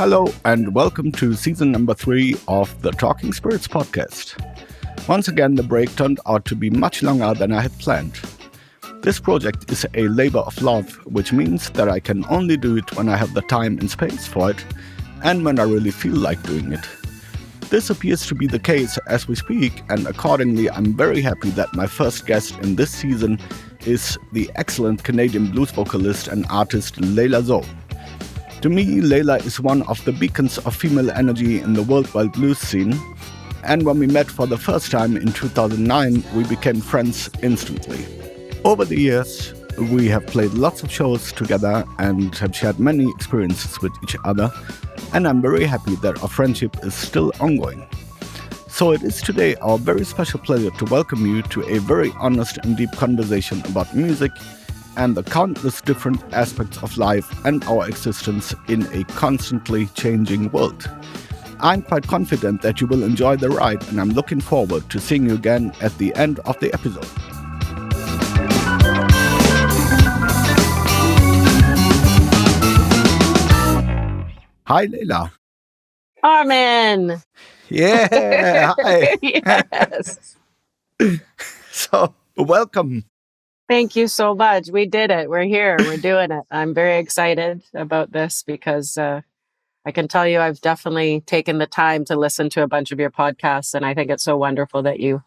Hello and welcome to season number 3 of the Talking Spirits podcast. Once again, the break turned out to be much longer than I had planned. This project is a labor of love, which means that I can only do it when I have the time and space for it, and when I really feel like doing it. This appears to be the case as we speak, and accordingly I'm very happy that my first guest in this season is the excellent Canadian blues vocalist and artist Layla Zoe. To me, Layla is one of the beacons of female energy in the worldwide blues scene, and when we met for the first time in 2009, we became friends instantly. Over the years, we have played lots of shows together and have shared many experiences with each other, and I'm very happy that our friendship is still ongoing. So it is today our very special pleasure to welcome you to a very honest and deep conversation about music and the countless different aspects of life and our existence in a constantly changing world. I'm quite confident that you will enjoy the ride, and I'm looking forward to seeing you again at the end of the episode. Hi, Layla. Armin! Yeah, hi. Yes. So, welcome. Thank you so much. We did it. We're here. We're doing it. I'm very excited about this because I can tell you I've definitely taken the time to listen to a bunch of your podcasts, and I think it's so wonderful that you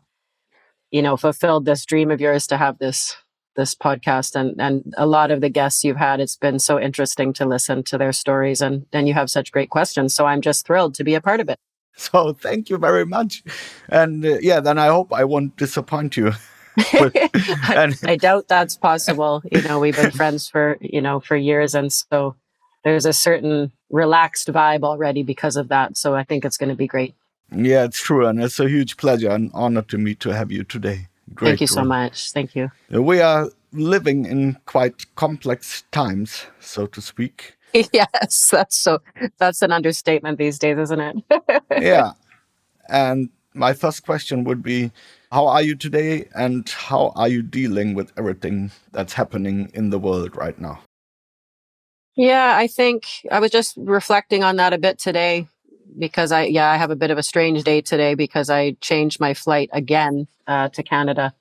fulfilled this dream of yours to have this podcast, and a lot of the guests you've had, it's been so interesting to listen to their stories, and you have such great questions. So I'm just thrilled to be a part of it. So thank you very much. And then I hope I won't disappoint you. I doubt that's possible. We've been friends for years, and so there's a certain relaxed vibe already because of that. So I think it's going to be great. Yeah, it's true, and it's a huge pleasure and honor to me to have you today. Great. Thank you so much. Thank you. We are living in quite complex times, so to speak. Yes, that's an understatement these days, isn't it? Yeah. And my first question would be, how are you today, and how are you dealing with everything that's happening in the world right now? Yeah, I think I was just reflecting on that a bit today because I have a bit of a strange day today because I changed my flight again to Canada,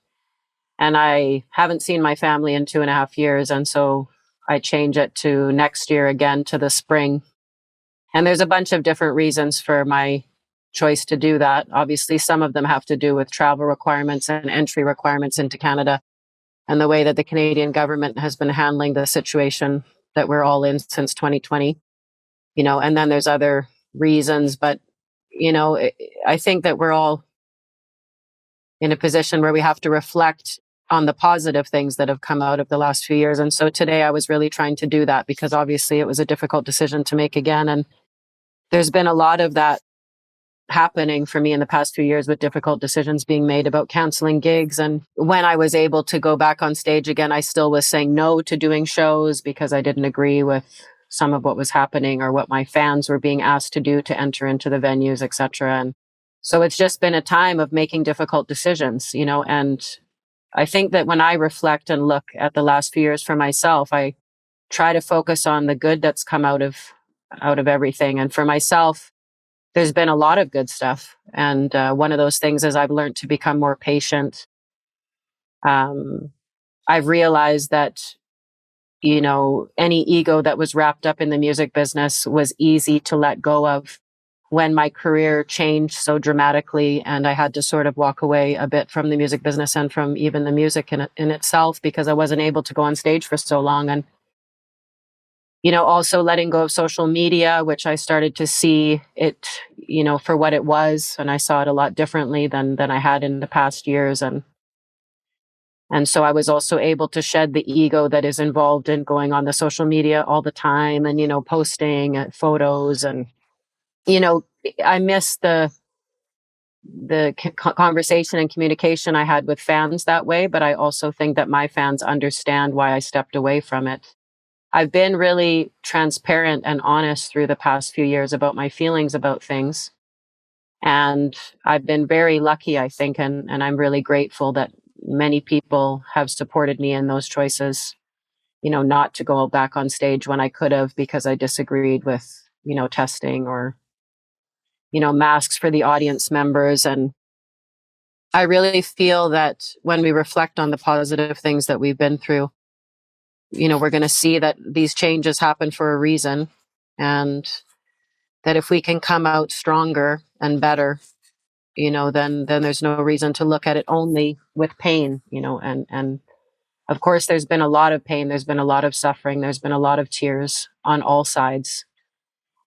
and I haven't seen my family in 2.5 years. And so I change it to next year again to the spring. And there's a bunch of different reasons for my choice to do that. Obviously, some of them have to do with travel requirements and entry requirements into Canada and the way that the Canadian government has been handling the situation that we're all in since 2020, and then there's other reasons. But, I think that we're all in a position where we have to reflect on the positive things that have come out of the last few years. And so today I was really trying to do that because obviously it was a difficult decision to make again. And there's been a lot of that happening for me in the past few years with difficult decisions being made about canceling gigs. And when I was able to go back on stage again, I still was saying no to doing shows because I didn't agree with some of what was happening or what my fans were being asked to do to enter into the venues, etc. And so it's just been a time of making difficult decisions, and I think that when I reflect and look at the last few years for myself, I try to focus on the good that's come out of everything. And for myself, there's been a lot of good stuff. And one of those things is I've learned to become more patient. I've realized that, any ego that was wrapped up in the music business was easy to let go of when my career changed so dramatically. And I had to sort of walk away a bit from the music business and from even the music in itself because I wasn't able to go on stage for so long. And also letting go of social media, which I started to see it, for what it was. And I saw it a lot differently than I had in the past years. And so I was also able to shed the ego that is involved in going on the social media all the time and, posting photos. And, I miss the conversation and communication I had with fans that way. But I also think that my fans understand why I stepped away from it. I've been really transparent and honest through the past few years about my feelings about things. And I've been very lucky, I think, and I'm really grateful that many people have supported me in those choices, not to go back on stage when I could have because I disagreed with testing or, masks for the audience members. And I really feel that when we reflect on the positive things that we've been through, we're going to see that these changes happen for a reason. And that if we can come out stronger and better, then there's no reason to look at it only with pain, and of course there's been a lot of pain, there's been a lot of suffering, there's been a lot of tears on all sides.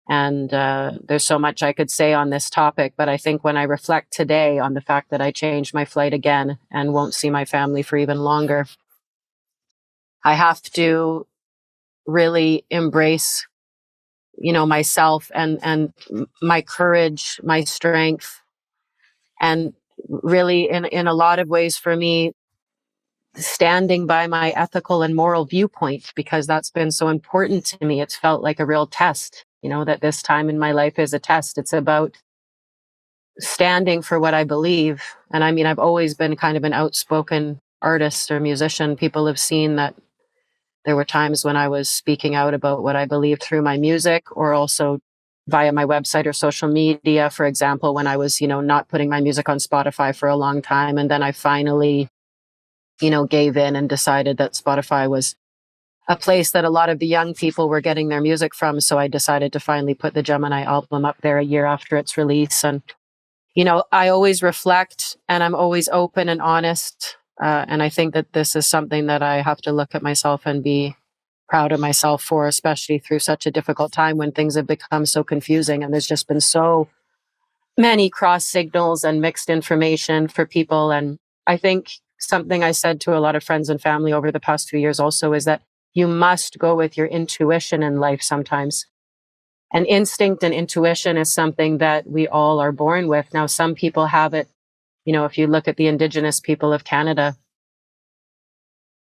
And there's so much I could say on this topic, but I think when I reflect today on the fact that I changed my flight again and won't see my family for even longer, I have to really embrace, myself and my courage, my strength, and really in a lot of ways for me, standing by my ethical and moral viewpoint, because that's been so important to me. It's felt like a real test, that this time in my life is a test. It's about standing for what I believe. And I mean, I've always been kind of an outspoken artist or musician. People have seen that there were times when I was speaking out about what I believed through my music, or also via my website or social media. For example, when I was, not putting my music on Spotify for a long time. And then I finally, gave in and decided that Spotify was a place that a lot of the young people were getting their music from. So I decided to finally put the Gemini album up there a year after its release. And, I always reflect and I'm always open and honest. And I think that this is something that I have to look at myself and be proud of myself for, especially through such a difficult time when things have become so confusing. And there's just been so many cross signals and mixed information for people. And I think something I said to a lot of friends and family over the past 2 years also is that you must go with your intuition in life sometimes. And instinct and intuition is something that we all are born with. Now, some people have it, if you look at the Indigenous people of Canada,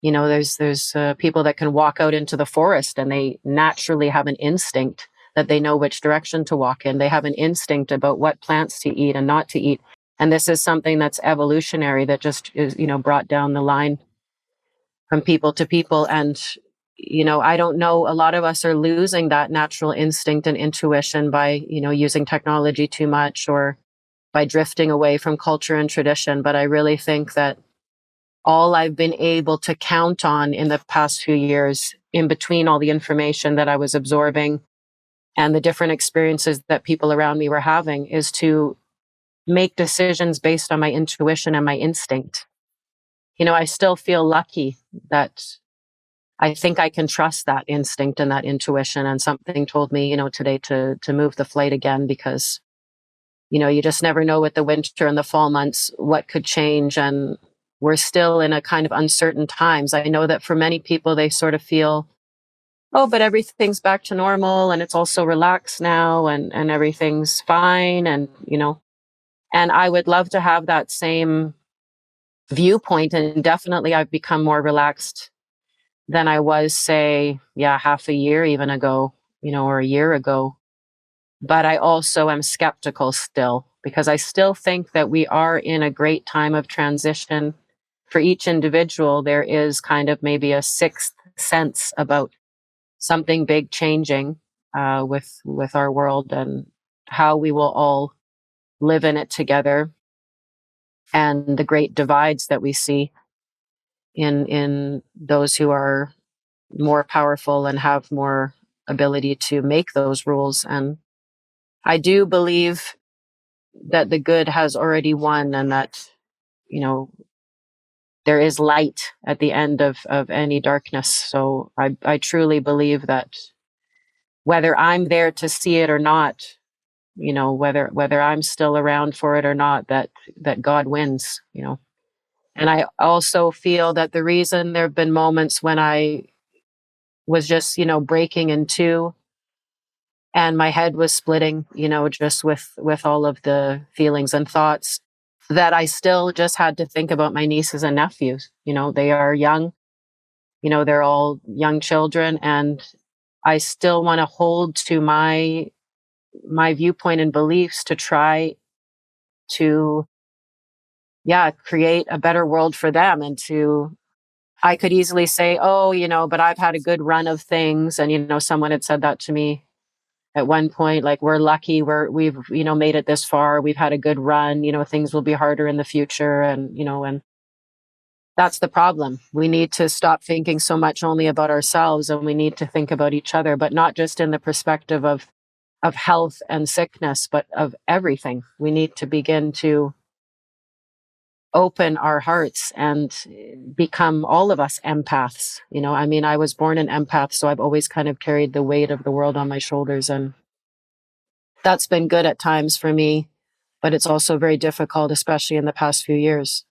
there's people that can walk out into the forest and they naturally have an instinct that they know which direction to walk in. They have an instinct about what plants to eat and not to eat. And this is something that's evolutionary, that just is, brought down the line from people to people. And, I don't know, a lot of us are losing that natural instinct and intuition by, using technology too much or by drifting away from culture and tradition. But I really think that all I've been able to count on in the past few years, in between all the information that I was absorbing and the different experiences that people around me were having, is to make decisions based on my intuition and my instinct. I still feel lucky that I think I can trust that instinct and that intuition. And something told me, today to move the flight again, because, you just never know with the winter and the fall months what could change. And we're still in a kind of uncertain times. I know that for many people, they sort of feel, oh, but everything's back to normal and it's all so relaxed now and everything's fine. And, and I would love to have that same viewpoint. And definitely I've become more relaxed than I was, say, half a year even ago, or a year ago. But I also am skeptical still, because I still think that we are in a great time of transition. For each individual, there is kind of maybe a sixth sense about something big changing with our world and how we will all live in it together, and the great divides that we see in those who are more powerful and have more ability to make those rules. And I do believe that the good has already won, and that, there is light at the end of any darkness. So I truly believe that whether I'm there to see it or not, whether I'm still around for it or not, that God wins, And I also feel that the reason there have been moments when I was just, breaking in two and my head was splitting, just with all of the feelings and thoughts, that I still just had to think about my nieces and nephews. They are young, they're all young children, and I still want to hold to my viewpoint and beliefs to try to, create a better world for them. And I could easily say, oh, but I've had a good run of things. And, someone had said that to me at one point, like, we're lucky, we've, made it this far. We've had a good run, things will be harder in the future. And that's the problem. We need to stop thinking so much only about ourselves, and we need to think about each other, but not just in the perspective of health and sickness, but of everything. We need to begin to open our hearts and become, all of us, empaths. I mean, I was born an empath, so I've always kind of carried the weight of the world on my shoulders, and that's been good at times for me, but it's also very difficult, especially in the past few years.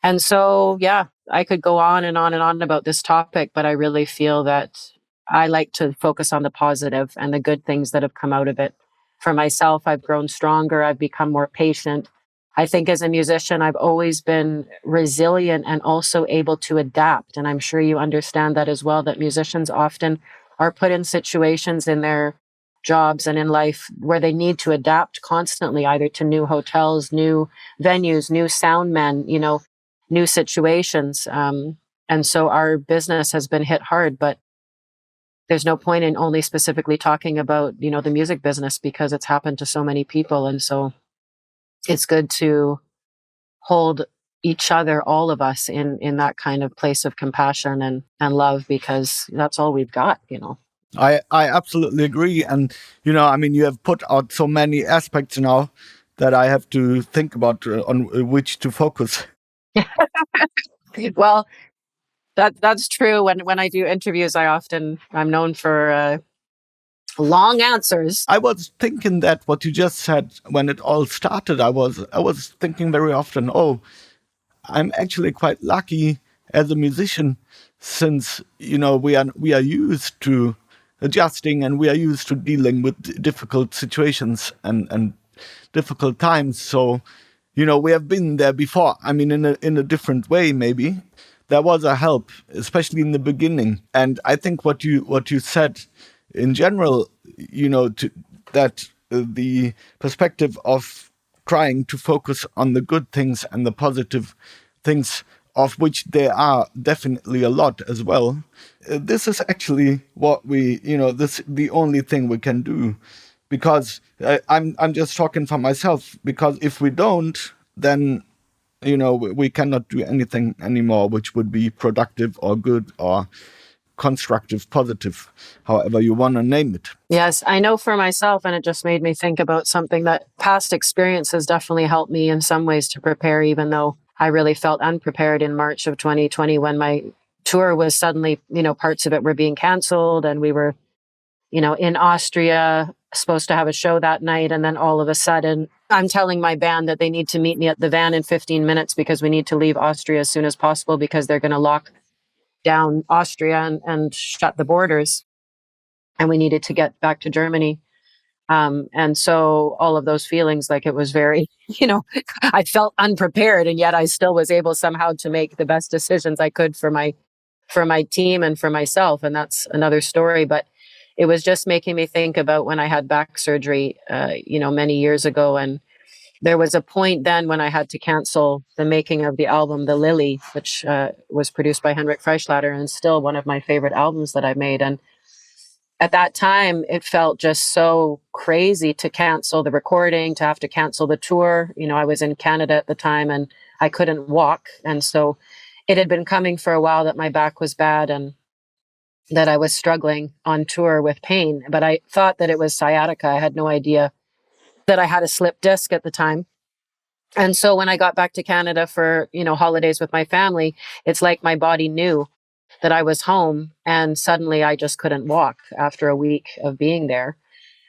And so, yeah, I could go on and on and on about this topic, but I really feel that I like to focus on the positive and the good things that have come out of it. For myself, I've grown stronger. I've become more patient. I think as a musician, I've always been resilient and also able to adapt. And I'm sure you understand that as well, that musicians often are put in situations in their jobs and in life where they need to adapt constantly, either to new hotels, new venues, new sound men, new situations. And so our business has been hit hard, but there's no point in only specifically talking about, the music business, because it's happened to so many people. And so it's good to hold each other, all of us, in that kind of place of compassion and love, because that's all we've got. I absolutely agree. And, I mean, you have put out so many aspects now that I have to think about on which to focus. Well, that's true. When I do interviews, I'm known for long answers. I was thinking that what you just said when it all started, I was thinking very often, oh, I'm actually quite lucky as a musician, since we are used to adjusting, and we are used to dealing with difficult situations and difficult times. So we have been there before. I mean, in a different way, maybe. There was a help, especially in the beginning. And I think what you said in general, that the perspective of trying to focus on the good things and the positive things, of which there are definitely a lot as well. This is actually what this the only thing we can do, because I'm just talking for myself. Because if we don't, then we cannot do anything anymore which would be productive or good or constructive, positive, however you want to name it. Yes, I know for myself, and it just made me think about something, that past experience has definitely helped me in some ways to prepare, even though I really felt unprepared in March of 2020, when my tour was suddenly, parts of it were being canceled, and we were, in Austria, supposed to have a show that night. And then all of a sudden, I'm telling my band that they need to meet me at the van in 15 minutes because we need to leave Austria as soon as possible, because they're going to lock down Austria and shut the borders. And we needed to get back to Germany. And so all of those feelings, like, it was very, I felt unprepared, and yet I still was able somehow to make the best decisions I could for my team and for myself. And that's another story. But it was just making me think about when I had back surgery, many years ago. And there was a point then when I had to cancel the making of the album, The Lily, which was produced by Henrik Freischlader, and still one of my favorite albums that I've made. And at that time, it felt just so crazy to cancel the recording, to have to cancel the tour. I was in Canada at the time, and I couldn't walk. And so it had been coming for a while that my back was bad and that I was struggling on tour with pain. But I thought that it was sciatica. I had no idea that I had a slip disc at the time. And so when I got back to Canada for, holidays with my family, it's like my body knew that I was home, and suddenly I just couldn't walk after a week of being there.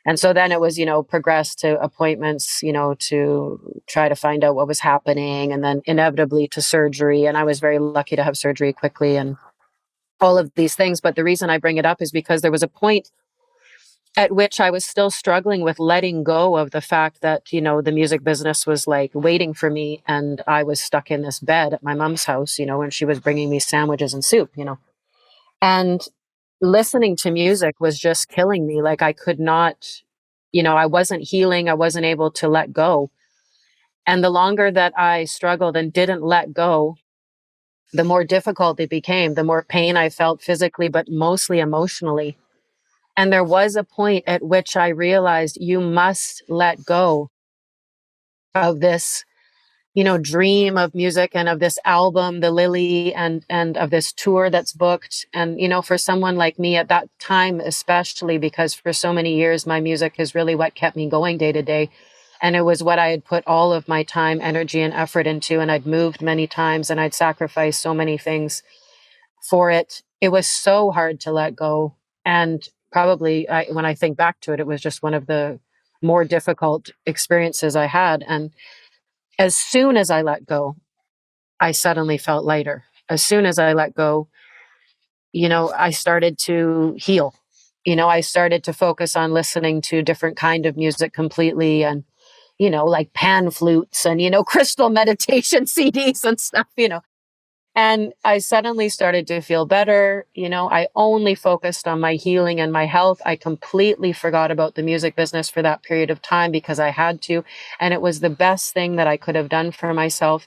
And so then it was, progressed to appointments, to try to find out what was happening, and then inevitably to surgery. And I was very lucky to have surgery quickly and all of these things. But the reason I bring it up is because there was a point at which I was still struggling with letting go of the fact that, the music business was like waiting for me, and I was stuck in this bed at my mom's house, when she was bringing me sandwiches and soup, and listening to music was just killing me. Like, I could not, I wasn't healing. I wasn't able to let go. And the longer that I struggled and didn't let go, the more difficult it became, the more pain I felt physically, but mostly emotionally. And there was a point at which I realized you must let go of this, dream of music and of this album, The Lily, and of this tour that's booked. And, for someone like me at that time, especially because for so many years, my music is really what kept me going day to day. And it was what I had put all of my time, energy, and effort into. And I'd moved many times and I'd sacrificed so many things for it. It was so hard to let go. And probably when I think back to it, it was just one of the more difficult experiences I had. And as soon as I let go, I suddenly felt lighter. As soon as I let go, I started to heal. I started to focus on listening to different kind of music completely, and like pan flutes and crystal meditation CDs and stuff. And I suddenly started to feel better. I only focused on my healing and my health. I completely forgot about the music business for that period of time because I had to. And it was the best thing that I could have done for myself.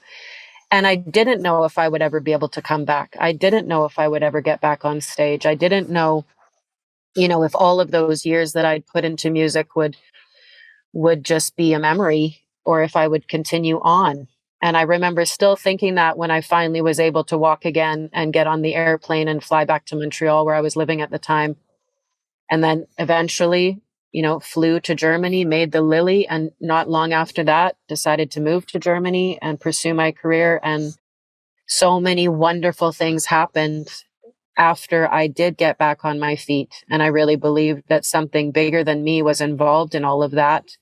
And I didn't know if I would ever be able to come back. I didn't know if I would ever get back on stage. I didn't know, if all of those years that I'd put into music would just be a memory, or if I would continue on. And I remember still thinking that when I finally was able to walk again and get on the airplane and fly back to Montreal, where I was living at the time. And then eventually, flew to Germany, made the Lily. And not long after that, decided to move to Germany and pursue my career. And so many wonderful things happened after I did get back on my feet. And I really believed that something bigger than me was involved in all of that.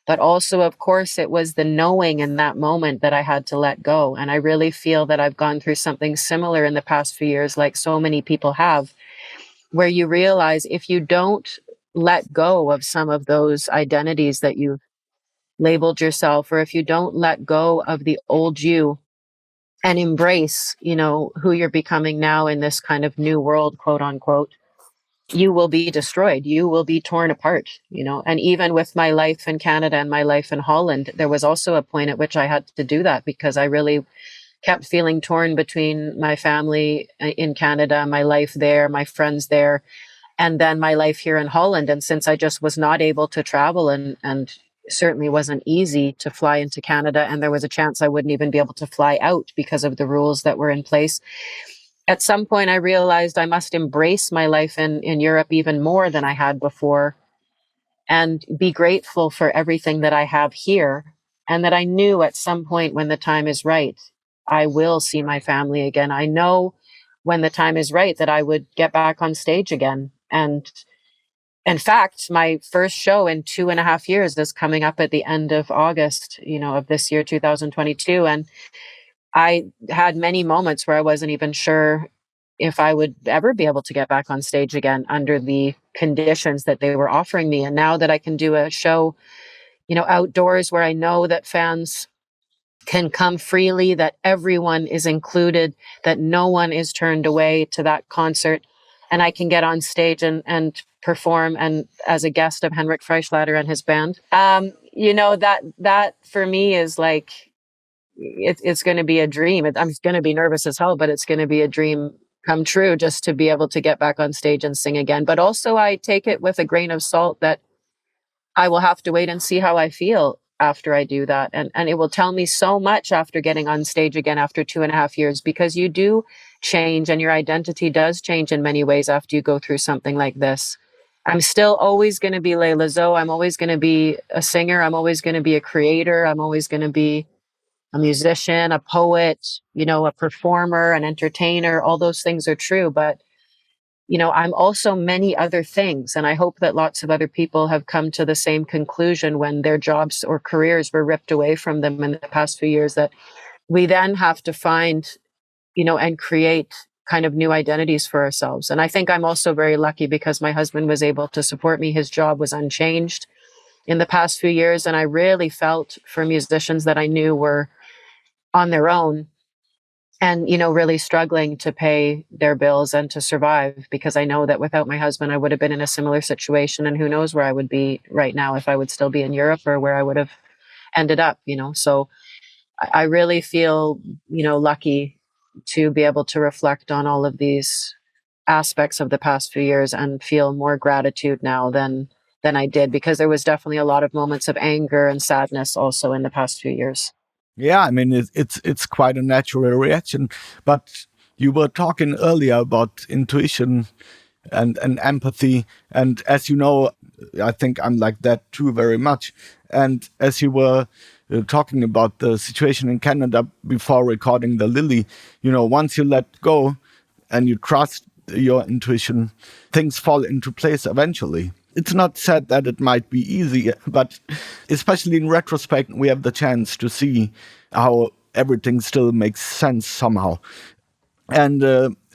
But also, of course, it was the knowing in that moment that I had to let go. And I really feel that I've gone through something similar in the past few years, like so many people have, where you realize if you don't let go of some of those identities that you've labeled yourself, or if you don't let go of the old you and embrace, who you're becoming now in this kind of new world, quote unquote, you will be destroyed. You will be torn apart. And even with my life in Canada and my life in Holland, there was also a point at which I had to do that because I really kept feeling torn between my family in Canada, my life there, my friends there, and then my life here in Holland. And since I just was not able to travel, and certainly wasn't easy to fly into Canada, and there was a chance I wouldn't even be able to fly out because of the rules that were in place. At some point, I realized I must embrace my life in Europe even more than I had before, and be grateful for everything that I have here. And that I knew at some point when the time is right, I will see my family again. I know when the time is right that I would get back on stage again. And in fact, my first show in 2.5 years is coming up at the end of August, of this year, 2022. And I had many moments where I wasn't even sure if I would ever be able to get back on stage again under the conditions that they were offering me. And now that I can do a show, outdoors, where I know that fans can come freely, that everyone is included, that no one is turned away to that concert, and I can get on stage and perform and as a guest of Henrik Freischlader and his band. That for me is like, it's going to be a dream. I'm going to be nervous as hell, but it's going to be a dream come true just to be able to get back on stage and sing again. But also I take it with a grain of salt that I will have to wait and see how I feel after I do that. And it will tell me so much after getting on stage again after 2.5 years, because you do change and your identity does change in many ways after you go through something like this. I'm still always going to be Layla Zoe. I'm always going to be a singer. I'm always going to be a creator. I'm always going to be a musician, a poet, a performer, an entertainer. All those things are true. But I'm also many other things. And I hope that lots of other people have come to the same conclusion when their jobs or careers were ripped away from them in the past few years, that we then have to find, and create kind of new identities for ourselves. And I think I'm also very lucky because my husband was able to support me. His job was unchanged in the past few years. And I really felt for musicians that I knew were on their own and, really struggling to pay their bills and to survive, because I know that without my husband, I would have been in a similar situation, and who knows where I would be right now, if I would still be in Europe or where I would have ended up. So I really feel, lucky to be able to reflect on all of these aspects of the past few years and feel more gratitude now than I did, because there was definitely a lot of moments of anger and sadness also in the past few years. Yeah, I mean, it's quite a natural reaction. But you were talking earlier about intuition and empathy. And as you know, I think I'm like that too very much. And as you were talking about the situation in Canada before recording the Lily, once you let go and you trust your intuition, things fall into place eventually. It's not said that it might be easy, but especially in retrospect, we have the chance to see how everything still makes sense somehow. And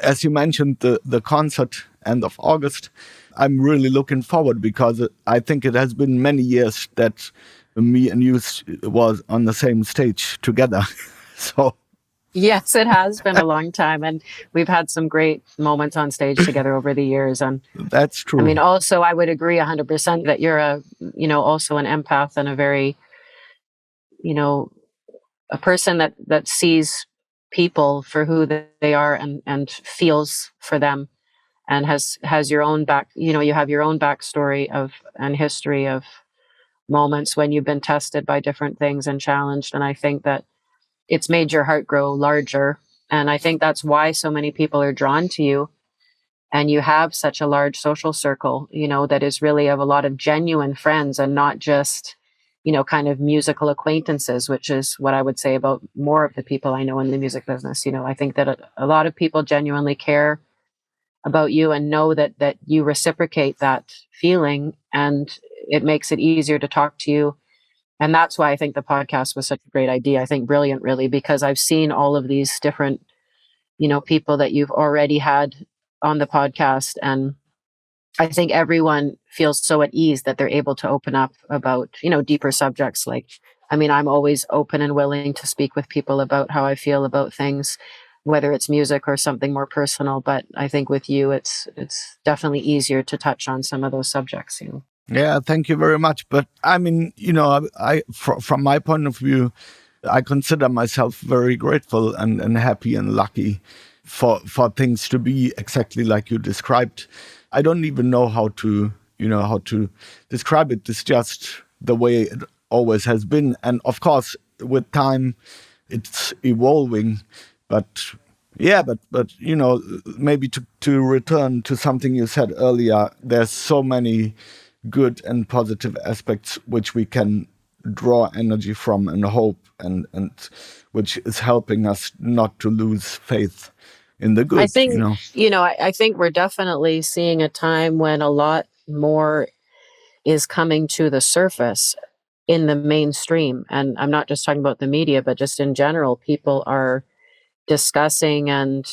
as you mentioned, the concert end of August, I'm really looking forward, because I think it has been many years that me and you was on the same stage together. So Yes, it has been a long time, and we've had some great moments on stage together over the years. And that's true. I mean, also, I would agree 100% that you're also an empath and a very, a person that sees people for who they are and feels for them, and has your own you have your own backstory and history of moments when you've been tested by different things and challenged. And I think that it's made your heart grow larger. And I think that's why so many people are drawn to you. And you have such a large social circle, that is really of a lot of genuine friends and not just, kind of musical acquaintances, which is what I would say about more of the people I know in the music business. I think that a lot of people genuinely care about you and know that you reciprocate that feeling, and it makes it easier to talk to you. And that's why I think the podcast was such a great idea. I think brilliant, really, because I've seen all of these different, people that you've already had on the podcast. And I think everyone feels so at ease that they're able to open up about, deeper subjects. Like, I mean, I'm always open and willing to speak with people about how I feel about things, whether it's music or something more personal. But I think with you, it's definitely easier to touch on some of those subjects. Yeah, thank you very much. But I mean, from my point of view, I consider myself very grateful and happy and lucky for things to be exactly like you described. I don't even know how to describe it. It's just the way it always has been. And of course, with time, it's evolving. But yeah, but maybe to return to something you said earlier, there's so many good and positive aspects which we can draw energy from and hope, and which is helping us not to lose faith in the good. I think, I think we're definitely seeing a time when a lot more is coming to the surface in the mainstream. And I'm not just talking about the media, but just in general, people are discussing and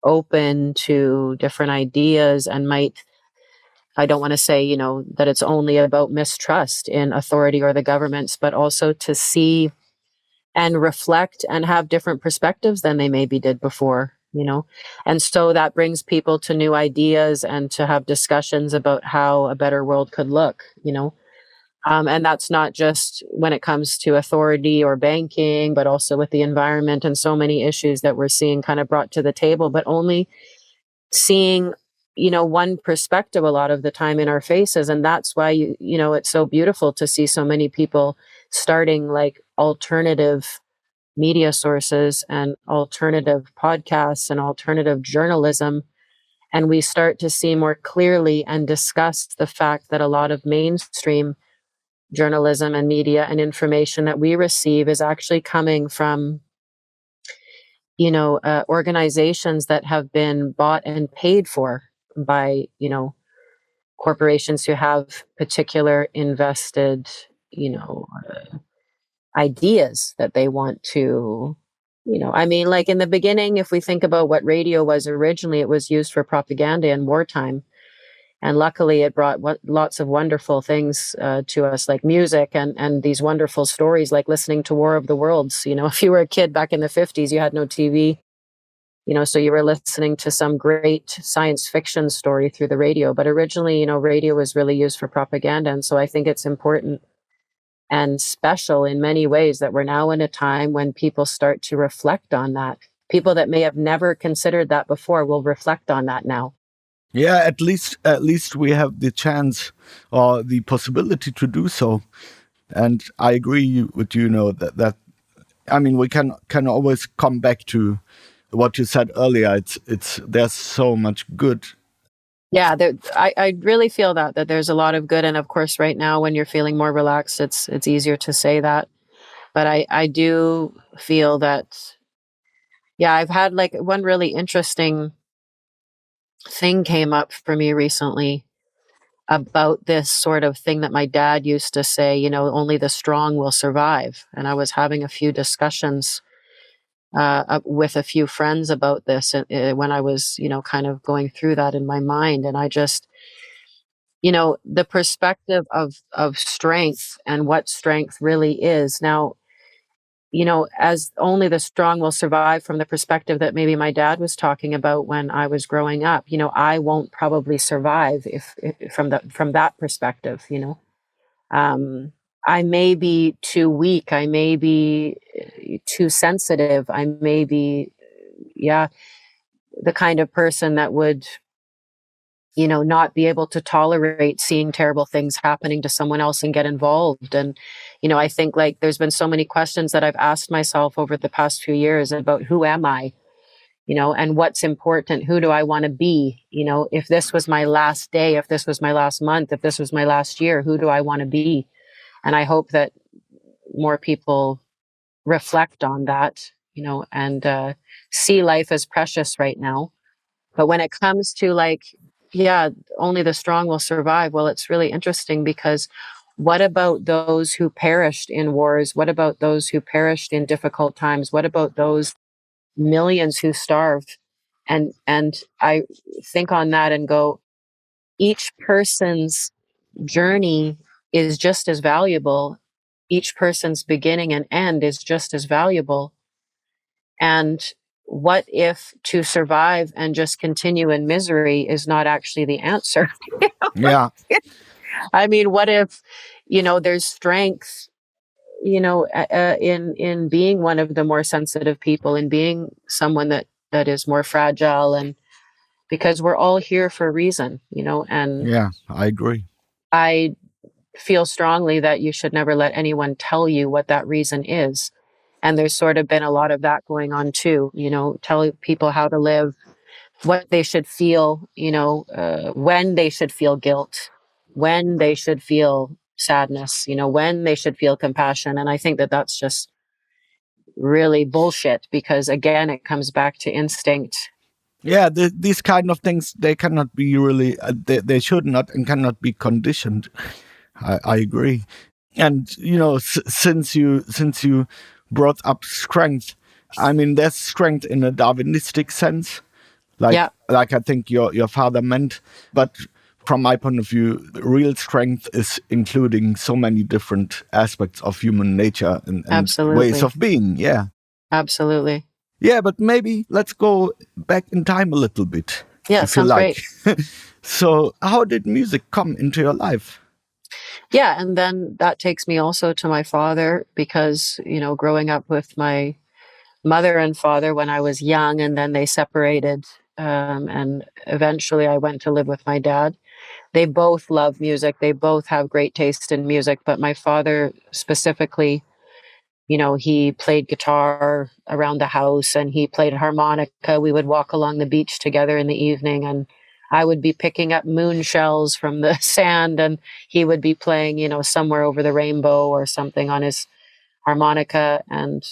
open to different ideas and I don't want to say, that it's only about mistrust in authority or the governments, but also to see and reflect and have different perspectives than they maybe did before, And so that brings people to new ideas and to have discussions about how a better world could look, And that's not just when it comes to authority or banking, but also with the environment and so many issues that we're seeing kind of brought to the table, but only seeing, one perspective a lot of the time in our faces. And that's why, it's so beautiful to see so many people starting like alternative media sources and alternative podcasts and alternative journalism. And we start to see more clearly and discuss the fact that a lot of mainstream journalism and media and information that we receive is actually coming from organizations that have been bought and paid for by corporations who have particular invested ideas that they want to I mean, like in the beginning, if we think about what radio was originally, it was used for propaganda in wartime. And luckily, it brought lots of wonderful things to us, like music and these wonderful stories, like listening to War of the Worlds. If you were a kid back in the 50s, you had no TV, so you were listening to some great science fiction story through the radio. But originally, radio was really used for propaganda. And so I think it's important and special in many ways that we're now in a time when people start to reflect on that. people that may have never considered that before will reflect on that now. Yeah, at least we have the chance or the possibility to do so. And I agree with that I mean, we can always come back to what you said earlier. It's there's so much good. Yeah, I really feel that there's a lot of good, and of course, right now when you're feeling more relaxed, it's easier to say that. But I do feel that, yeah, I've had like one really interesting thing came up for me recently about this sort of thing that my dad used to say, only the strong will survive. And I was having a few discussions with a few friends about this when I was, kind of going through that in my mind. And I just, the perspective of strength and what strength really is. Now, as only the strong will survive from the perspective that maybe my dad was talking about when I was growing up, I won't probably survive if from that perspective, Um, I may be too weak. I may be too sensitive. I may be, yeah, the kind of person that would, not be able to tolerate seeing terrible things happening to someone else and get involved. And, I think like there's been so many questions that I've asked myself over the past few years about who am I, and what's important? Who do I want to be? If this was my last day, if this was my last month, if this was my last year, who do I want to be? And I hope that more people reflect on that, and see life as precious right now. But when it comes to like, yeah, only the strong will survive, well, it's really interesting because what about those who perished in wars? What about those who perished in difficult times? What about those millions who starved? And I think on that and go, each person's journey is just as valuable. Each person's beginning and end is just as valuable. And what if to survive and just continue in misery is not actually the answer? Yeah, I mean, what if, there's strength, in being one of the more sensitive people, in being someone that is more fragile, and because we're all here for a reason, and yeah, I agree. I feel strongly that you should never let anyone tell you what that reason is. And there's sort of been a lot of that going on too, telling people how to live, what they should feel, when they should feel guilt, when they should feel sadness, when they should feel compassion. And I think that that's just really bullshit because, again, it comes back to instinct. Yeah, these kind of things, they cannot be really, they should not and cannot be conditioned. I agree. And since you brought up strength, I mean, there's strength in a Darwinistic sense, like Yeah, like I think your father meant. But from my point of view, real strength is including so many different aspects of human nature and ways absolutely. of being. Yeah. Absolutely. Yeah, but maybe let's go back in time a little bit, Yeah, if you sounds like. great. So, how did music come into your life? Yeah, and then that takes me also to my father because, growing up with my mother and father when I was young, and then they separated. And eventually I went to live with my dad. They both love music. They both have great taste in music, but my father specifically, he played guitar around the house and he played harmonica. We would walk along the beach together in the evening and I would be picking up moon shells from the sand and he would be playing, somewhere over the rainbow or something on his harmonica. And,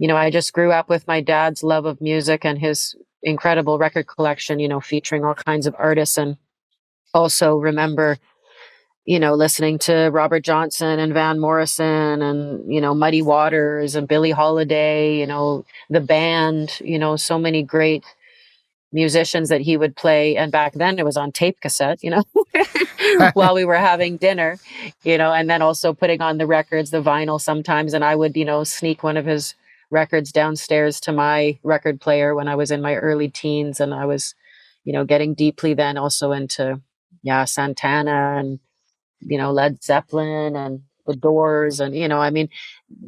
I just grew up with my dad's love of music and his incredible record collection, featuring all kinds of artists, and also remember listening to Robert Johnson and Van Morrison and, Muddy Waters and Billie Holiday, the band, so many great musicians that he would play. And back then it was on tape cassette, while we were having dinner, and then also putting on the records, the vinyl sometimes. And I would, sneak one of his records downstairs to my record player when I was in my early teens. And I was, getting deeply then also into, yeah, Santana and Led Zeppelin and the Doors. And, I mean,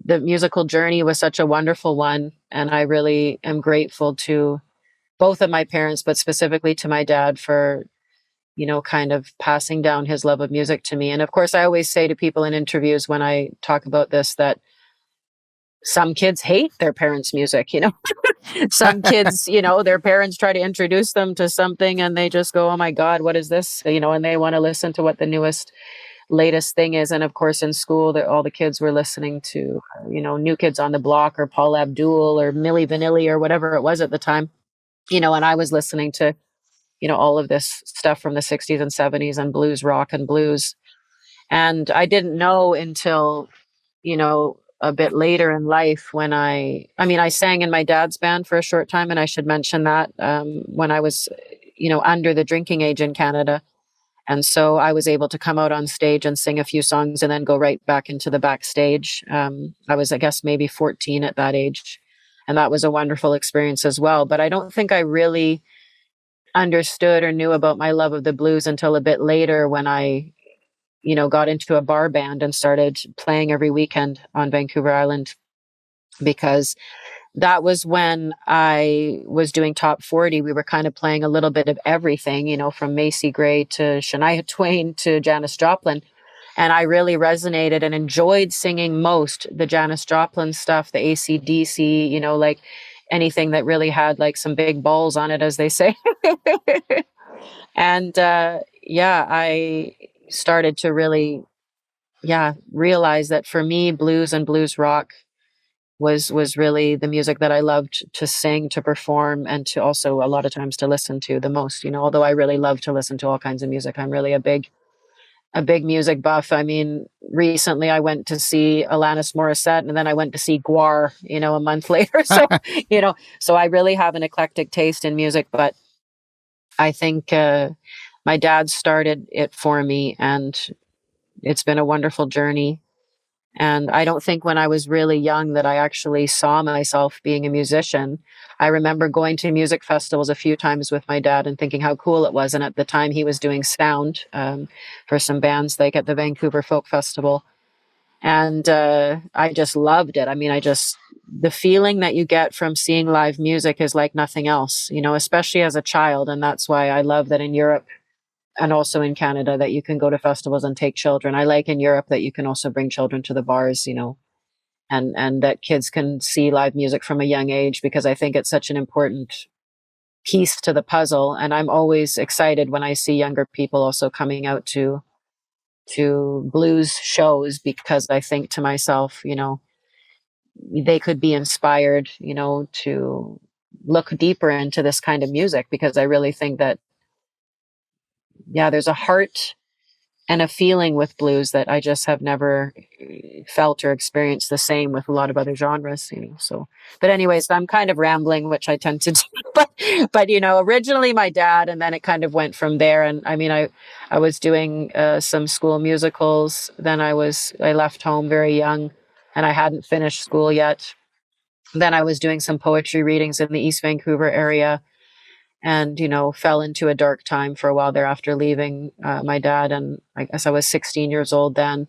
the musical journey was such a wonderful one. And I really am grateful to both of my parents, but specifically to my dad for, kind of passing down his love of music to me. And of course, I always say to people in interviews when I talk about this that some kids hate their parents' music, some kids, their parents try to introduce them to something and they just go, oh my God, what is this? And they want to listen to what the latest thing is. And of course, in school, all the kids were listening to, New Kids on the Block or Paul Abdul or Milli Vanilli or whatever it was at the time, and I was listening to, all of this stuff from the 60s and 70s and blues, rock and blues. And I didn't know until, a bit later in life when I sang in my dad's band for a short time. And I should mention that when I was, under the drinking age in Canada. And so I was able to come out on stage and sing a few songs and then go right back into the backstage. I was, I guess, maybe 14 at that age. And that was a wonderful experience as well. But I don't think I really understood or knew about my love of the blues until a bit later when I, got into a bar band and started playing every weekend on Vancouver Island, because that was when I was doing top 40. We were kind of playing a little bit of everything, from Macy Gray to Shania Twain to Janis Joplin. And I really resonated and enjoyed singing most the Janis Joplin stuff, the AC/DC, like anything that really had like some big balls on it, as they say. And I started to really, realize that for me, blues and blues rock was really the music that I loved to sing, to perform, and to also a lot of times to listen to the most, although I really love to listen to all kinds of music. I'm really a big music buff. I mean, recently I went to see Alanis Morissette and then I went to see Gwar, a month later. So, so I really have an eclectic taste in music, but I think my dad started it for me and it's been a wonderful journey. And I don't think when I was really young that I actually saw myself being a musician. I remember going to music festivals a few times with my dad and thinking how cool it was. And at the time he was doing sound for some bands like at the Vancouver Folk Festival. And I just loved it. I mean, the feeling that you get from seeing live music is like nothing else, especially as a child. And that's why I love that in Europe and also in Canada that you can go to festivals and take children. I like in Europe that you can also bring children to the bars, and that kids can see live music from a young age, because I think it's such an important piece to the puzzle. And I'm always excited when I see younger people also coming out to blues shows, because I think to myself, they could be inspired, to look deeper into this kind of music, because I really think that there's a heart and a feeling with blues that I just have never felt or experienced the same with a lot of other genres, so, but anyways, I'm kind of rambling, which I tend to do, but, originally my dad, and then it kind of went from there. And I mean, I was doing some school musicals. Then I left home very young and I hadn't finished school yet. Then I was doing some poetry readings in the East Vancouver area, and fell into a dark time for a while there after leaving my dad. And I guess I was 16 years old then.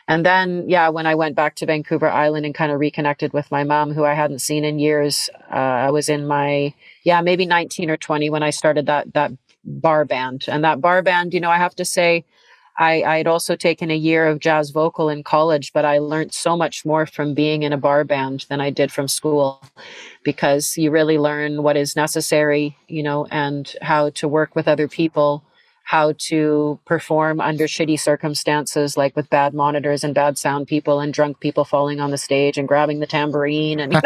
And then when I went back to Vancouver Island and kind of reconnected with my mom, who I hadn't seen in years, I was in my maybe 19 or 20 when I started that bar band. And that bar band, I have to say, I'd also taken a year of jazz vocal in college, but I learned so much more from being in a bar band than I did from school, because you really learn what is necessary, and how to work with other people, how to perform under shitty circumstances, like with bad monitors and bad sound people and drunk people falling on the stage and grabbing the tambourine and,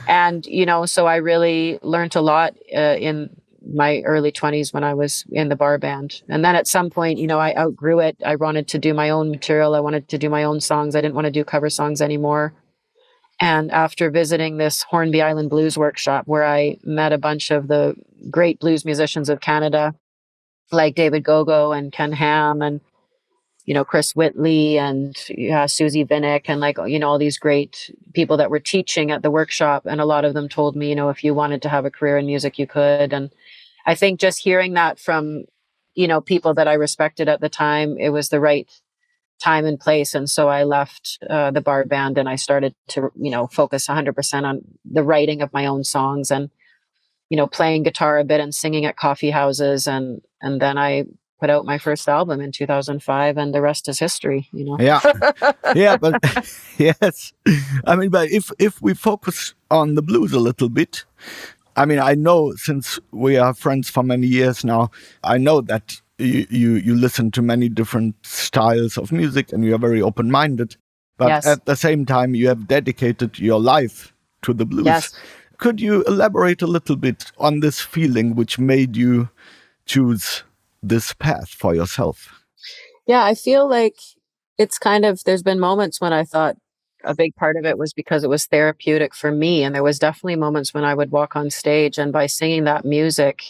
and, so I really learned a lot in my early 20s when I was in the bar band. And then at some point, I outgrew it. I wanted to do my own material. I wanted to do my own songs. I didn't want to do cover songs anymore. And after visiting this Hornby Island Blues workshop, where I met a bunch of the great blues musicians of Canada, like David Gogo and Ken Ham and, Chris Whitley and Susie Vinnick and all these great people that were teaching at the workshop. And a lot of them told me, if you wanted to have a career in music, you could. And I think just hearing that from, people that I respected at the time, it was the right time and place. And so I left the bar band and I started to, focus 100% on the writing of my own songs and, playing guitar a bit and singing at coffee houses. And then I put out my first album in 2005 and the rest is history, Yeah. Yeah, but yes. I mean, but if we focus on the blues a little bit, I mean, I know since we are friends for many years now, I know that you listen to many different styles of music and you are very open-minded. But Yes. at the same time, you have dedicated your life to the blues. Yes. Could you elaborate a little bit on this feeling which made you choose this path for yourself? Yeah, I feel like it's kind of, there's been moments when I thought a big part of it was because it was therapeutic for me. And there was definitely moments when I would walk on stage and by singing that music,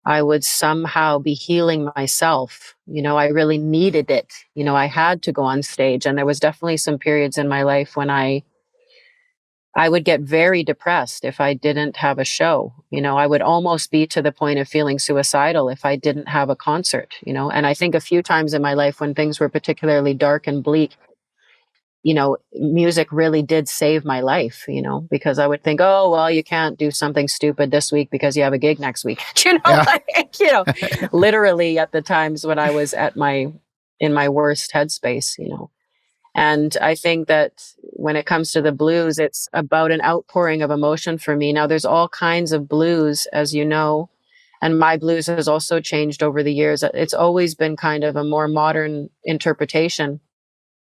I would somehow be healing myself. I really needed it. I had to go on stage. And there was definitely some periods in my life when I would get very depressed if I didn't have a show. I would almost be to the point of feeling suicidal if I didn't have a concert, and I think a few times in my life when things were particularly dark and bleak, music really did save my life, because I would think, oh, well, you can't do something stupid this week because you have a gig next week, Yeah. literally at the times when I was in my worst headspace, And I think that when it comes to the blues, it's about an outpouring of emotion for me. Now, there's all kinds of blues, as you know, and my blues has also changed over the years. It's always been kind of a more modern interpretation.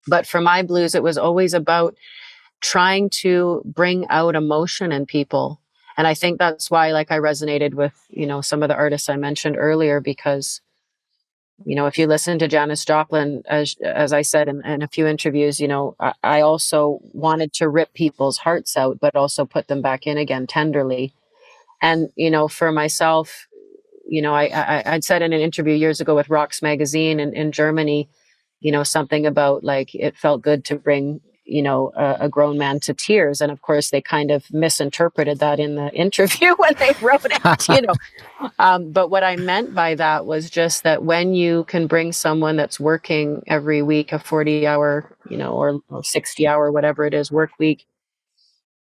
But for my blues, it was always about trying to bring out emotion in people. And I think that's why, like, I resonated with, some of the artists I mentioned earlier, because if you listen to Janis Joplin, as I said in a few interviews, I also wanted to rip people's hearts out, but also put them back in again tenderly. And, for myself, I'd said in an interview years ago with Rocks magazine in Germany, something about like, it felt good to bring, a grown man to tears. And of course, they kind of misinterpreted that in the interview when they wrote it, But what I meant by that was just that when you can bring someone that's working every week, a 40-hour, or 60-hour, whatever it is, work week,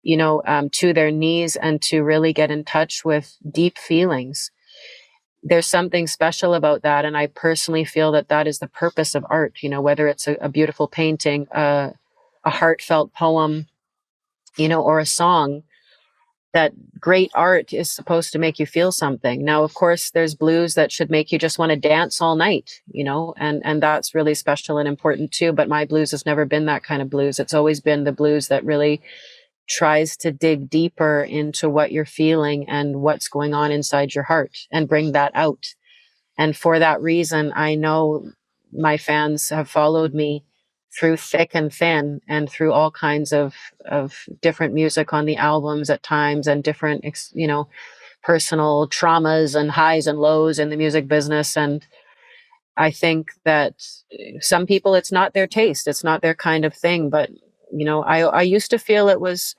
to their knees and to really get in touch with deep feelings, there's something special about that. And I personally feel that that is the purpose of art, whether it's a beautiful painting, a heartfelt poem, or a song, that great art is supposed to make you feel something. Now, of course, there's blues that should make you just want to dance all night, and that's really special and important too. But my blues has never been that kind of blues. It's always been the blues that really tries to dig deeper into what you're feeling and what's going on inside your heart and bring that out. And for that reason, I know my fans have followed me through thick and thin and through all kinds of different music on the albums at times and different, personal traumas and highs and lows in the music business. And I think that some people, it's not their taste. It's not their kind of thing. But, I used to feel it was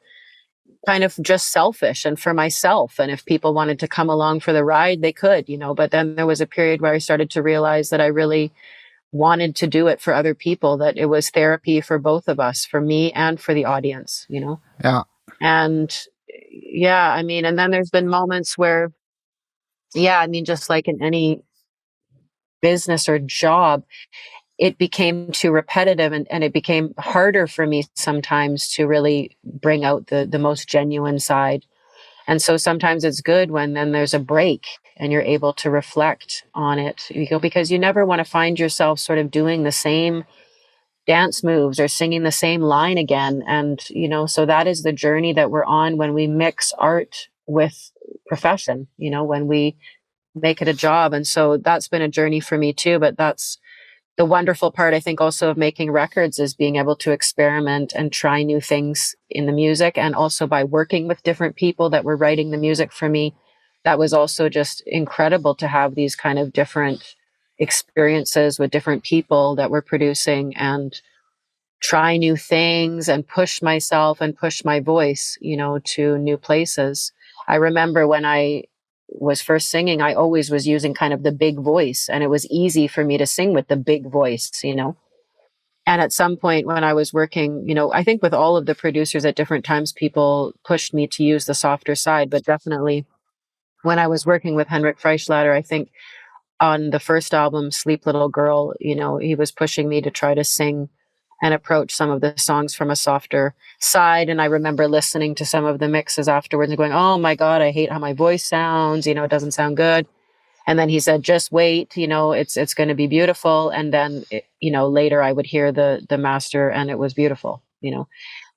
kind of just selfish and for myself. And if people wanted to come along for the ride, they could, but then there was a period where I started to realize that I really wanted to do it for other people, that it was therapy for both of us, for me and for the audience, Yeah. And yeah, I mean, and then there's been moments where, yeah, I mean, just like in any business or job, it became too repetitive and it became harder for me sometimes to really bring out the most genuine side. And so sometimes it's good when then there's a break and you're able to reflect on it, because you never want to find yourself sort of doing the same dance moves or singing the same line again. And, so that is the journey that we're on when we mix art with profession, when we make it a job. And so that's been a journey for me too, but that's the wonderful part, I think, also of making records, is being able to experiment and try new things in the music. And also by working with different people that were writing the music for me, that was also just incredible to have these kind of different experiences with different people that were producing and try new things and push myself and push my voice, to new places. I remember when I was first singing, I always was using kind of the big voice, and it was easy for me to sing with the big voice, And at some point when I was working, I think with all of the producers at different times, people pushed me to use the softer side, but definitely when I was working with Henrik Freischlader, I think on the first album, Sleep Little Girl, he was pushing me to try to sing and approach some of the songs from a softer side. And I remember listening to some of the mixes afterwards and going, oh my God, I hate how my voice sounds. It doesn't sound good. And then he said, just wait, it's going to be beautiful. And then, later I would hear the master and it was beautiful.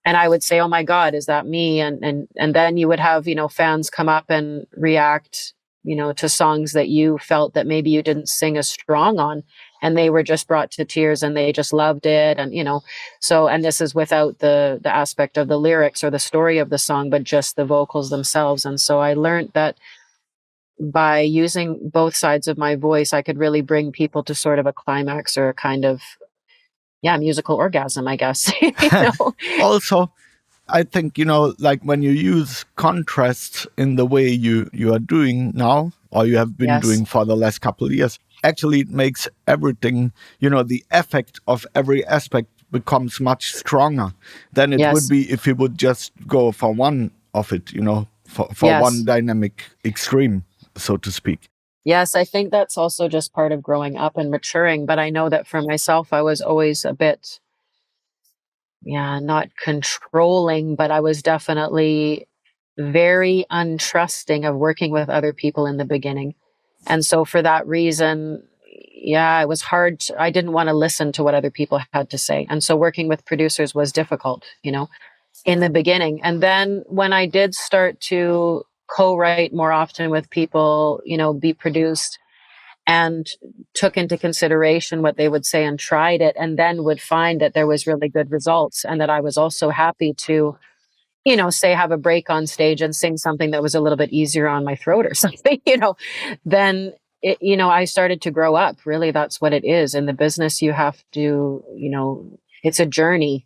And I would say, oh my God, is that me? And then you would have, fans come up and react, to songs that you felt that maybe you didn't sing as strong on, and they were just brought to tears and they just loved it. And, so, and this is without the aspect of the lyrics or the story of the song, but just the vocals themselves. And so I learned that by using both sides of my voice, I could really bring people to sort of a climax or a kind of, musical orgasm, I guess. Also, I think, like when you use contrast in the way you are doing now, or you have been doing for the last couple of years, actually it makes everything, the effect of every aspect becomes much stronger than it would be if you would just go for one of it, for one dynamic extreme, so to speak. Yes, I think that's also just part of growing up and maturing. But I know that for myself, I was always a bit, not controlling, but I was definitely very untrusting of working with other people in the beginning. And so for that reason, it was hard. I didn't want to listen to what other people had to say. And so working with producers was difficult, in the beginning. And then when I did start to co-write more often with people, be produced, and took into consideration what they would say and tried it, and then would find that there was really good results, and that I was also happy to, say have a break on stage and sing something that was a little bit easier on my throat or something, then I started to grow up. Really, that's what it is. In the business, you have to, it's a journey,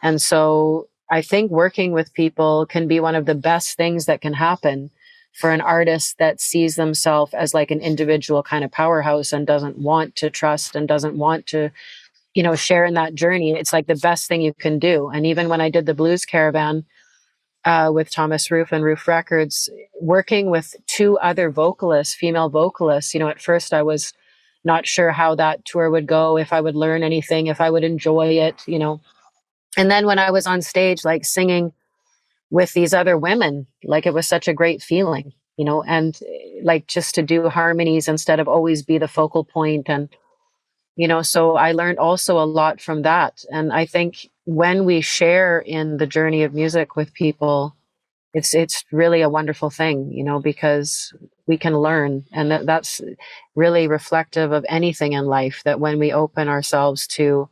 and so I think working with people can be one of the best things that can happen for an artist that sees themselves as like an individual kind of powerhouse and doesn't want to trust and doesn't want to, share in that journey. It's like the best thing you can do. And even when I did the Blues Caravan with Thomas Roof and Roof Records, working with two other vocalists, female vocalists, at first I was not sure how that tour would go, if I would learn anything, if I would enjoy it, And then when I was on stage, like singing with these other women, like it was such a great feeling, and like just to do harmonies instead of always be the focal point. And, so I learned also a lot from that. And I think when we share in the journey of music with people, it's really a wonderful thing, because we can learn. And that's really reflective of anything in life, that when we open ourselves to,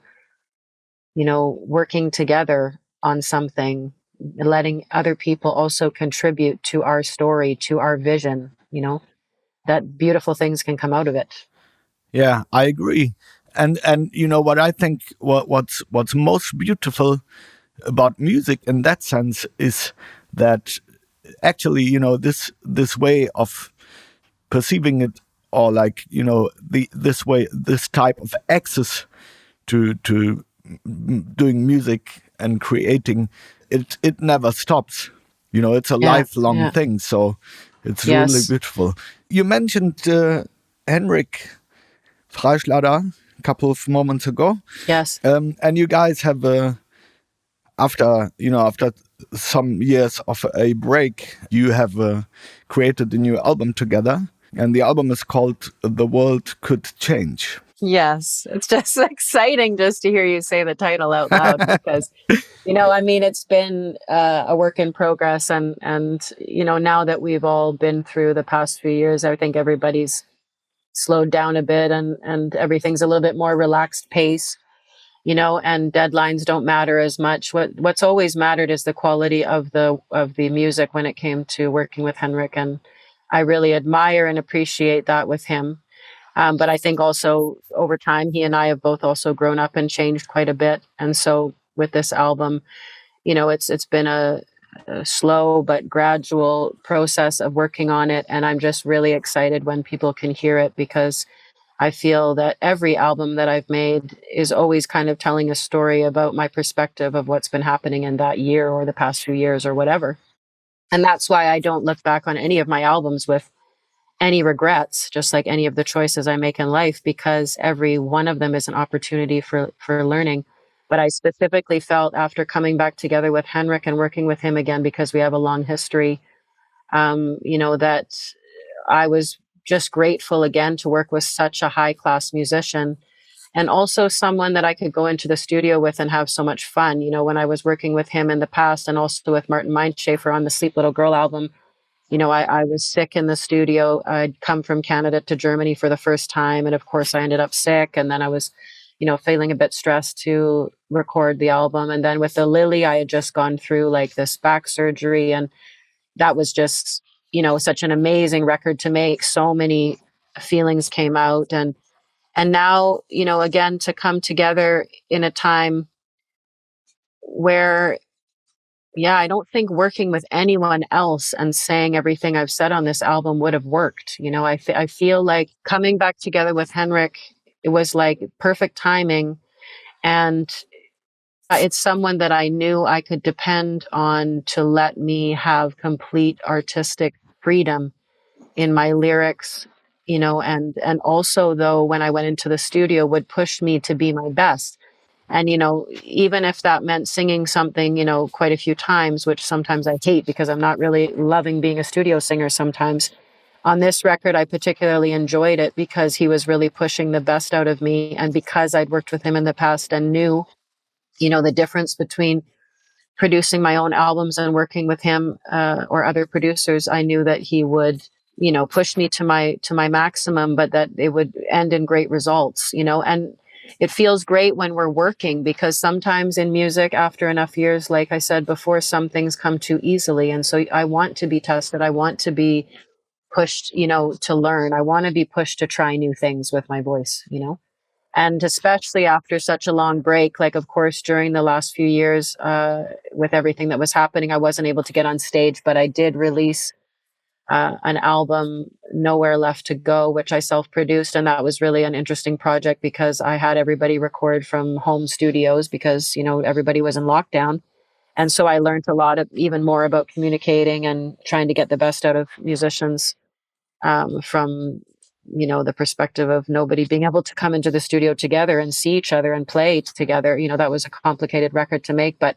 working together on something, letting other people also contribute to our story, to our vision, that beautiful things can come out of it. Yeah, I agree. And what I think what's most beautiful about music in that sense is that actually, this way of perceiving it, or like, this type of access to doing music and creating it never stops. It's a lifelong thing. So it's really beautiful. You mentioned Henrik Freischlader a couple of moments ago. Yes. And you guys have after some years of a break, you have created a new album together, and the album is called The World Could Change. Yes, it's just exciting just to hear you say the title out loud, because, it's been a work in progress. And, now that we've all been through the past few years, I think everybody's slowed down a bit, and everything's a little bit more relaxed pace, and deadlines don't matter as much. What's always mattered is the quality of the music when it came to working with Henrik. And I really admire and appreciate that with him. But I think also over time, he and I have both also grown up and changed quite a bit. And so with this album, it's been a slow but gradual process of working on it. And I'm just really excited when people can hear it, because I feel that every album that I've made is always kind of telling a story about my perspective of what's been happening in that year or the past few years or whatever. And that's why I don't look back on any of my albums with any regrets, just like any of the choices I make in life, because every one of them is an opportunity for learning. But I specifically felt after coming back together with Henrik and working with him again, because we have a long history, that I was just grateful again to work with such a high class musician and also someone that I could go into the studio with and have so much fun. When I was working with him in the past and also with Martin Mindschafer on the Sleep Little Girl album, I was sick in the studio. I'd come from Canada to Germany for the first time. And of course, I ended up sick. And then I was, feeling a bit stressed to record the album. And then with the Lily, I had just gone through like this back surgery. And that was just, such an amazing record to make. So many feelings came out. And now, again, to come together in a time where, yeah, I don't think working with anyone else and saying everything I've said on this album would have worked. I feel like coming back together with Henrik, it was like perfect timing. And it's someone that I knew I could depend on to let me have complete artistic freedom in my lyrics, and also though when I went into the studio would push me to be my best. And, even if that meant singing something, quite a few times, which sometimes I hate because I'm not really loving being a studio singer sometimes. On this record, I particularly enjoyed it because he was really pushing the best out of me. And because I'd worked with him in the past and knew, the difference between producing my own albums and working with him or other producers, I knew that he would, push me to my maximum, but that it would end in great results, and it feels great when we're working because sometimes in music, after enough years, like I said before, some things come too easily. And so I want to be tested. I want to be pushed, to learn. I want to be pushed to try new things with my voice, and especially after such a long break, like, of course, during the last few years, with everything that was happening, I wasn't able to get on stage, but I did release an album, Nowhere Left to Go, which I self-produced. And that was really an interesting project because I had everybody record from home studios because, everybody was in lockdown. And so I learned a lot of even more about communicating and trying to get the best out of musicians from, the perspective of nobody being able to come into the studio together and see each other and play together. That was a complicated record to make, but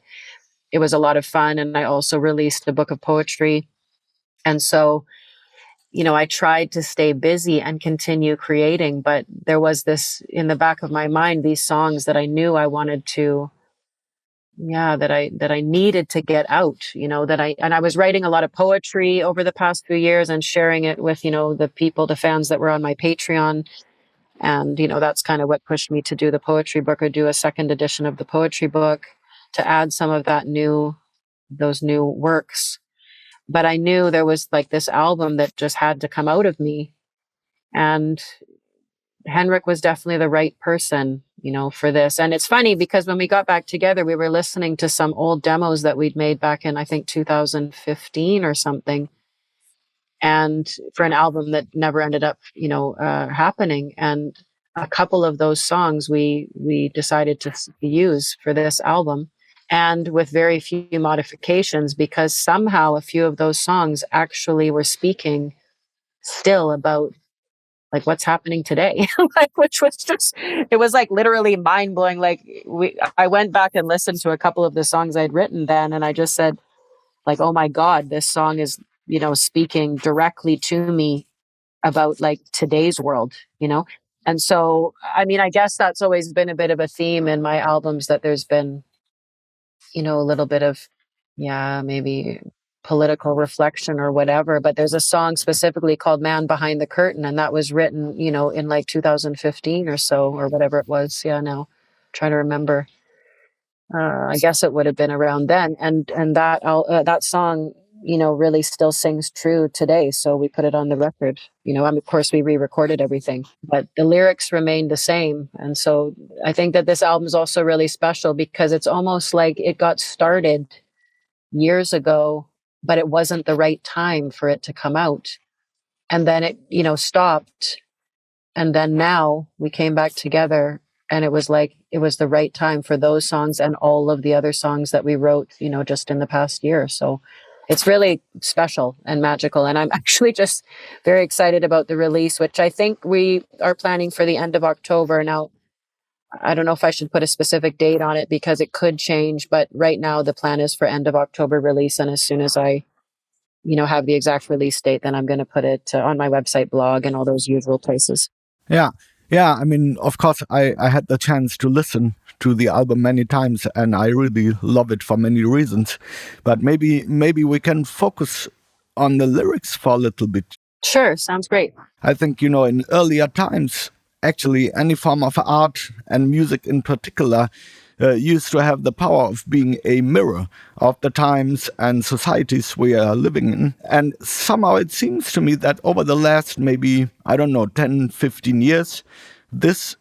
it was a lot of fun. And I also released a book of poetry. And so, I tried to stay busy and continue creating, but there was this in the back of my mind, these songs that I knew I wanted to, that I needed to get out, and I was writing a lot of poetry over the past few years and sharing it with, the people, the fans that were on my Patreon. And, that's kind of what pushed me to do the poetry book or do a second edition of the poetry book to add some of those new works. But I knew there was like this album that just had to come out of me. And Henrik was definitely the right person, for this. And it's funny because when we got back together, we were listening to some old demos that we'd made back in, I think, 2015 or something. And for an album that never ended up, happening. And a couple of those songs we decided to use for this album, and with very few modifications, because somehow a few of those songs actually were speaking still about like what's happening today, like, which was just, it was like literally mind blowing. Like I went back and listened to a couple of the songs I'd written then, and I just said, like, oh my God, this song is, speaking directly to me about like today's world. And so, I mean, I guess that's always been a bit of a theme in my albums, that there's been, a little bit of, yeah, maybe political reflection or whatever. But there's a song specifically called Man Behind the Curtain. And that was written, in like 2015 or so, or whatever it was. Yeah, now trying to remember. I guess it would have been around then. And that song, really still sings true today. So we put it on the record, and of course we re-recorded everything, but the lyrics remained the same. And so I think that this album is also really special because it's almost like it got started years ago, but it wasn't the right time for it to come out. And then it, stopped. And then now we came back together, and it was like it was the right time for those songs and all of the other songs that we wrote, just in the past year. So it's really special and magical. And I'm actually just very excited about the release, which I think we are planning for the end of October. Now, I don't know if I should put a specific date on it because it could change, but right now the plan is for end of October release. And as soon as I, have the exact release date, then I'm going to put it on my website, blog, and all those usual places. Yeah. Yeah, I mean, of course, I had the chance to listen to the album many times, and I really love it for many reasons. But maybe we can focus on the lyrics for a little bit. Sure, sounds great. I think, in earlier times, actually, any form of art and music in particular used to have the power of being a mirror of the times and societies we are living in. And somehow it seems to me that over the last maybe, 10, 15 years, this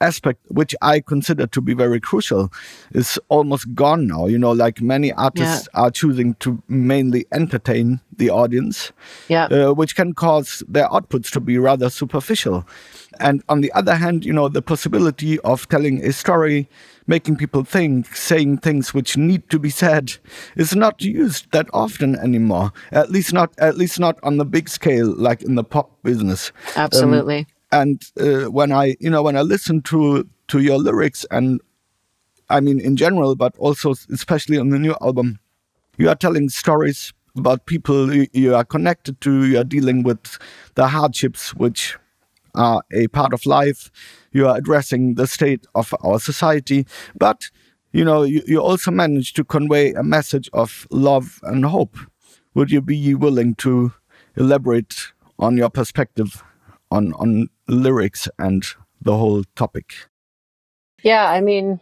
aspect, which I consider to be very crucial, is almost gone now. Like many artists are choosing to mainly entertain the audience, which can cause their outputs to be rather superficial. And on the other hand, the possibility of telling a story, making people think, saying things which need to be said, is not used that often anymore. At least not on the big scale, like in the pop business. Absolutely. And when I listen to your lyrics, and I mean in general, but also especially on the new album, you are telling stories about people you are connected to. You are dealing with the hardships which are a part of life. You are addressing the state of our society, but you also manage to convey a message of love and hope. Would you be willing to elaborate on your perspective on lyrics and the whole topic? Yeah, I mean,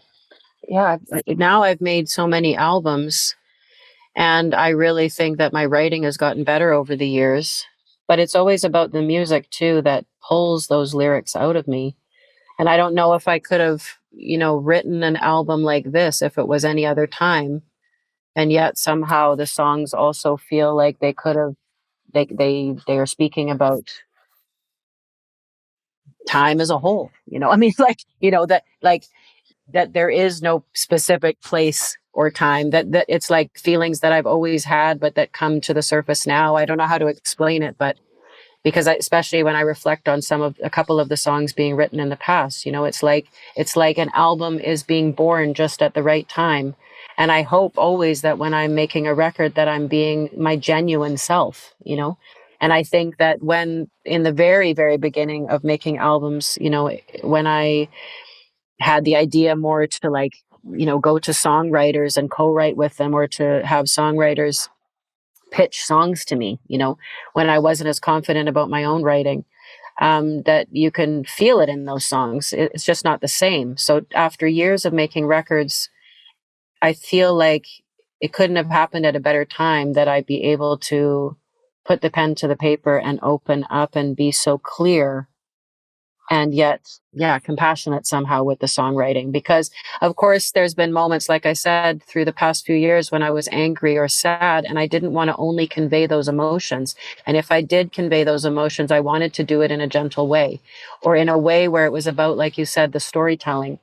now I've made so many albums, and I really think that my writing has gotten better over the years. But it's always about the music too that pulls those lyrics out of me. And I don't know if I could have, written an album like this if it was any other time. And yet somehow the songs also feel like they could have, they are speaking about time as a whole. I mean, that there is no specific place or time, that it's like feelings that I've always had, but that come to the surface now. I don't know how to explain it, but because especially when I reflect on a couple of the songs being written in the past, it's like an album is being born just at the right time. And I hope always that when I'm making a record that I'm being my genuine self, And I think that when in the very, very beginning of making albums, when I had the idea more to go to songwriters and co-write with them, or to have songwriters pitch songs to me, when I wasn't as confident about my own writing, that you can feel it in those songs. It's just not the same. So after years of making records, I feel like it couldn't have happened at a better time that I'd be able to put the pen to the paper and open up and be so clear, and yet, compassionate somehow with the songwriting. Because, of course, there's been moments, like I said, through the past few years when I was angry or sad, and I didn't want to only convey those emotions. And if I did convey those emotions, I wanted to do it in a gentle way, or in a way where it was about, like you said, the storytelling.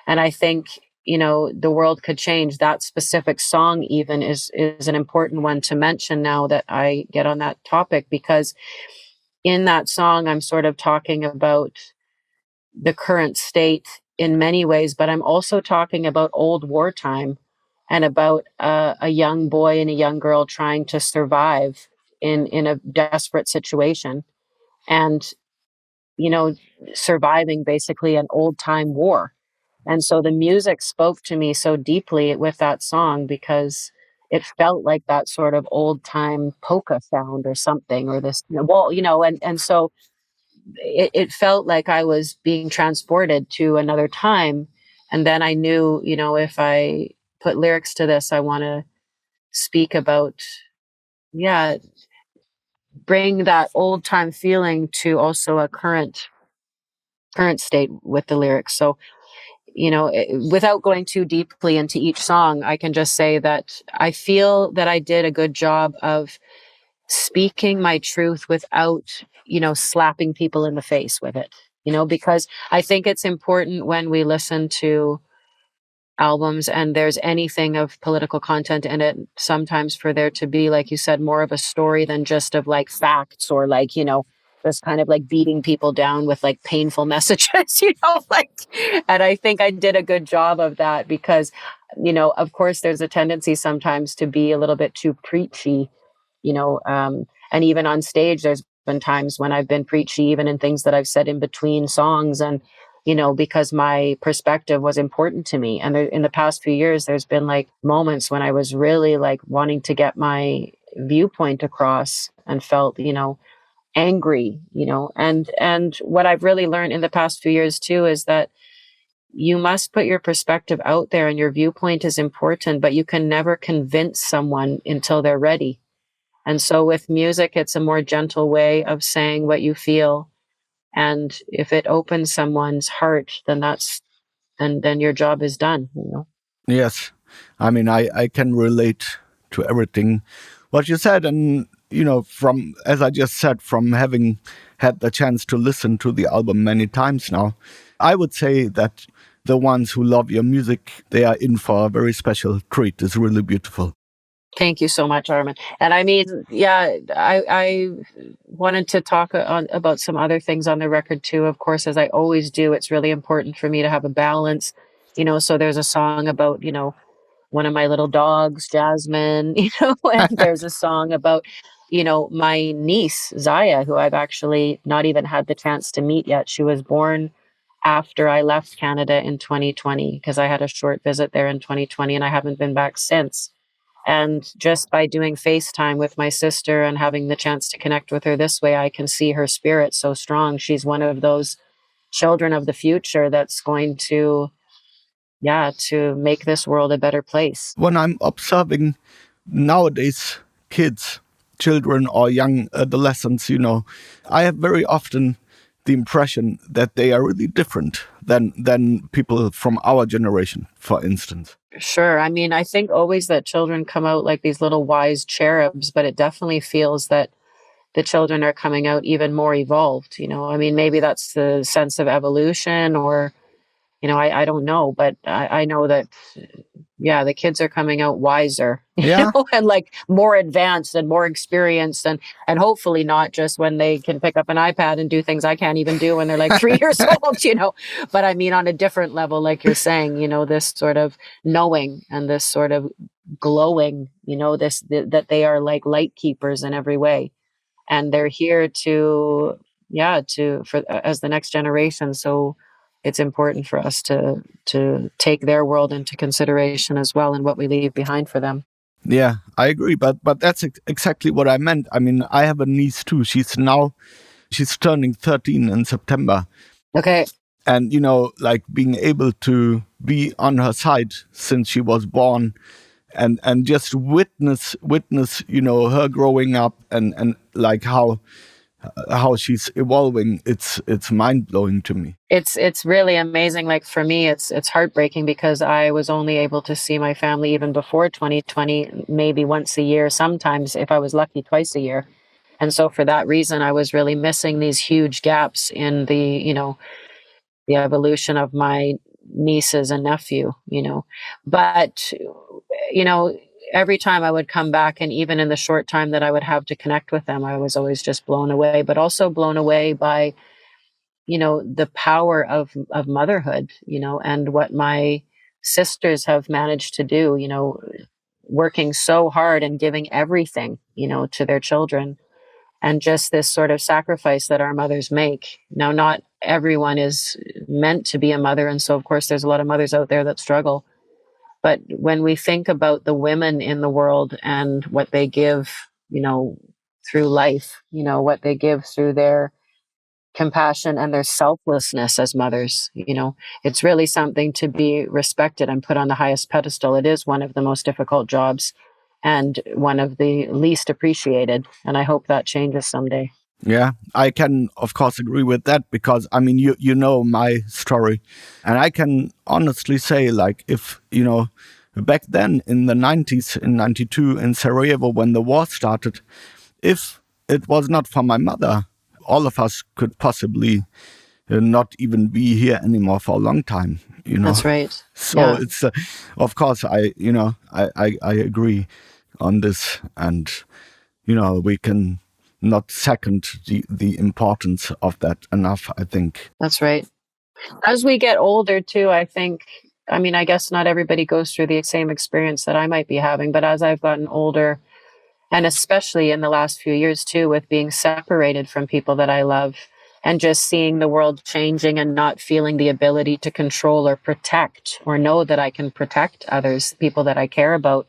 And I think, the world could change. That specific song even is an important one to mention now that I get on that topic, because in that song, I'm sort of talking about the current state in many ways, but I'm also talking about old wartime, and about a young boy and a young girl trying to survive in a desperate situation, and, surviving basically an old time war. And so the music spoke to me so deeply with that song, because it felt like that sort of old time polka sound or something, or this, and so it felt like I was being transported to another time. And then I knew, if I put lyrics to this, I want to speak about, bring that old time feeling to also a current state with the lyrics. So, without going too deeply into each song, I can just say that I feel that I did a good job of speaking my truth without, slapping people in the face with it. because I think it's important when we listen to albums and there's anything of political content in it, sometimes for there to be, like you said, more of a story than just of like facts or like, just kind of like beating people down with like painful messages, like, and I think I did a good job of that because, of course, there's a tendency sometimes to be a little bit too preachy, and even on stage, there's been times when I've been preachy, even in things that I've said in between songs. And because my perspective was important to me. And in the past few years, there's been like moments when I was really like wanting to get my viewpoint across and felt, angry, and what I've really learned in the past few years too is that you must put your perspective out there and your viewpoint is important, but you can never convince someone until they're ready. And so with music, it's a more gentle way of saying what you feel. And if it opens someone's heart, then your job is done. Yes. I mean, I can relate to everything what you said. And, from, as I just said, from having had the chance to listen to the album many times now, I would say that the ones who love your music, they are in for a very special treat. It's really beautiful. Thank you so much, Armin. And I mean, yeah, I wanted to talk about some other things on the record too. Of course, as I always do, it's really important for me to have a balance. So there's a song about, one of my little dogs, Jasmine, and there's a song about, my niece, Zaya, who I've actually not even had the chance to meet yet. She was born after I left Canada in 2020 because I had a short visit there in 2020 and I haven't been back since. And just by doing FaceTime with my sister and having the chance to connect with her this way, I can see her spirit so strong. She's one of those children of the future that's going to make this world a better place. When I'm observing nowadays kids, children or young adolescents, I have very often the impression that they are really different than people from our generation, for instance. Sure. I mean, I think always that children come out like these little wise cherubs, but it definitely feels that the children are coming out even more evolved. I mean, maybe that's the sense of evolution or, I don't know, but I know that, the kids are coming out wiser, and like more advanced and more experienced and hopefully not just when they can pick up an iPad and do things I can't even do when they're like 3 years old, but I mean, on a different level, like you're saying, this sort of knowing and this sort of glowing, that they are like light keepers in every way. And they're here as the next generation. So it's important for us to take their world into consideration as well and what we leave behind for them. Yeah, I agree. But that's exactly what I meant. I mean, I have a niece too. She's turning 13 in September. Okay. And, like being able to be on her side since she was born and just witness, her growing up and like how she's evolving, it's mind blowing to me. It's really amazing. Like for me, it's heartbreaking because I was only able to see my family even before 2020, maybe once a year, sometimes if I was lucky, twice a year. And so for that reason, I was really missing these huge gaps in the evolution of my nieces and nephew, but, every time I would come back and even in the short time that I would have to connect with them, I was always just blown away, but also blown away by, the power of motherhood, and what my sisters have managed to do, working so hard and giving everything, to their children. And just this sort of sacrifice that our mothers make. Now, not everyone is meant to be a mother. And so, of course, there's a lot of mothers out there that struggle. But when we think about the women in the world and what they give, through life, what they give through their compassion and their selflessness as mothers, it's really something to be respected and put on the highest pedestal. It is one of the most difficult jobs and one of the least appreciated. And I hope that changes someday. Yeah, I can, of course, agree with that because, I mean, you know my story. And I can honestly say, like, if, back then in the 90s, in 92 in Sarajevo, when the war started, if it was not for my mother, all of us could possibly not even be here anymore for a long time, you know. That's right. So Yeah. it's, of course, I agree on this, and we can not second the importance of that enough, I think. That's right. As we get older too, I think, I mean, I guess not everybody goes through the same experience that I might be having, but as I've gotten older, and especially in the last few years too, with being separated from people that I love and just seeing the world changing and not feeling the ability to control or protect or know that I can protect others, people that I care about,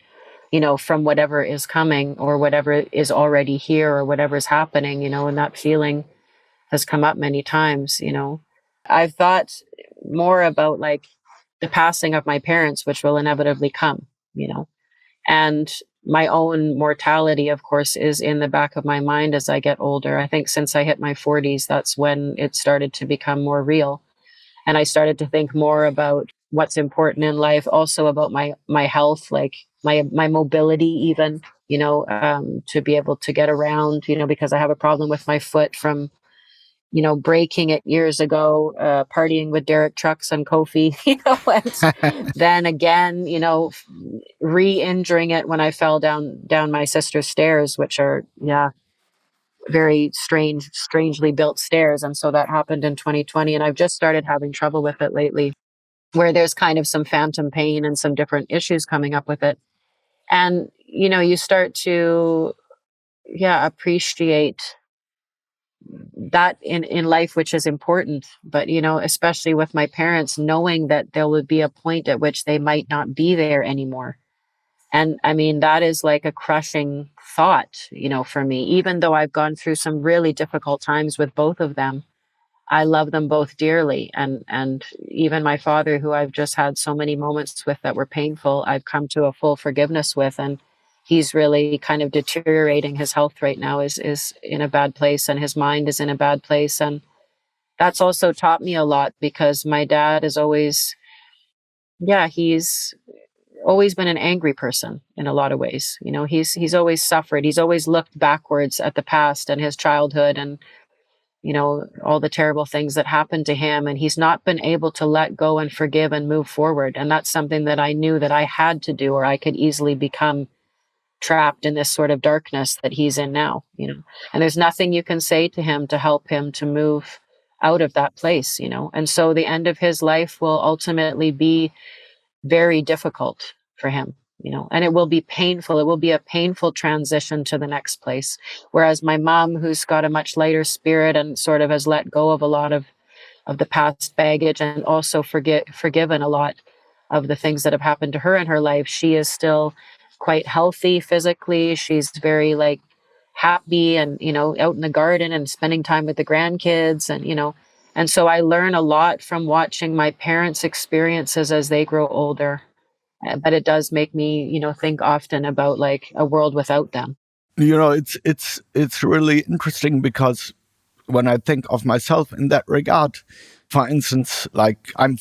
from whatever is coming or whatever is already here or whatever's happening, and that feeling has come up many times. I've thought more about like the passing of my parents, which will inevitably come, and my own mortality, of course, is in the back of my mind as I get older. I think since I hit my 40s, that's when it started to become more real. And I started to think more about what's important in life, also about my health, like my mobility, even, to be able to get around, because I have a problem with my foot from breaking it years ago, partying with Derek Trucks and Kofi, and then again, re-injuring it when I fell down my sister's stairs, which are, yeah, very strangely built stairs. And so that happened in 2020. And I've just started having trouble with it lately, where there's kind of some phantom pain and some different issues coming up with it. And, you start to, yeah, appreciate that in life, which is important. But, especially with my parents, knowing that there would be a point at which they might not be there anymore. And I mean, that is like a crushing thought, for me, even though I've gone through some really difficult times with both of them. I love them both dearly. And even my father, who I've just had so many moments with that were painful, I've come to a full forgiveness with. And he's really kind of deteriorating. His health right now is in a bad place, and his mind is in a bad place. And that's also taught me a lot, because my dad is always, yeah, he's always been an angry person in a lot of ways. He's always suffered. He's always looked backwards at the past and his childhood, and all the terrible things that happened to him. And he's not been able to let go and forgive and move forward. And that's something that I knew that I had to do, or I could easily become trapped in this sort of darkness that he's in now. And there's nothing you can say to him to help him to move out of that place. And so the end of his life will ultimately be very difficult for him. And it will be painful. It will be a painful transition to the next place. Whereas my mom, who's got a much lighter spirit and sort of has let go of a lot of the past baggage, and also forgiven a lot of the things that have happened to her in her life, she is still quite healthy physically. She's very like happy and, out in the garden and spending time with the grandkids, and so I learn a lot from watching my parents' experiences as they grow older. But it does make me, think often about like a world without them. It's really interesting, because when I think of myself in that regard, for instance, like I'm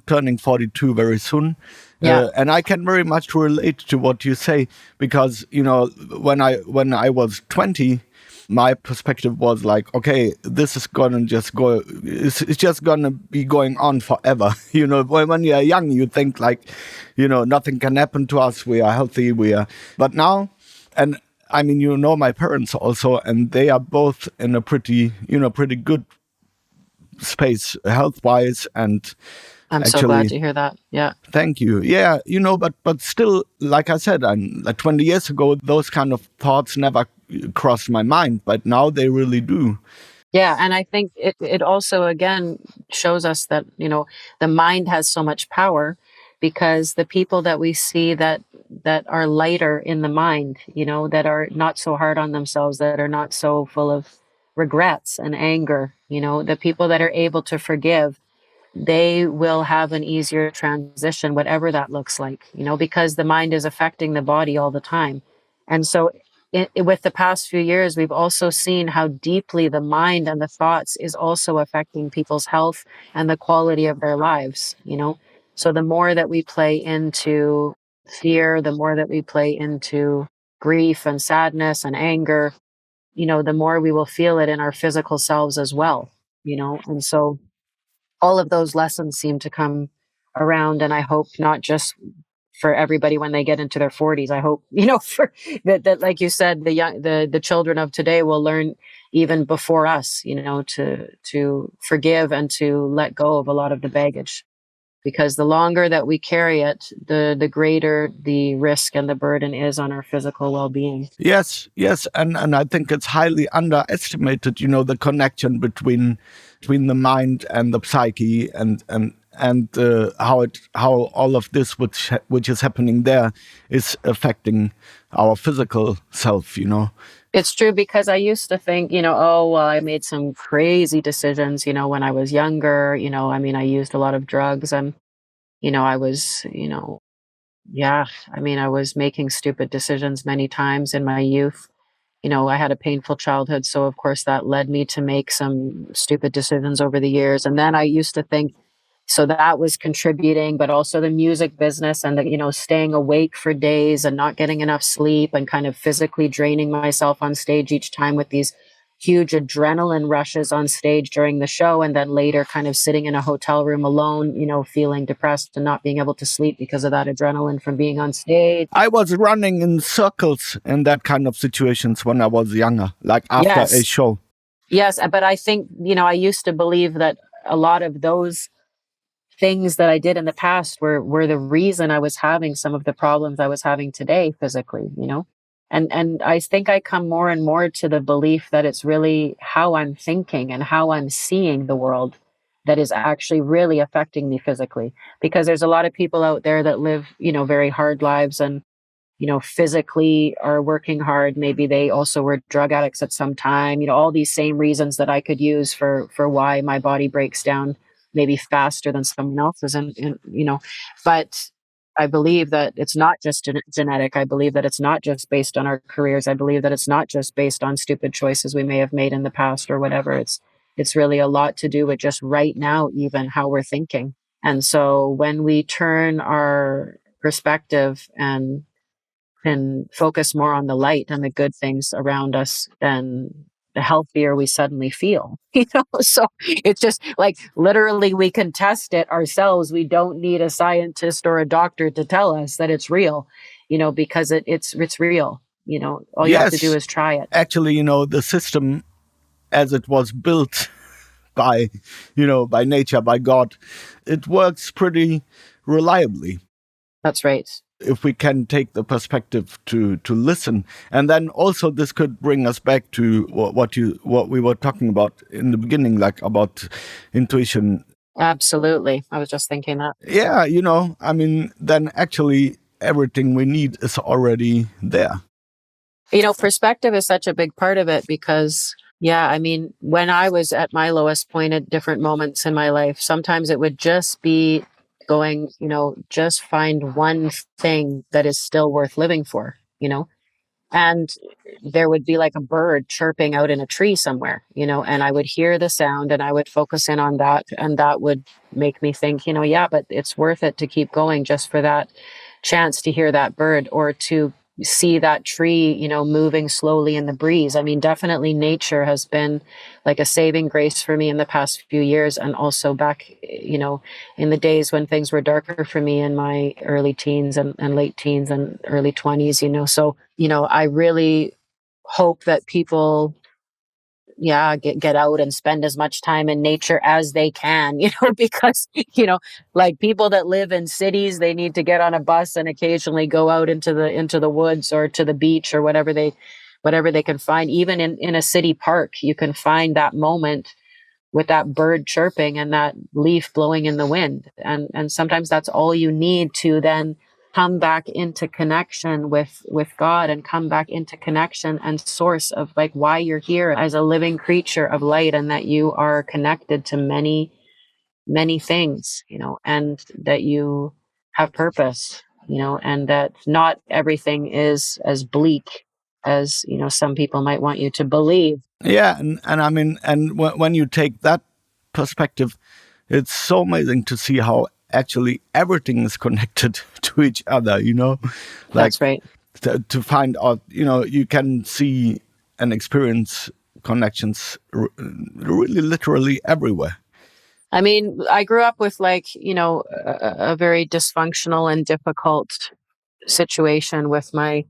turning 42 very soon, Yeah. and I can very much relate to what you say, because when I was 20, my perspective was like, okay, this is gonna just go. It's just gonna be going on forever. When you're young, you think like, nothing can happen to us. We are healthy. But now, and I mean, my parents also, and they are both in a pretty good space health-wise, and I'm so glad actually, to hear that. Yeah. thank you. Yeah, but still, like I said, like 20 years ago, those kind of thoughts never crossed my mind, but now they really do. Yeah. And I think it also, again, shows us that, the mind has so much power, because the people that we see that are lighter in the mind, that are not so hard on themselves, that are not so full of regrets and anger, the people that are able to forgive, they will have an easier transition, whatever that looks like, because the mind is affecting the body all the time. And so, with the past few years, we've also seen how deeply the mind and the thoughts is also affecting people's health and the quality of their lives. So, the more that we play into fear, the more that we play into grief and sadness and anger, the more we will feel it in our physical selves as well. And so, all of those lessons seem to come around. And I hope not just for everybody when they get into their 40s. I hope, for that like you said, the children of today will learn even before us, to forgive and to let go of a lot of the baggage. Because the longer that we carry it, the greater the risk and the burden is on our physical well-being. Yes, yes, and I think it's highly underestimated. The connection between the mind and the psyche, and how all of this which is happening there is affecting our physical self. It's true, because I used to think, oh, well, I made some crazy decisions, when I was younger. I used a lot of drugs, and, I was, yeah, I was making stupid decisions many times in my youth. I had a painful childhood. So, of course, that led me to make some stupid decisions over the years. And then I used to think, so that was contributing, but also the music business and staying awake for days and not getting enough sleep and kind of physically draining myself on stage each time with these huge adrenaline rushes on stage during the show. And then later kind of sitting in a hotel room alone, feeling depressed and not being able to sleep because of that adrenaline from being on stage. I was running in circles in that kind of situations when I was younger, like after a show. Yes, but I think, I used to believe that a lot of those things that I did in the past were the reason I was having some of the problems I was having today physically, And I think I come more and more to the belief that it's really how I'm thinking and how I'm seeing the world that is actually really affecting me physically. Because there's a lot of people out there that live, very hard lives and, physically are working hard. Maybe they also were drug addicts at some time, all these same reasons that I could use for why my body breaks down maybe faster than someone else's. And but I believe that it's not just genetic. I believe that it's not just based on our careers. I believe that it's not just based on stupid choices we may have made in the past or whatever. It's really a lot to do with just right now, even how we're thinking. And so when we turn our perspective and focus more on the light and the good things around us, then the healthier we suddenly feel. So it's just like literally we can test it ourselves. We don't need a scientist or a doctor to tell us that it's real, because it's real. All you have to do is try it. Actually, the system as it was built by nature, by God, it works pretty reliably. That's right. If we can take the perspective to listen. And then also this could bring us back to what we were talking about in the beginning, like about intuition. Absolutely. I was just thinking that. Yeah, then actually everything we need is already there. Perspective is such a big part of it because, when I was at my lowest point at different moments in my life, sometimes it would just be going, just find one thing that is still worth living for, and there would be like a bird chirping out in a tree somewhere, and I would hear the sound and I would focus in on that. And that would make me think, yeah, but it's worth it to keep going just for that chance to hear that bird or to see that tree, moving slowly in the breeze. Definitely nature has been like a saving grace for me in the past few years. And also back, in the days when things were darker for me in my early teens and late teens and early 20s, So, I really hope that people get out and spend as much time in nature as they can, because, like people that live in cities, they need to get on a bus and occasionally go out into the woods or to the beach or whatever they can find. Even in a city park, you can find that moment with that bird chirping and that leaf blowing in the wind. And sometimes that's all you need to then come back into connection with God and come back into connection and source of like why you're here as a living creature of light, and that you are connected to many, many things, and that you have purpose, and that not everything is as bleak as, some people might want you to believe. Yeah. And when you take that perspective, it's so amazing to see how actually everything is connected to each other, Like, that's right. To find out, you can see and experience connections really literally everywhere. I mean, I grew up with like, a very dysfunctional and difficult situation with my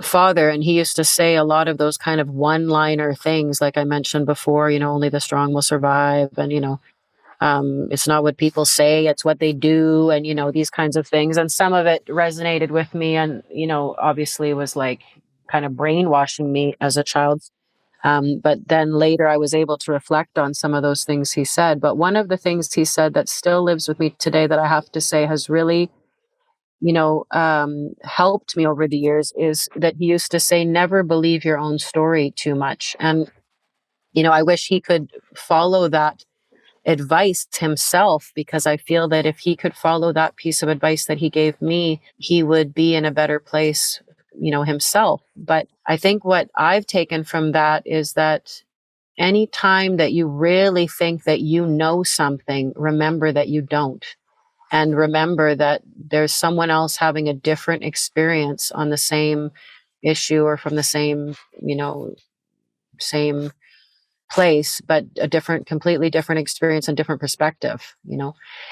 father. And he used to say a lot of those kind of one-liner things, like I mentioned before, only the strong will survive. And, it's not what people say, it's what they do. And, these kinds of things. And some of it resonated with me and, obviously was like kind of brainwashing me as a child. But then later I was able to reflect on some of those things he said. But one of the things he said that still lives with me today that I have to say has really, helped me over the years is that he used to say, never believe your own story too much. And, I wish he could follow that advice himself, because I feel that if he could follow that piece of advice that he gave me, he would be in a better place, himself. But I think what I've taken from that is that any time that you really think that you know something, remember that you don't. And remember that there's someone else having a different experience on the same issue or from the same place, but a completely different experience and different perspective.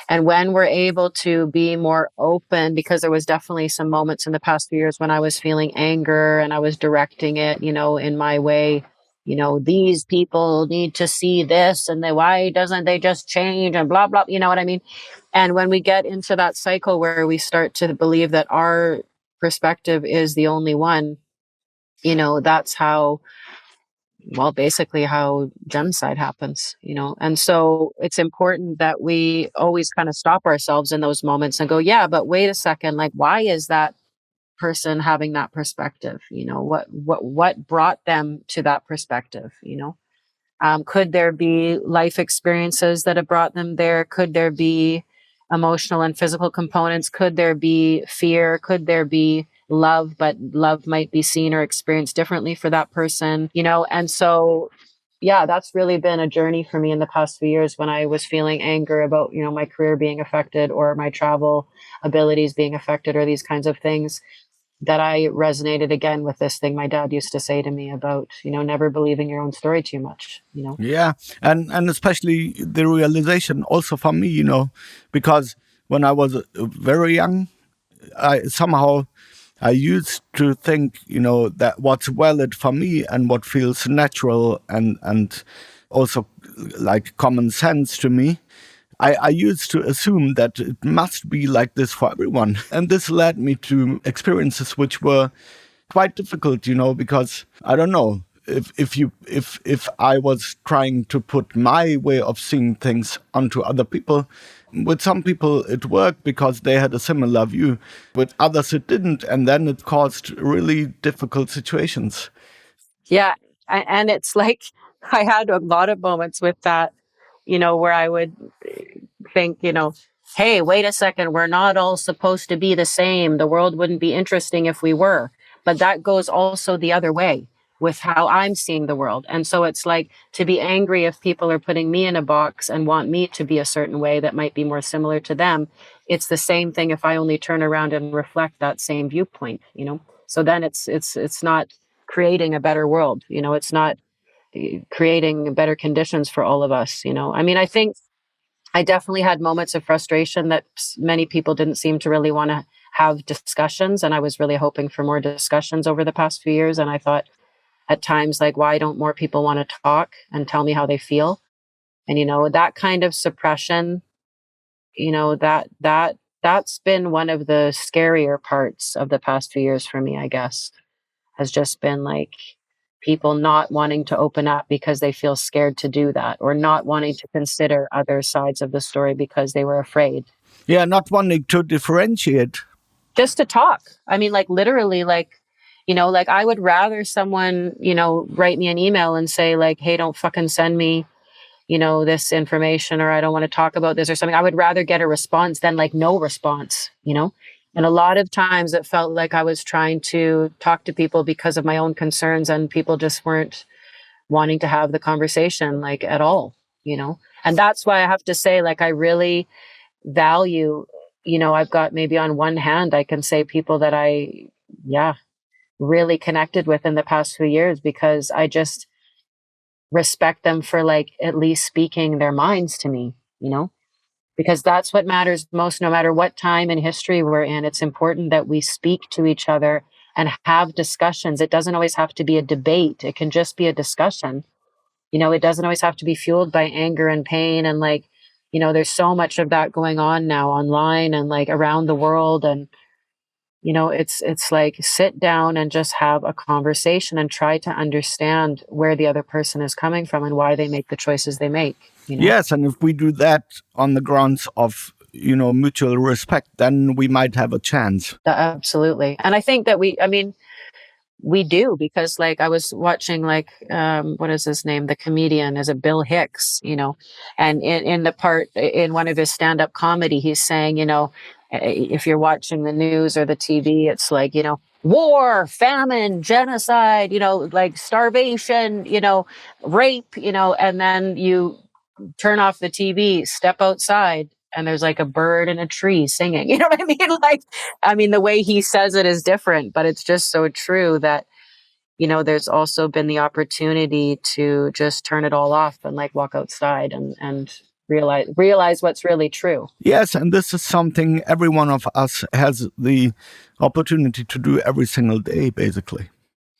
And when we're able to be more open, because there was definitely some moments in the past few years when I was feeling anger and I was directing it, in my way, these people need to see this and why doesn't they just change and blah, blah, you know what I mean? And when we get into that cycle where we start to believe that our perspective is the only one, that's how, well, basically how genocide happens. And so it's important that we always kind of stop ourselves in those moments and go, yeah, but wait a second, like, why is that person having that perspective? What brought them to that perspective? Could there be life experiences that have brought them there? Could there be emotional and physical components? Could there be fear? Could there be love, but love might be seen or experienced differently for that person? And so, yeah, that's really been a journey for me in the past few years when I was feeling anger about, my career being affected or my travel abilities being affected or these kinds of things, that I resonated again with this thing my dad used to say to me about, never believing your own story too much. Yeah, and especially the realization also for me, because when I was very young, I used to think, that what's valid for me and what feels natural and also like common sense to me, I used to assume that it must be like this for everyone. And this led me to experiences which were quite difficult, because I don't know if I was trying to put my way of seeing things onto other people. With some people it worked because they had a similar view. With others it didn't, and then it caused really difficult situations. Yeah. And it's like, I had a lot of moments with that, where I would think, hey, wait a second, we're not all supposed to be the same. The world wouldn't be interesting if we were. But that goes also the other way with how I'm seeing the world. And so it's like, to be angry if people are putting me in a box and want me to be a certain way that might be more similar to them. It's the same thing if I only turn around and reflect that same viewpoint. So then it's not creating a better world. It's not creating better conditions for all of us. I mean, I think I definitely had moments of frustration that many people didn't seem to really want to have discussions. And I was really hoping for more discussions over the past few years. And I thought at times, like, why don't more people want to talk and tell me how they feel? And, that kind of suppression, that's been one of the scarier parts of the past few years for me, I guess, has just been like people not wanting to open up because they feel scared to do that, or not wanting to consider other sides of the story because they were afraid. Yeah, not wanting to differentiate. Just to talk. I mean, like, literally, like I would rather someone, write me an email and say, like, hey, don't fucking send me, this information, or I don't want to talk about this or something. I would rather get a response than like no response. And a lot of times it felt like I was trying to talk to people because of my own concerns, and people just weren't wanting to have the conversation, like, at all. And that's why I have to say, like, I really value, I've got, maybe on one hand, I can say people that yeah, really connected with in the past few years, because I just respect them for, like, at least speaking their minds to me. you know, because that's what matters most, no matter what time in history we're in. It's important that we speak to each other and have discussions. It doesn't always have to be a debate, it can just be a discussion. It doesn't always have to be fueled by anger and pain. And like, there's so much of that going on now online and like around the world. And, it's like sit down and just have a conversation and try to understand where the other person is coming from and why they make the choices they make. Yes, and if we do that on the grounds of mutual respect, then we might have a chance. Absolutely. And I think that we do, because like I was watching like what is his name, the comedian, is it Bill Hicks, and in the part in one of his stand-up comedy, he's saying, if you're watching the news or the TV, it's like, war, famine, genocide, like starvation, rape, and then you turn off the TV, step outside, and there's like a bird and a tree singing. You know what I mean? Like, the way he says it is different, but it's just so true that, there's also been the opportunity to just turn it all off and like walk outside and realize what's really true. Yes, and this is something every one of us has the opportunity to do every single day, basically.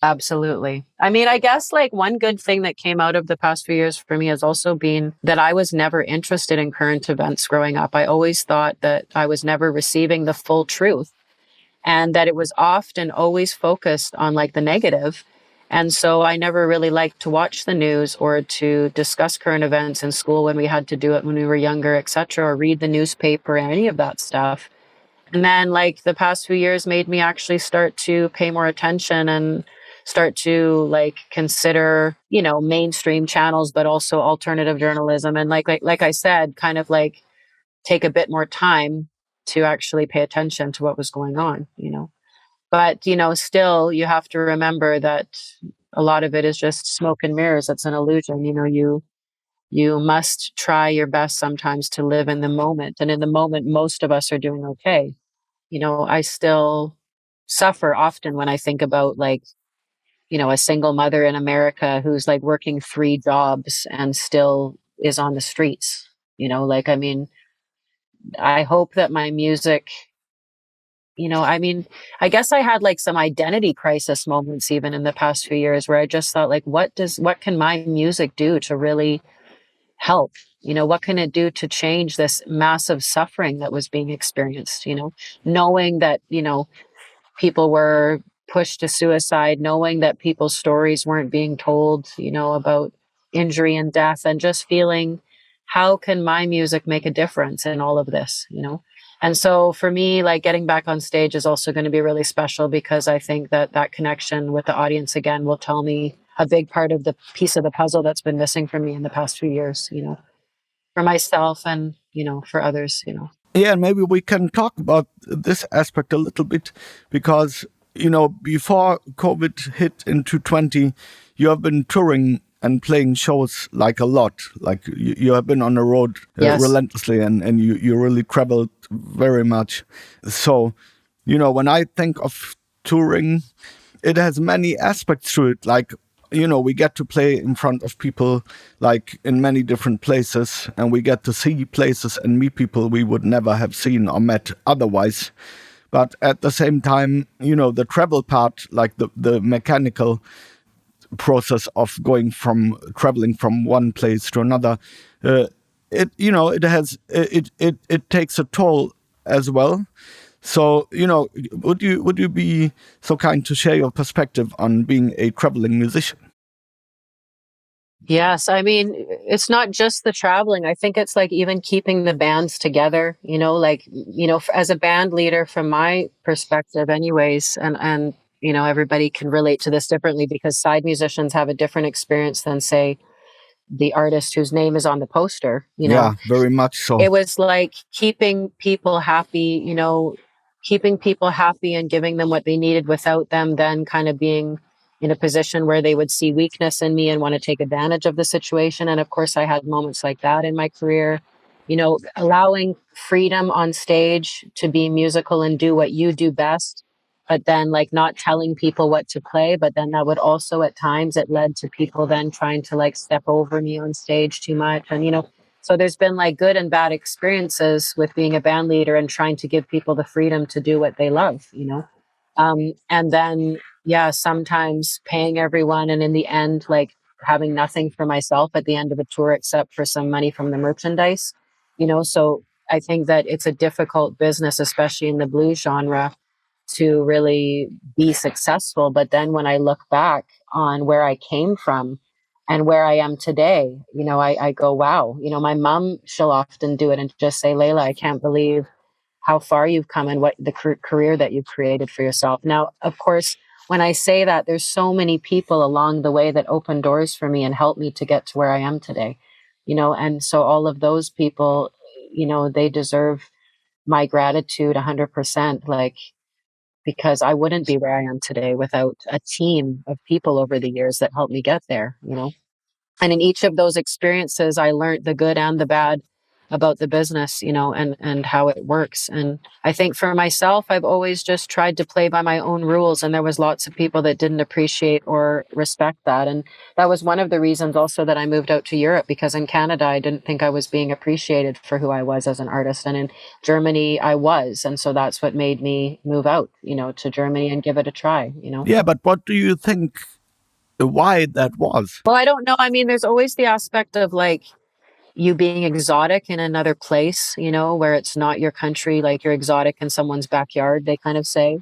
Absolutely. I guess like one good thing that came out of the past few years for me has also been that I was never interested in current events growing up. I always thought that I was never receiving the full truth, and that it was often always focused on like the negative. And so I never really liked to watch the news or to discuss current events in school when we had to do it when we were younger, etc., or read the newspaper and any of that stuff. And then like the past few years made me actually start to pay more attention and start to like consider, mainstream channels, but also alternative journalism. And like I said, kind of like take a bit more time to actually pay attention to what was going on, But, still you have to remember that a lot of it is just smoke and mirrors. It's an illusion. You must try your best sometimes to live in the moment. And in the moment, most of us are doing okay. I still suffer often when I think about like, a single mother in America who's like working 3 jobs and still is on the streets. I hope that my music, I guess I had like some identity crisis moments even in the past few years where I just thought like, what can my music do to really help? What can it do to change this massive suffering that was being experienced, knowing that, people were pushed to suicide, knowing that people's stories weren't being told, about injury and death, and just feeling, how can my music make a difference in all of this, And so for me, like getting back on stage is also going to be really special, because I think that connection with the audience again will tell me a big part of the piece of the puzzle that's been missing from me in the past few years, for myself and, for others, Yeah, maybe we can talk about this aspect a little bit, because, before COVID hit in 2020, you have been touring and playing shows like a lot. Like you have been on the road Yes. relentlessly, and you really traveled very much. So, when I think of touring, it has many aspects to it. Like, we get to play in front of people like in many different places, and we get to see places and meet people we would never have seen or met otherwise. But at the same time, the travel part, like the mechanical process of traveling from one place to another, it takes a toll as well. So, would you be so kind to share your perspective on being a traveling musician? Yes, it's not just the traveling. I think it's like even keeping the bands together, as a band leader from my perspective anyways, and everybody can relate to this differently, because side musicians have a different experience than, say, the artist whose name is on the poster, Yeah, very much so. It was like keeping people happy, and giving them what they needed without them then kind of being in a position where they would see weakness in me and want to take advantage of the situation. And of course, I had moments like that in my career, allowing freedom on stage to be musical and do what you do best, but then like not telling people what to play. But then that would also, at times, it led to people then trying to like step over me on stage too much. And, So there's been like good and bad experiences with being a band leader and trying to give people the freedom to do what they love, and then, yeah, sometimes paying everyone, and in the end, like having nothing for myself at the end of a tour except for some money from the merchandise, So I think that it's a difficult business, especially in the blues genre, to really be successful. But then when I look back on where I came from and where I am today, I go, wow. My mom, she'll often do it and just say, Layla, I can't believe how far you've come and what the career that you've created for yourself. Now, of course, when I say that, there's so many people along the way that opened doors for me and helped me to get to where I am today, and so all of those people, they deserve my gratitude 100%. Like, because I wouldn't be where I am today without a team of people over the years that helped me get there. And in each of those experiences, I learned the good and the bad about the business, and how it works. And I think for myself, I've always just tried to play by my own rules. And there was lots of people that didn't appreciate or respect that. And that was one of the reasons also that I moved out to Europe, because in Canada, I didn't think I was being appreciated for who I was as an artist. And in Germany, I was. And so that's what made me move out, to Germany and give it a try. Yeah, but what do you think why that was? Well, I don't know. I mean, there's always the aspect of like you being exotic in another place, where it's not your country, like you're exotic in someone's backyard, they kind of say.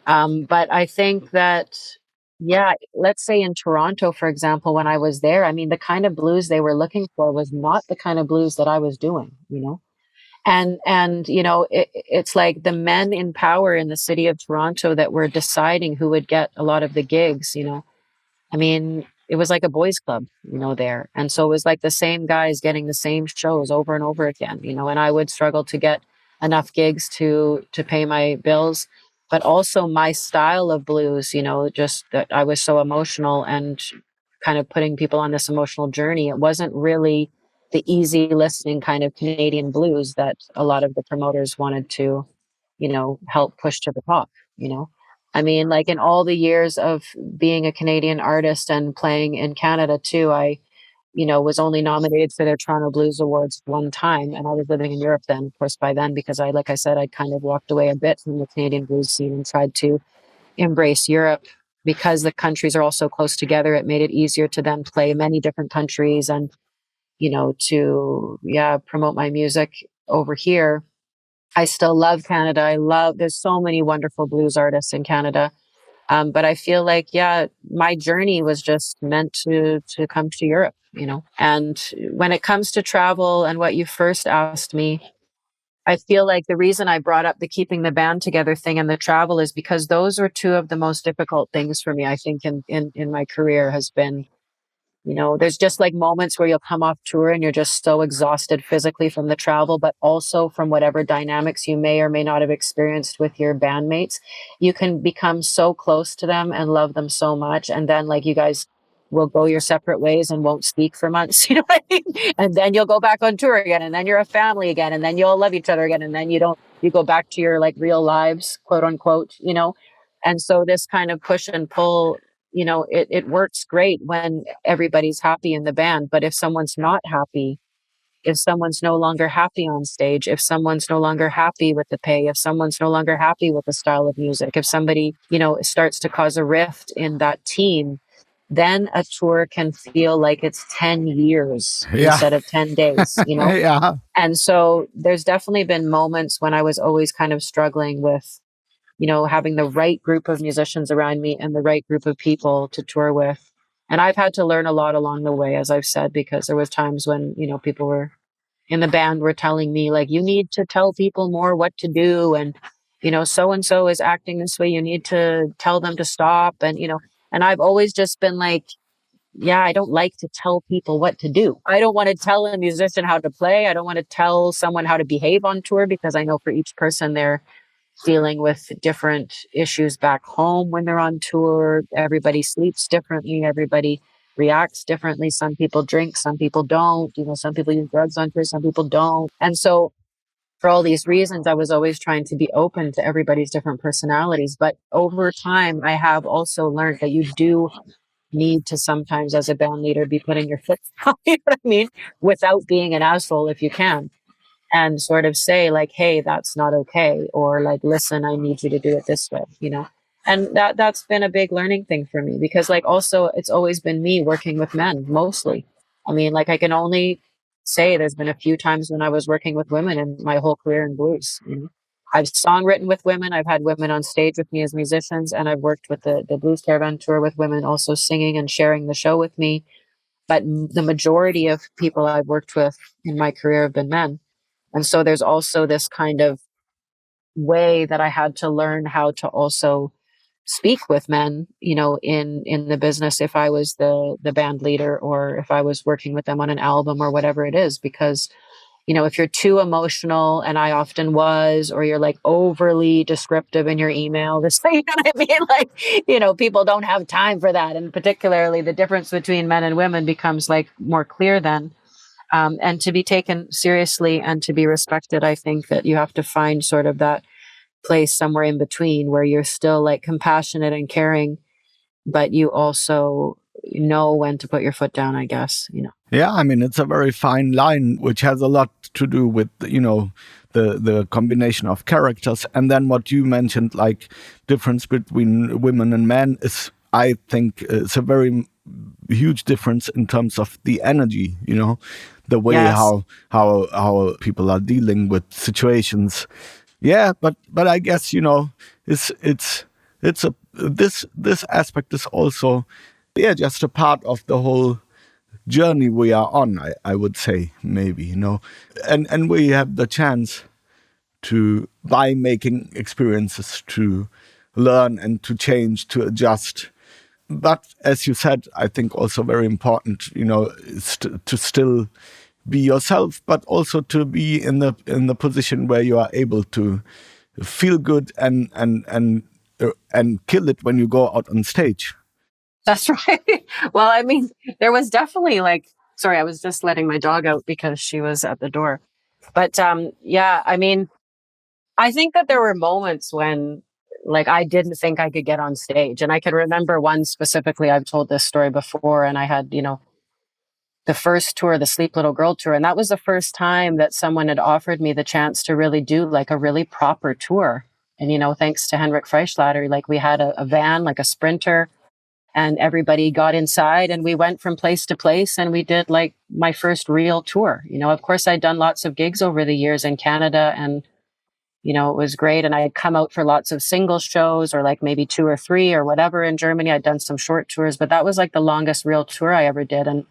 But I think that, yeah, let's say in Toronto, for example, when I was there, I mean, the kind of blues they were looking for was not the kind of blues that I was doing. And it's like the men in power in the city of Toronto that were deciding who would get a lot of the gigs. I mean, it was like a boys club, there. And so it was like the same guys getting the same shows over and over again, and I would struggle to get enough gigs to pay my bills. But also my style of blues, just that I was so emotional and kind of putting people on this emotional journey. It wasn't really the easy listening kind of Canadian blues that a lot of the promoters wanted to, help push to the top. I mean, like in all the years of being a Canadian artist and playing in Canada too, I, was only nominated for their Toronto Blues Awards one time. And I was living in Europe then, of course, by then, because like I said, I kind of walked away a bit from the Canadian blues scene and tried to embrace Europe. Because the countries are all so close together, it made it easier to then play many different countries and, to, yeah, promote my music over here. I still love Canada. There's so many wonderful blues artists in Canada. But I feel like, yeah, my journey was just meant to come to Europe. And when it comes to travel and what you first asked me, I feel like the reason I brought up the keeping the band together thing and the travel is because those were two of the most difficult things for me, I think, in my career has been, there's just like moments where you'll come off tour and you're just so exhausted physically from the travel, but also from whatever dynamics you may or may not have experienced with your bandmates. You can become so close to them and love them so much. And then like you guys will go your separate ways and won't speak for months, you know what I mean? And then you'll go back on tour again, and then you're a family again, and then you'll love each other again. And then you go back to your like real lives, quote unquote. And so this kind of push and pull, it works great when everybody's happy in the band. But if someone's not happy, if someone's no longer happy on stage, if someone's no longer happy with the pay, if someone's no longer happy with the style of music, if somebody, starts to cause a rift in that team, then a tour can feel like it's 10 years instead of 10 days, Yeah. And so there's definitely been moments when I was always kind of struggling with having the right group of musicians around me and the right group of people to tour with. And I've had to learn a lot along the way, as I've said, because there was times when, people were in the band were telling me like, you need to tell people more what to do. And, so-and-so is acting this way. You need to tell them to stop. And I've always just been like, yeah, I don't like to tell people what to do. I don't want to tell a musician how to play. I don't want to tell someone how to behave on tour, because I know for each person they're dealing with different issues back home when they're on tour. Everybody sleeps differently. Everybody reacts differently. Some people drink, some people don't. Some people use drugs on tour, some people don't. And so for all these reasons, I was always trying to be open to everybody's different personalities. But over time, I have also learned that you do need to sometimes, as a band leader, be putting your foot down, you know what I mean? Without being an asshole if you can. And sort of say like, hey, that's not okay. Or like, listen, I need you to do it this way, you know? And that's been a big learning thing for me, because like also it's always been me working with men mostly. I mean, like I can only say there's been a few times when I was working with women in my whole career in blues. You know? I've songwritten with women. I've had women on stage with me as musicians, and I've worked with the Blues Caravan tour with women also singing and sharing the show with me. But the majority of people I've worked with in my career have been men. And so there's also this kind of way that I had to learn how to also speak with men, you know, in the business, if I was the band leader or if I was working with them on an album or whatever it is. Because, you know, if you're too emotional, and I often was, or you're like overly descriptive in your email, this thing, you know what I mean? Like, you know, people don't have time for that. And particularly the difference between men and women becomes like more clear then. And to be taken seriously and to be respected, I think that you have to find sort of that place somewhere in between where you're still like compassionate and caring, but you also know when to put your foot down, I guess, you know. Yeah, I mean, it's a very fine line, which has a lot to do with, you know, the combination of characters. And then what you mentioned, like difference between women and men, is, I think, it's a very huge difference in terms of the energy, you know, the way Yes. how people are dealing with situations. Yeah, but I guess, you know, it's a this aspect is also, yeah, just a part of the whole journey we are on, I would say, maybe, you know. And we have the chance to, by making experiences, to learn and to change, to adjust. But as you said, I think also very important, you know, is to still be yourself, but also to be in the position where you are able to feel good and kill it when you go out on stage. That's right. Well, I mean, there was definitely like, sorry, I was just letting my dog out because she was at the door. But yeah, I mean, I think that there were moments when like I didn't think I could get on stage. And I can remember one specifically. I've told this story before, and I had, you know, the first tour, the Sleep Little Girl tour. And that was the first time that someone had offered me the chance to really do like a really proper tour. And, you know, thanks to Henrik Freischlader, like we had a van, like a Sprinter, and everybody got inside and we went from place to place and we did like my first real tour. You know, of course, I'd done lots of gigs over the years in Canada, and, you know, it was great. And I had come out for lots of single shows or like maybe 2 or 3 or whatever in Germany. I'd done some short tours, but that was like the longest real tour I ever did. And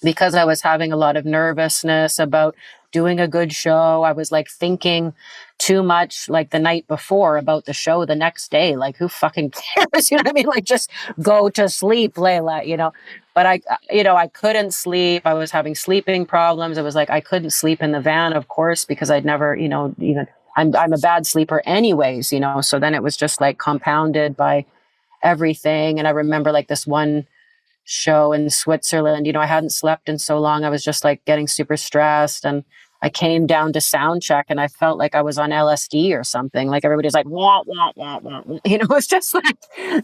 because I was having a lot of nervousness about doing a good show, I was like thinking too much like the night before about the show the next day. Like, who fucking cares? You know what I mean? Like, just go to sleep, Layla, you know? But you know, I couldn't sleep. I was having sleeping problems. It was like, I couldn't sleep in the van, of course, because I'd never, you know, even, I'm a bad sleeper anyways, you know? So then it was just like compounded by everything. And I remember like this one show in Switzerland. You know, I hadn't slept in so long. I was just like getting super stressed. And I came down to sound check and I felt like I was on LSD or something. Like everybody's like, wah, wah, wah, wah. You know, it was just like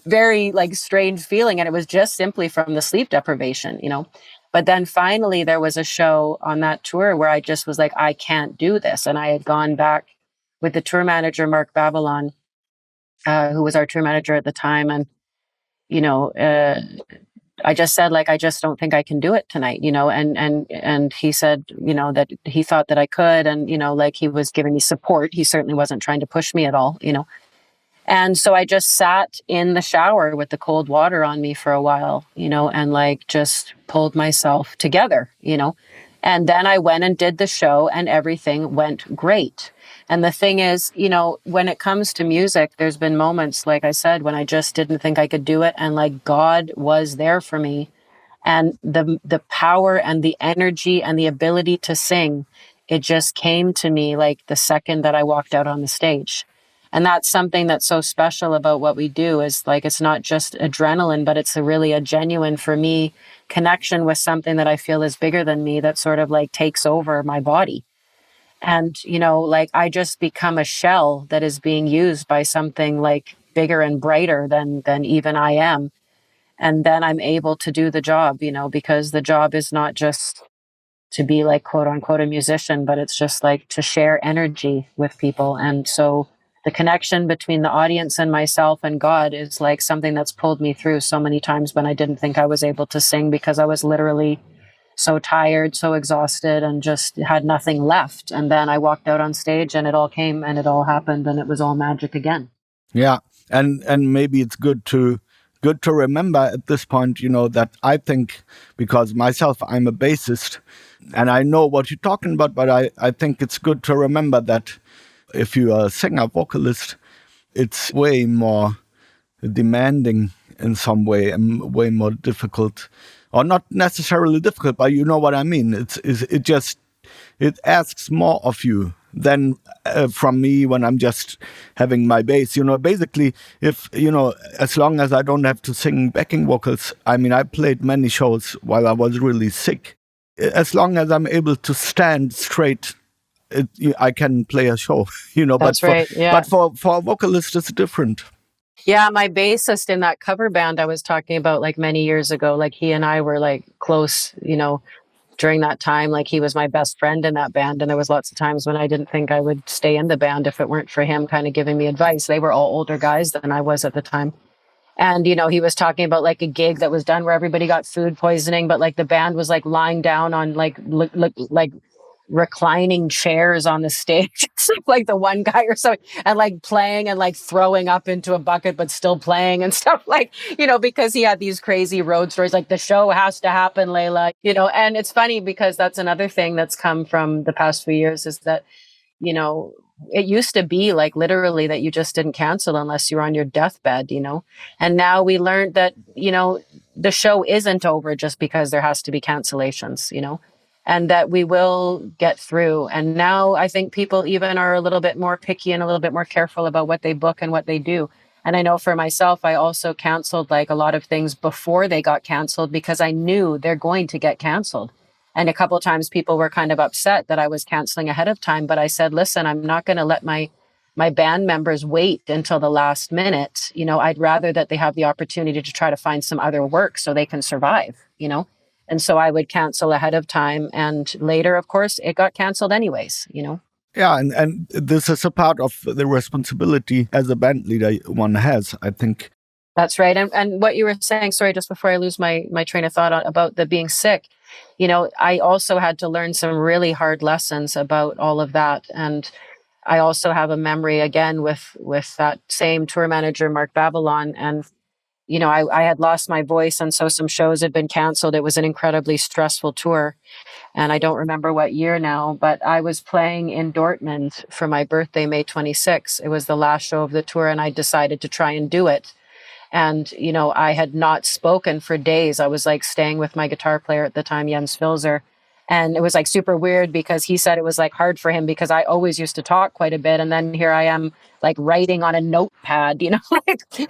very like strange feeling. And it was just simply from the sleep deprivation, you know. But then finally there was a show on that tour where I just was like, I can't do this. And I had gone back with the tour manager, Mark Babylon, who was our tour manager at the time. And, you know, I just said, like, I just don't think I can do it tonight, you know, and he said, you know, that he thought that I could. And, you know, like he was giving me support. He certainly wasn't trying to push me at all, you know. And so I just sat in the shower with the cold water on me for a while, you know, and like just pulled myself together, you know. And then I went and did the show and everything went great. And the thing is, you know, when it comes to music, there's been moments, like I said, when I just didn't think I could do it. And like God was there for me. And the power and the energy and the ability to sing, it just came to me like the second that I walked out on the stage. And that's something that's so special about what we do, is like it's not just adrenaline, but it's really a genuine, for me, connection with something that I feel is bigger than me, that sort of like takes over my body. And, you know, like I just become a shell that is being used by something like bigger and brighter than even I am. And then I'm able to do the job, because the job is not just to be like quote unquote a musician, but it's just like to share energy with people. And so the connection between the audience and myself and God is like something that's pulled me through so many times when I didn't think I was able to sing, because I was literally so tired, so exhausted, and just had nothing left. And then I walked out on stage and it all came and it all happened and it was all magic again. Yeah, and maybe it's good to remember at this point, that I think, because myself, I'm a bassist and I know what you're talking about, but I think it's good to remember that if you're a singer, vocalist, it's way more demanding in some way and way more difficult, or not necessarily difficult, but you know what I mean. It asks more of you than from me when I'm just having my bass. Basically, if as long as I don't have to sing backing vocals. I mean, I played many shows while I was really sick. As long as I'm able to stand straight, I can play a show. That's right. Yeah. But for a vocalist, it's different. Yeah, my bassist in that cover band I was talking about like many years ago, like he and I were like close, during that time. Like he was my best friend in that band. And there was lots of times when I didn't think I would stay in the band if it weren't for him kind of giving me advice. They were all older guys than I was at the time. And, he was talking about like a gig that was done where everybody got food poisoning, but like the band was like lying down on like reclining chairs on the stage, like the one guy or so, and like playing and like throwing up into a bucket, but still playing and stuff, like, because he had these crazy road stories, like the show has to happen, Layla, and it's funny because that's another thing that's come from the past few years is that, it used to be like literally that you just didn't cancel unless you were on your deathbed, and now we learned that, the show isn't over just because there has to be cancellations, and that we will get through. And now I think people even are a little bit more picky and a little bit more careful about what they book and what they do. And I know for myself, I also canceled like a lot of things before they got canceled because I knew they're going to get canceled. And a couple of times people were kind of upset that I was canceling ahead of time. But I said, listen, I'm not going to let my band members wait until the last minute. I'd rather that they have the opportunity to try to find some other work so they can survive, And so I would cancel ahead of time. And later, of course, it got canceled anyways, Yeah, and this is a part of the responsibility as a band leader one has, I think. That's right. And what you were saying, sorry, just before I lose my train of thought about the being sick, I also had to learn some really hard lessons about all of that. And I also have a memory again with that same tour manager, Mark Babylon. And I had lost my voice, and so some shows had been canceled. It was an incredibly stressful tour. And I don't remember what year now, but I was playing in Dortmund for my birthday, May 26th. It was the last show of the tour, and I decided to try and do it. And, I had not spoken for days. I was like staying with my guitar player at the time, Jens Filzer. And it was like super weird because he said it was like hard for him because I always used to talk quite a bit. And then here I am like writing on a notepad,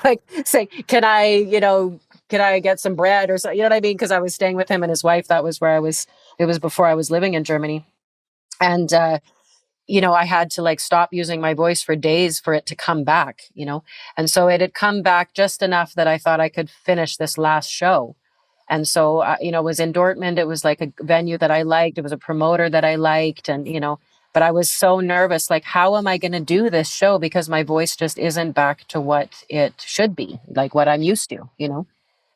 like say, can I get some bread or so, you know what I mean? Because I was staying with him and his wife. That was where I was. It was before I was living in Germany. And, I had to like stop using my voice for days for it to come back, And so it had come back just enough that I thought I could finish this last show. And so, it was in Dortmund. It was like a venue that I liked. It was a promoter that I liked. And, but I was so nervous, like, how am I going to do this show? Because my voice just isn't back to what it should be, like what I'm used to,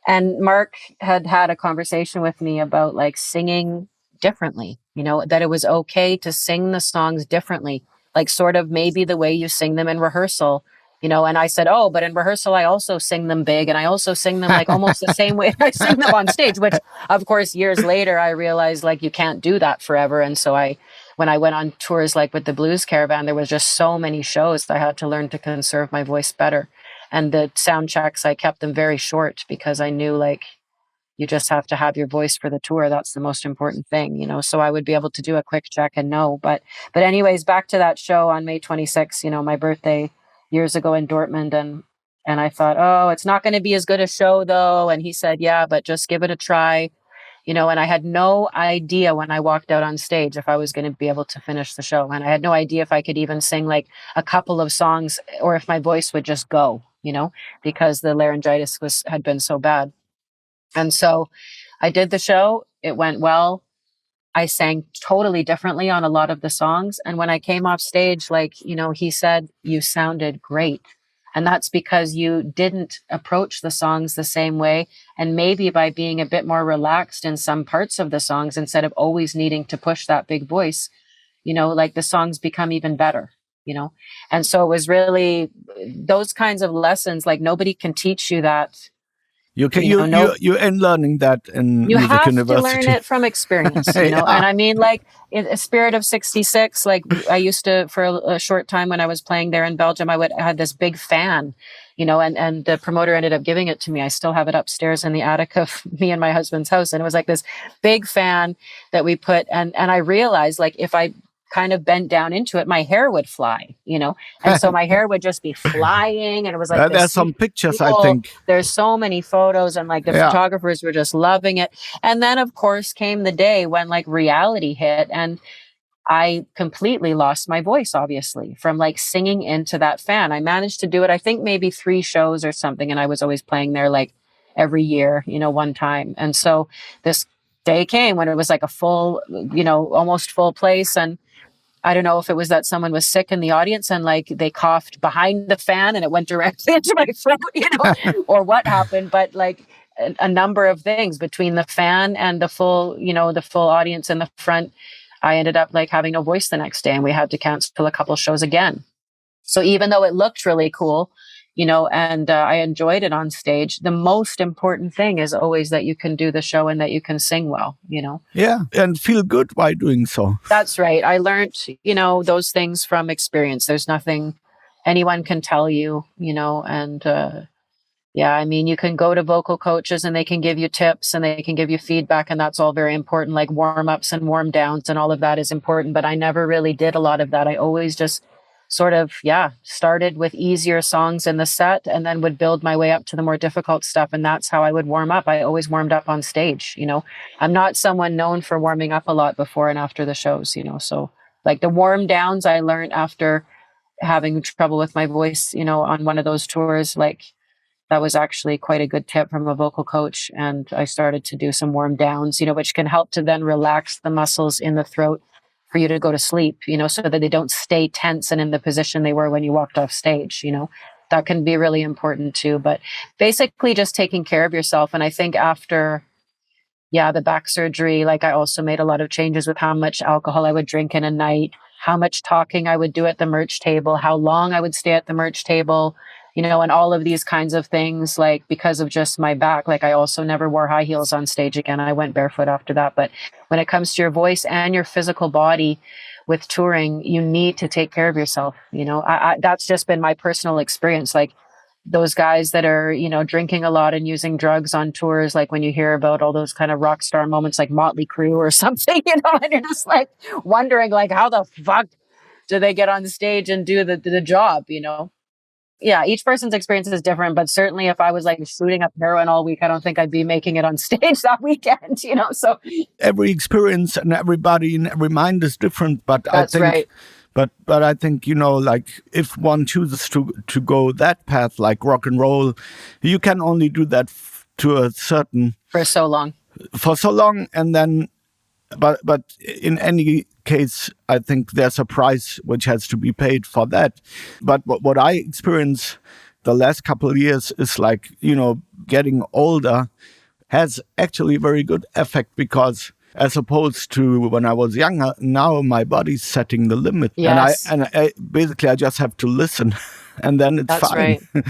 And Mark had a conversation with me about like singing differently, that it was okay to sing the songs differently, like sort of maybe the way you sing them in rehearsal, and I said, oh, but in rehearsal, I also sing them big and I also sing them like almost the same way I sing them on stage, which of course, years later, I realized like you can't do that forever. And so when I went on tours, like with the Blues Caravan, there was just so many shows that I had to learn to conserve my voice better. And the sound checks, I kept them very short because I knew like you just have to have your voice for the tour. That's the most important thing, So I would be able to do a quick check and know. But anyways, back to that show on May 26th, my birthday years ago in Dortmund. And I thought, oh, it's not going to be as good a show though. And he said, yeah, but just give it a try. And I had no idea when I walked out on stage if I was going to be able to finish the show. And I had no idea if I could even sing like a couple of songs or if my voice would just go, because the laryngitis had been so bad. And so I did the show. It went well. I sang totally differently on a lot of the songs. And when I came off stage, like, he said, you sounded great. And that's because you didn't approach the songs the same way. And maybe by being a bit more relaxed in some parts of the songs, instead of always needing to push that big voice, like the songs become even better. And so it was really those kinds of lessons, like nobody can teach you that. You can you end learning that in You music have university. to learn it from experience, Yeah. And I mean, like in a Spirit of 66, like I used to, for a short time when I was playing there in Belgium, I had this big fan, and the promoter ended up giving it to me. I still have it upstairs in the attic of me and my husband's house. And it was like this big fan that we put, and I realized, like, if I kind of bent down into it, my hair would fly. And so my hair would just be flying, and it was like there's some pictures, cool. I think. There's so many photos, and like the photographers were just loving it. And then of course came the day when like reality hit, and I completely lost my voice, obviously, from like singing into that fan. I managed to do it, I think maybe 3 shows or something, and I was always playing there like every year, one time. And so this day came when it was like a full, almost full place, and I don't know if it was that someone was sick in the audience and like they coughed behind the fan and it went directly into my throat, or what happened. But like a number of things between the fan and the full, the full audience in the front, I ended up like having no voice the next day, and we had to cancel a couple shows again. So even though it looked really cool, and I enjoyed it on stage, the most important thing is always that you can do the show and that you can sing well. Yeah, and feel good by doing so. That's right. I learned, those things from experience. There's nothing anyone can tell you, and yeah, I mean, you can go to vocal coaches and they can give you tips and they can give you feedback, and that's all very important, like warm ups and warm downs, and all of that is important. But I never really did a lot of that. I always just sort of, started with easier songs in the set and then would build my way up to the more difficult stuff. And that's how I would warm up. I always warmed up on stage. I'm not someone known for warming up a lot before and after the shows, so like the warm downs I learned after having trouble with my voice, on one of those tours. Like that was actually quite a good tip from a vocal coach. And I started to do some warm downs, which can help to then relax the muscles in the throat for you to go to sleep, so that they don't stay tense and in the position they were when you walked off stage. That can be really important too. But basically just taking care of yourself. And I think after, the back surgery, like I also made a lot of changes with how much alcohol I would drink in a night, how much talking I would do at the merch table, how long I would stay at the merch table, and all of these kinds of things, like because of just my back. Like I also never wore high heels on stage again. I went barefoot after that. But when it comes to your voice and your physical body with touring, you need to take care of yourself. That's just been my personal experience. Like those guys that are, drinking a lot and using drugs on tours, like when you hear about all those kind of rock star moments like Motley Crue or something, and you're just like wondering like, how the fuck do they get on stage and do the job, Yeah, each person's experience is different, but certainly if I was like shooting up heroin all week, I don't think I'd be making it on stage that weekend, so. Every experience and everybody and every mind is different, but That's I think right. But I think, like if one chooses to go that path, like rock and roll, you can only do that to a certain for so long. And then, but in any case, I think there's a price which has to be paid for that. But what I experience the last couple of years is like, getting older has actually very good effect, because as opposed to when I was younger, now my body's setting the limit. Yes. And I basically I just have to listen and then it's That's fine. Right.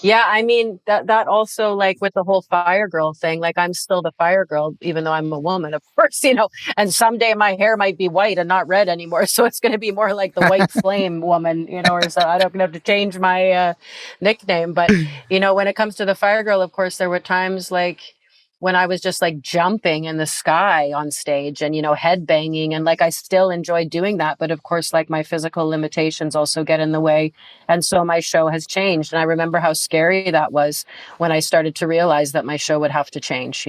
Yeah, I mean, that also, like with the whole fire girl thing, like I'm still the fire girl, even though I'm a woman, of course, and someday my hair might be white and not red anymore. So it's going to be more like the white flame woman, or so I don't have to change my nickname. But, when it comes to the fire girl, of course, there were times like when I was just like jumping in the sky on stage and, head banging. And like, I still enjoy doing that. But of course, like my physical limitations also get in the way. And so my show has changed. And I remember how scary that was when I started to realize that my show would have to change,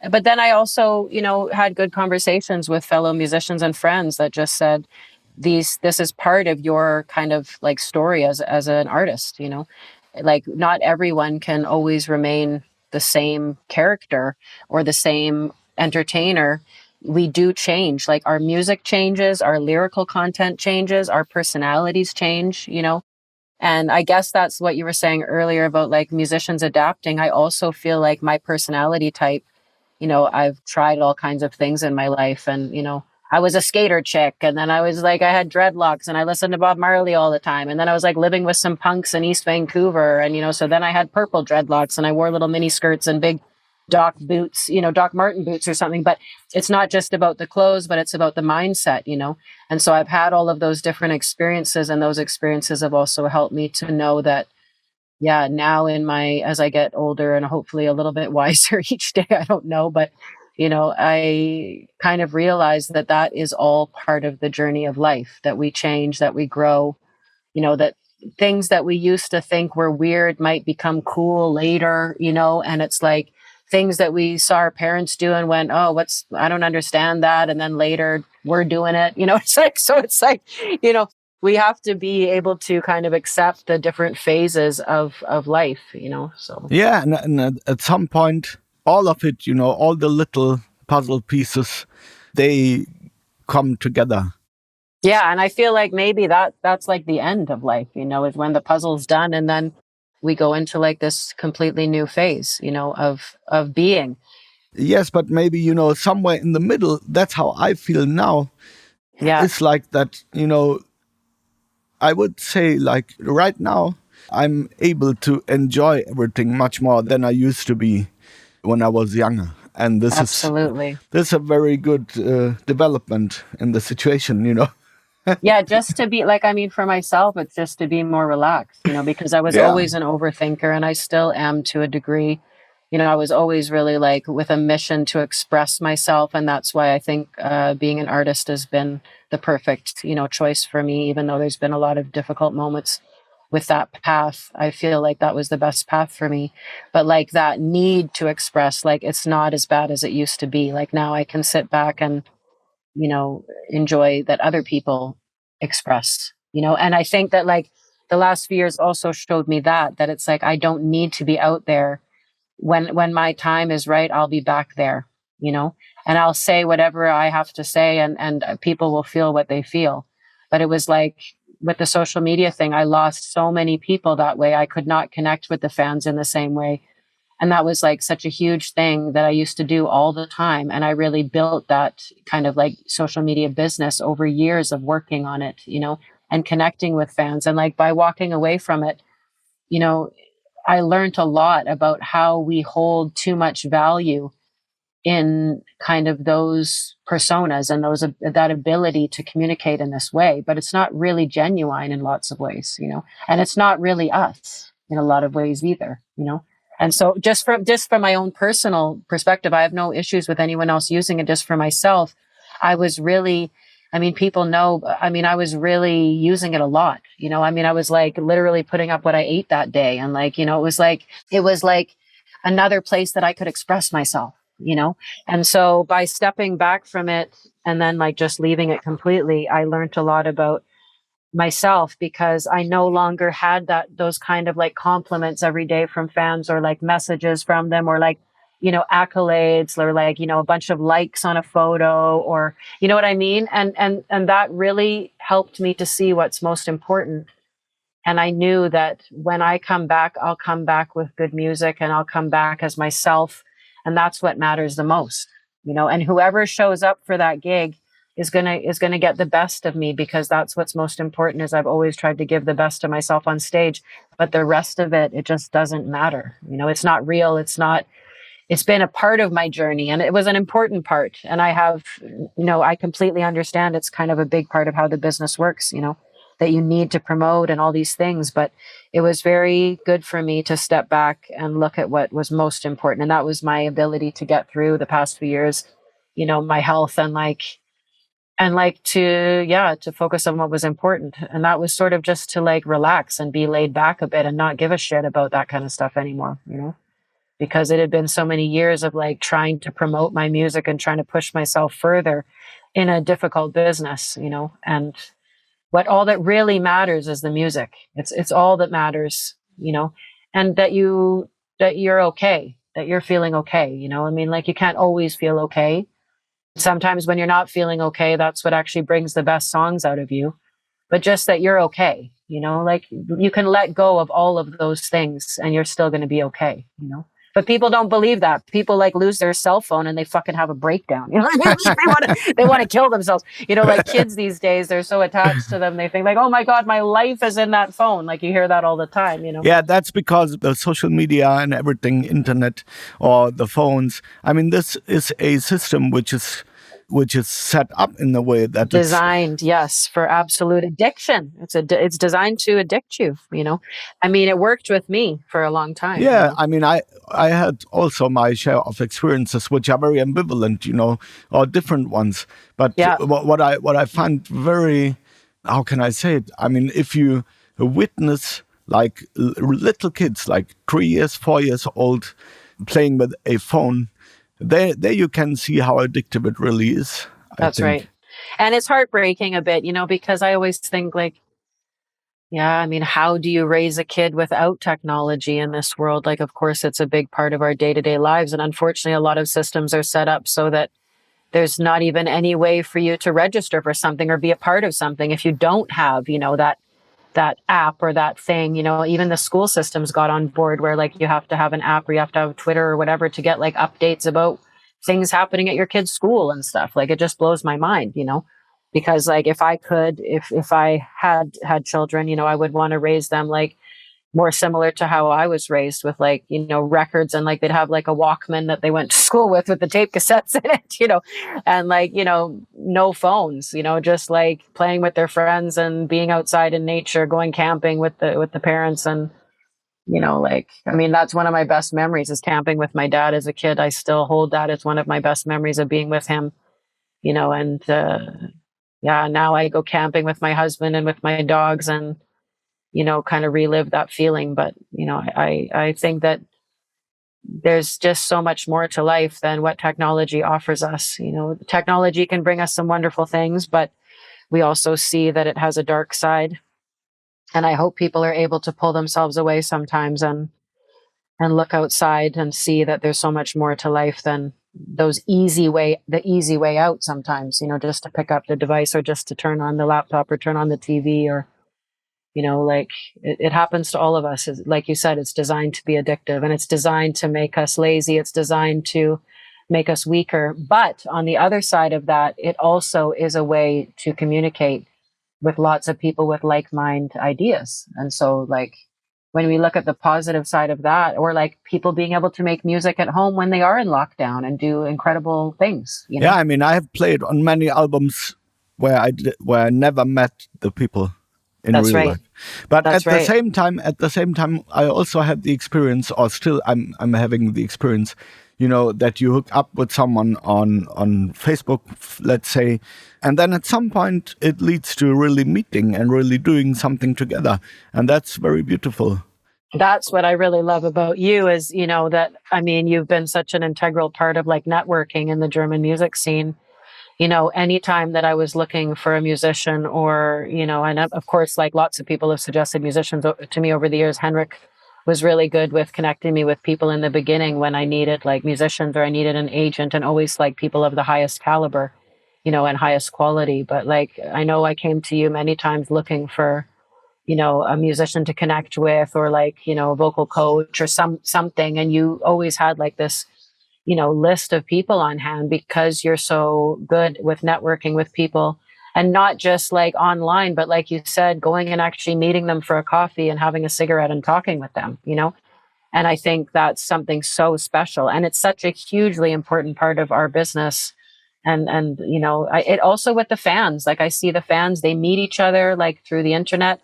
But then I also, had good conversations with fellow musicians and friends that just said, this is part of your kind of like story as an artist, Like not everyone can always remain the same character or the same entertainer. We do change. Like our music changes, our lyrical content changes, our personalities change, you know? And I guess that's what you were saying earlier about like musicians adapting. I also feel like my personality type, you know, I've tried all kinds of things in my life. And, you know, I was a skater chick. And then I was like, I had dreadlocks and I listened to Bob Marley all the time. And then I was like living with some punks in East Vancouver. And, you know, so then I had purple dreadlocks and I wore little mini skirts and big Doc boots, you know, Doc Martin boots or something. But it's not just about the clothes, but it's about the mindset, you know. And so I've had all of those different experiences, and those experiences have also helped me to know that, yeah, now in my, as I get older and hopefully a little bit wiser each day, I don't know, but, you know, I kind of realize that that is all part of the journey of life, that we change, that we grow, you know, that things that we used to think were weird might become cool later, you know, and it's like things that we saw our parents do and went, oh, I don't understand that. And then later we're doing it, you know, it's like, you know, we have to be able to kind of accept the different phases of life, you know, so. Yeah, and at some point, all of it, you know, all the little puzzle pieces, they come together. Yeah, and I feel like maybe that's like the end of life, you know, is when the puzzle's done and then we go into like this completely new phase, you know, of being. Yes, but maybe, you know, somewhere in the middle, that's how I feel now. Yeah. It's like that, you know, I would say like right now, I'm able to enjoy everything much more than I used to be when I was younger. And Absolutely. This is a very good development in the situation, you know. Yeah, just to be like, I mean, for myself, it's just to be more relaxed, you know, because I was Yeah. always an overthinker and I still am to a degree. You know, I was always really like with a mission to express myself. And that's why I think being an artist has been the perfect, you know, choice for me, even though there's been a lot of difficult moments with that path. I feel like that was the best path for me. But like that need to express, like it's not as bad as it used to be. Like now I can sit back and, you know, enjoy that other people express, you know. And I think that like the last few years also showed me that it's like I don't need to be out there. When my time is right, I'll be back there, you know, and I'll say whatever I have to say, and people will feel what they feel. But it was like with the social media thing, I lost so many people that way. I could not connect with the fans in the same way. And that was like such a huge thing that I used to do all the time. And I really built that kind of like social media business over years of working on it, you know, and connecting with fans. And like by walking away from it, you know, I learned a lot about how we hold too much value in kind of those personas and those that ability to communicate in this way, but it's not really genuine in lots of ways, you know, and it's not really us in a lot of ways either, you know. And so just from my own personal perspective, I have no issues with anyone else using it. Just for myself, I was really, I mean, people know, I mean, I was really using it a lot, you know. I mean, I was like literally putting up what I ate that day, and like, you know, it was like another place that I could express myself, you know. And so by stepping back from it and then like just leaving it completely, I learned a lot about myself, because I no longer had those kind of like compliments every day from fans, or like messages from them, or like, you know, accolades, or like, you know, a bunch of likes on a photo, or you know what I mean. And that really helped me to see what's most important. And I knew that when I come back, I'll come back with good music, and I'll come back as myself. And that's what matters the most, you know, and whoever shows up for that gig is gonna get the best of me, because that's what's most important. Is I've always tried to give the best of myself on stage, but the rest of it just doesn't matter. You know, it's not real. It's been a part of my journey, and it was an important part. And I have, you know, I completely understand it's kind of a big part of how the business works, you know, that you need to promote and all these things. But it was very good for me to step back and look at what was most important. And that was my ability to get through the past few years, you know, my health, and like to focus on what was important. And that was sort of just to like relax and be laid back a bit and not give a shit about that kind of stuff anymore, you know, because it had been so many years of like trying to promote my music and trying to push myself further in a difficult business, you know. And what all that really matters is the music. It's all that matters, you know, and that you're okay, that you're feeling okay. I mean, like, you can't always feel okay. Sometimes when you're not feeling okay, that's what actually brings the best songs out of you. But just that you're okay, like, you can let go of all of those things and you're still going to be okay. But people don't believe that. People like lose their cell phone and they fucking have a breakdown. They want to kill themselves. Like kids these days, they're so attached to them. They think like, oh my God, my life is in that phone. Like, you hear that all the time. Yeah, that's because the social media and everything, internet or the phones. I mean, this is a system which is set up in a way that designed, yes, for absolute addiction. It's designed to addict you. I mean, it worked with me for a long time. Yeah, I mean, I had also my share of experiences which are very ambivalent, or different ones. But what I find very, how can I say it? I mean, if you witness like little kids, like 3 years, 4 years old, playing with a phone, there you can see how addictive it really is. That's right. And it's heartbreaking a bit, because I always think like, yeah, I mean, how do you raise a kid without technology in this world? Like, of course, it's a big part of our day-to-day lives. And unfortunately, a lot of systems are set up so that there's not even any way for you to register for something or be a part of something if you don't have, that app or that thing. Even the school systems got on board where like you have to have an app or you have to have Twitter or whatever to get like updates about things happening at your kid's school and stuff. Like, it just blows my mind, because like if I had children, I would want to raise them like more similar to how I was raised, with like, records, and like they'd have like a Walkman that they went to school with the tape cassettes in it, and like, no phones, just like playing with their friends and being outside in nature, going camping with the parents. And, like, I mean, that's one of my best memories, is camping with my dad as a kid. I still hold that as one of my best memories of being with him, and, yeah, now I go camping with my husband and with my dogs and, kind of relive that feeling. But, I think that there's just so much more to life than what technology offers us. Technology can bring us some wonderful things, but we also see that it has a dark side. And I hope people are able to pull themselves away sometimes and look outside and see that there's so much more to life than the easy way out sometimes, just to pick up the device or just to turn on the laptop or turn on the TV, or, like it happens to all of us. Like you said, it's designed to be addictive, and it's designed to make us lazy. It's designed to make us weaker. But on the other side of that, it also is a way to communicate with lots of people with like-minded ideas. And so like, when we look at the positive side of that, or like people being able to make music at home when they are in lockdown and do incredible things. Yeah, I mean, I have played on many albums where I never met the people in real life. But at the same time, I also had the experience, or still I'm having the experience, that you hook up with someone on Facebook, let's say, and then at some point it leads to really meeting and really doing something together. And that's very beautiful. That's what I really love about you is, that, I mean, you've been such an integral part of like networking in the German music scene. Anytime that I was looking for a musician or, and of course, like lots of people have suggested musicians to me over the years, Henrik was really good with connecting me with people in the beginning when I needed like musicians or I needed an agent, and always like people of the highest caliber, and highest quality. But like, I know I came to you many times looking for, a musician to connect with, or like, a vocal coach or something. And you always had like this, list of people on hand, because you're so good with networking with people, and not just like online, but like you said, going and actually meeting them for a coffee and having a cigarette and talking with them, And I think that's something so special. And it's such a hugely important part of our business. And it also with the fans, like I see the fans, they meet each other like through the internet,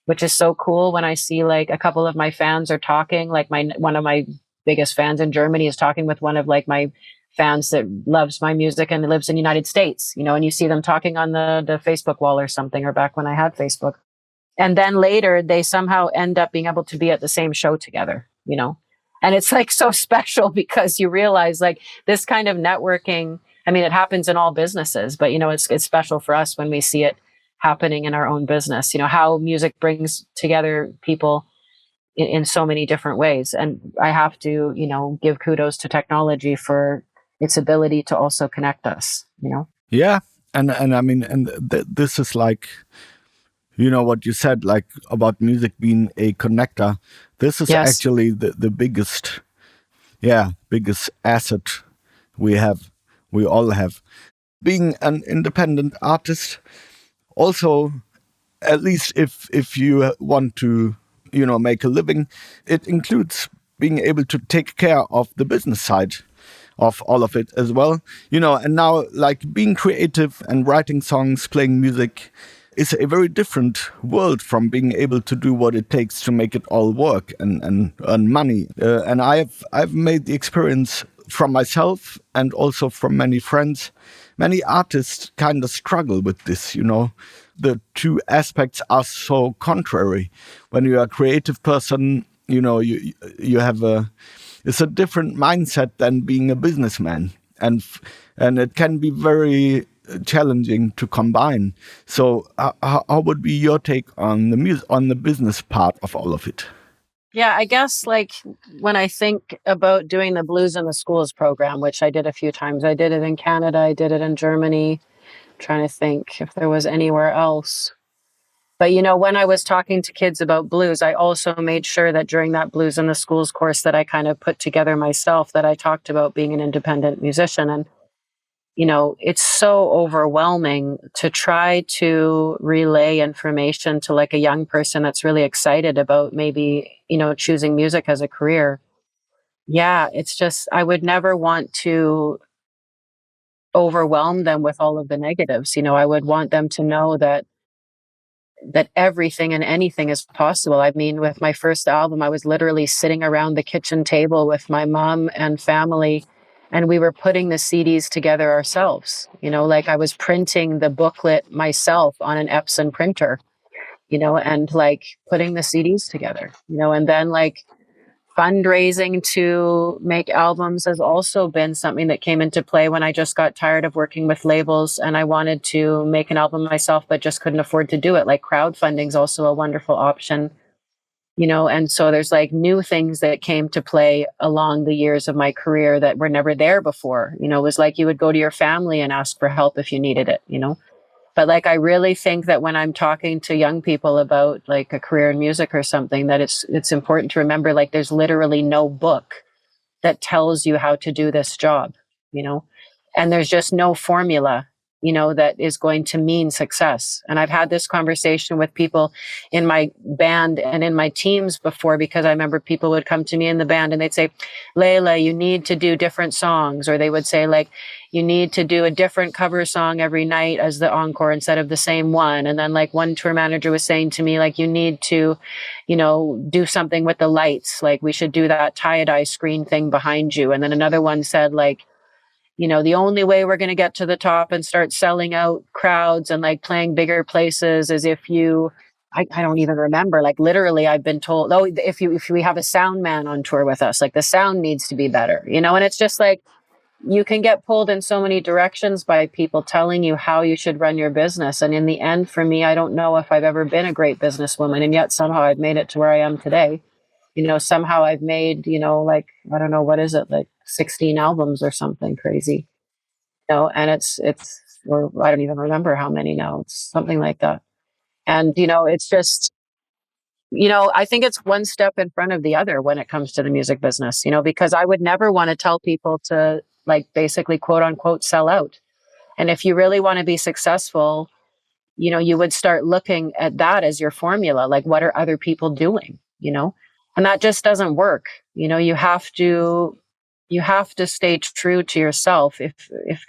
which is so cool. When I see like a couple of my fans are talking, like one of my biggest fans in Germany is talking with one of like my fans that loves my music and lives in the United States, and you see them talking on the Facebook wall or something, or back when I had Facebook. And then later they somehow end up being able to be at the same show together, and it's like so special, because you realize like this kind of networking, I mean, it happens in all businesses, but it's special for us when we see it happening in our own business, how music brings together people in so many different ways. And I have to, give kudos to technology for its ability to also connect us, Yeah. And I mean, and this is like, what you said, like about music being a connector. This is Yes. actually the biggest, biggest asset we all have. Being an independent artist, also, at least if you want to, make a living, it includes being able to take care of the business side of all of it as well. And now, like, being creative and writing songs, playing music is a very different world from being able to do what it takes to make it all work and earn money. And I've made the experience from myself and also from many friends. Many artists kind of struggle with this, The two aspects are so contrary. When you're a creative person, you have it's a different mindset than being a businessman, and it can be very challenging to combine. So, how would be your take on the business part of all of it? Yeah, I guess like when I think about doing the Blues in the Schools program, which I did a few times, I did it in Canada, I did it in Germany. Trying to think if there was anywhere else. But, when I was talking to kids about blues, I also made sure that during that Blues in the Schools course that I kind of put together myself, that I talked about being an independent musician. And, it's so overwhelming to try to relay information to like a young person that's really excited about maybe, choosing music as a career. Yeah, it's just, I would never want to overwhelm them with all of the negatives. I would want them to know that everything and anything is possible. I mean, with my first album, I was literally sitting around the kitchen table with my mom and family, and we were putting the CDs together ourselves. Like I was printing the booklet myself on an Epson printer, and like putting the CDs together, and then like fundraising to make albums has also been something that came into play when I just got tired of working with labels and I wanted to make an album myself, but just couldn't afford to do it. Like crowdfunding is also a wonderful option, and so there's like new things that came to play along the years of my career that were never there before. It was like you would go to your family and ask for help if you needed it, But like, I really think that when I'm talking to young people about like a career in music or something, that it's important to remember, like, there's literally no book that tells you how to do this job, you know, and there's just no formula, that is going to mean success. And I've had this conversation with people in my band and in my teams before, because I remember people would come to me in the band and they'd say, Layla, you need to do different songs. Or they would say, like, you need to do a different cover song every night as the encore instead of the same one. And then like one tour manager was saying to me, like, you need to, do something with the lights. Like we should do that tie-dye screen thing behind you. And then another one said, like, the only way we're going to get to the top and start selling out crowds and like playing bigger places is if I don't even remember, like literally I've been told, oh, if we have a sound man on tour with us, like the sound needs to be better, and it's just like, you can get pulled in so many directions by people telling you how you should run your business. And in the end, for me, I don't know if I've ever been a great businesswoman. And yet somehow I've made it to where I am today. Somehow I've made, like, I don't know, what is it, like 16 albums or something crazy, and it's, or I don't even remember how many now. It's something like that. And, it's just, I think it's one step in front of the other when it comes to the music business, because I would never want to tell people to like basically quote unquote sell out. And if you really want to be successful, you would start looking at that as your formula. Like, what are other people doing, and that just doesn't work. You have to stay true to yourself. If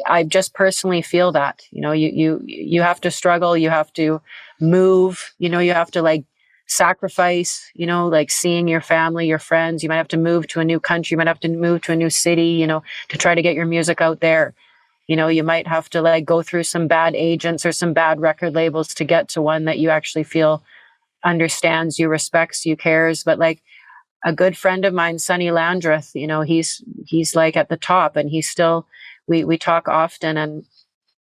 I just personally feel that, you have to struggle, you have to move, you have to like sacrifice, like seeing your family, your friends. You might have to move to a new country, you might have to move to a new city, to try to get your music out there. You might have to like go through some bad agents or some bad record labels to get to one that you actually feel understands you, respects you, cares. But like a good friend of mine, Sonny Landreth, he's like at the top, and he's still, we talk often, and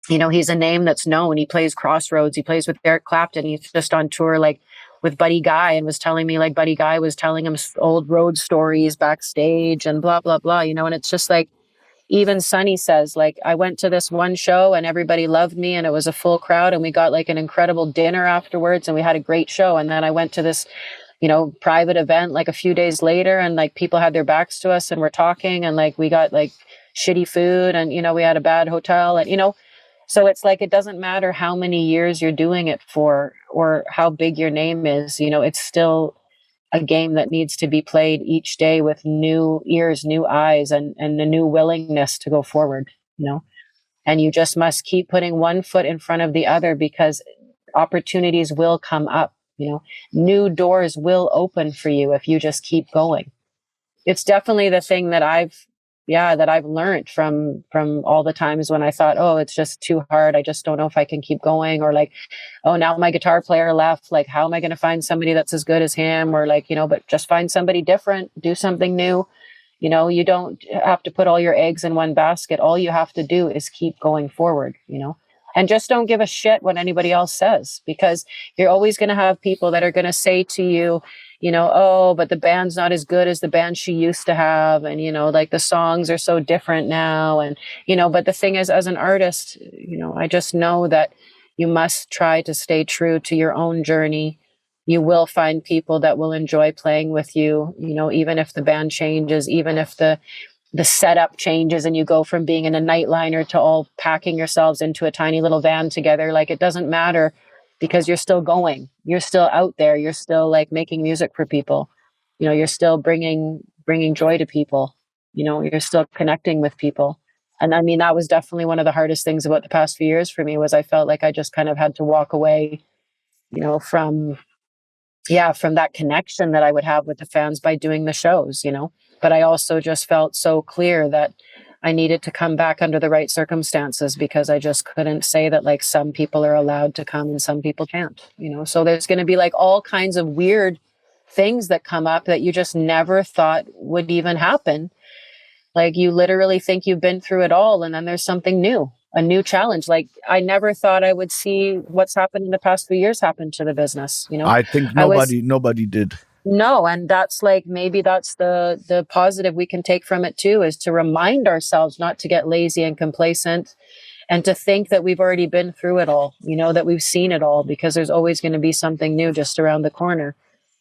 he's a name that's known. He plays Crossroads, he plays with Eric Clapton, he's just on tour like with Buddy Guy and was telling me like Buddy Guy was telling him old road stories backstage and blah, blah, blah, you know, and it's just like, even Sonny says, like, I went to this one show and everybody loved me and it was a full crowd and we got like an incredible dinner afterwards and we had a great show. And then I went to this, you know, private event like a few days later and like people had their backs to us and we're talking and like we got like shitty food and, you know, we had a bad hotel and, you know, so it's like, it doesn't matter how many years you're doing it for or how big your name is, you know, it's still a game that needs to be played each day with new ears, new eyes, and a new willingness to go forward, you know, and you just must keep putting one foot in front of the other because opportunities will come up, you know, new doors will open for you if you just keep going. It's definitely the thing that I've learned from all the times when I thought, oh, it's just too hard. I just don't know if I can keep going. Or like, oh, now my guitar player left. Like, how am I going to find somebody that's as good as him? Or like, you know, but just find somebody different, do something new. You know, you don't have to put all your eggs in one basket. All you have to do is keep going forward, you know, and just don't give a shit what anybody else says, because you're always going to have people that are going to say to you, you know, oh, but the band's not as good as the band she used to have. And, you know, like the songs are so different now. And, you know, but the thing is, as an artist, you know, I just know that you must try to stay true to your own journey. You will find people that will enjoy playing with you, you know, even if the band changes, even if the setup changes and you go from being in a nightliner to all packing yourselves into a tiny little van together. Like, it doesn't matter, because you're still going, you're still out there, you're still like making music for people, you know, you're still bringing joy to people, you know, you're still connecting with people. And I mean, that was definitely one of the hardest things about the past few years for me, was I felt like I just kind of had to walk away, you know, from that connection that I would have with the fans by doing the shows, you know. But I also just felt so clear that I needed to come back under the right circumstances, because I just couldn't say that like some people are allowed to come and some people can't, you know. So there's going to be like all kinds of weird things that come up that you just never thought would even happen. Like, you literally think you've been through it all, and then there's something new, a new challenge. Like, I never thought I would see what's happened in the past few years happen to the business, you know. I think nobody did. No, and that's like, maybe that's the positive we can take from it too, is to remind ourselves not to get lazy and complacent, and to think that we've already been through it all, you know, that we've seen it all, because there's always going to be something new just around the corner.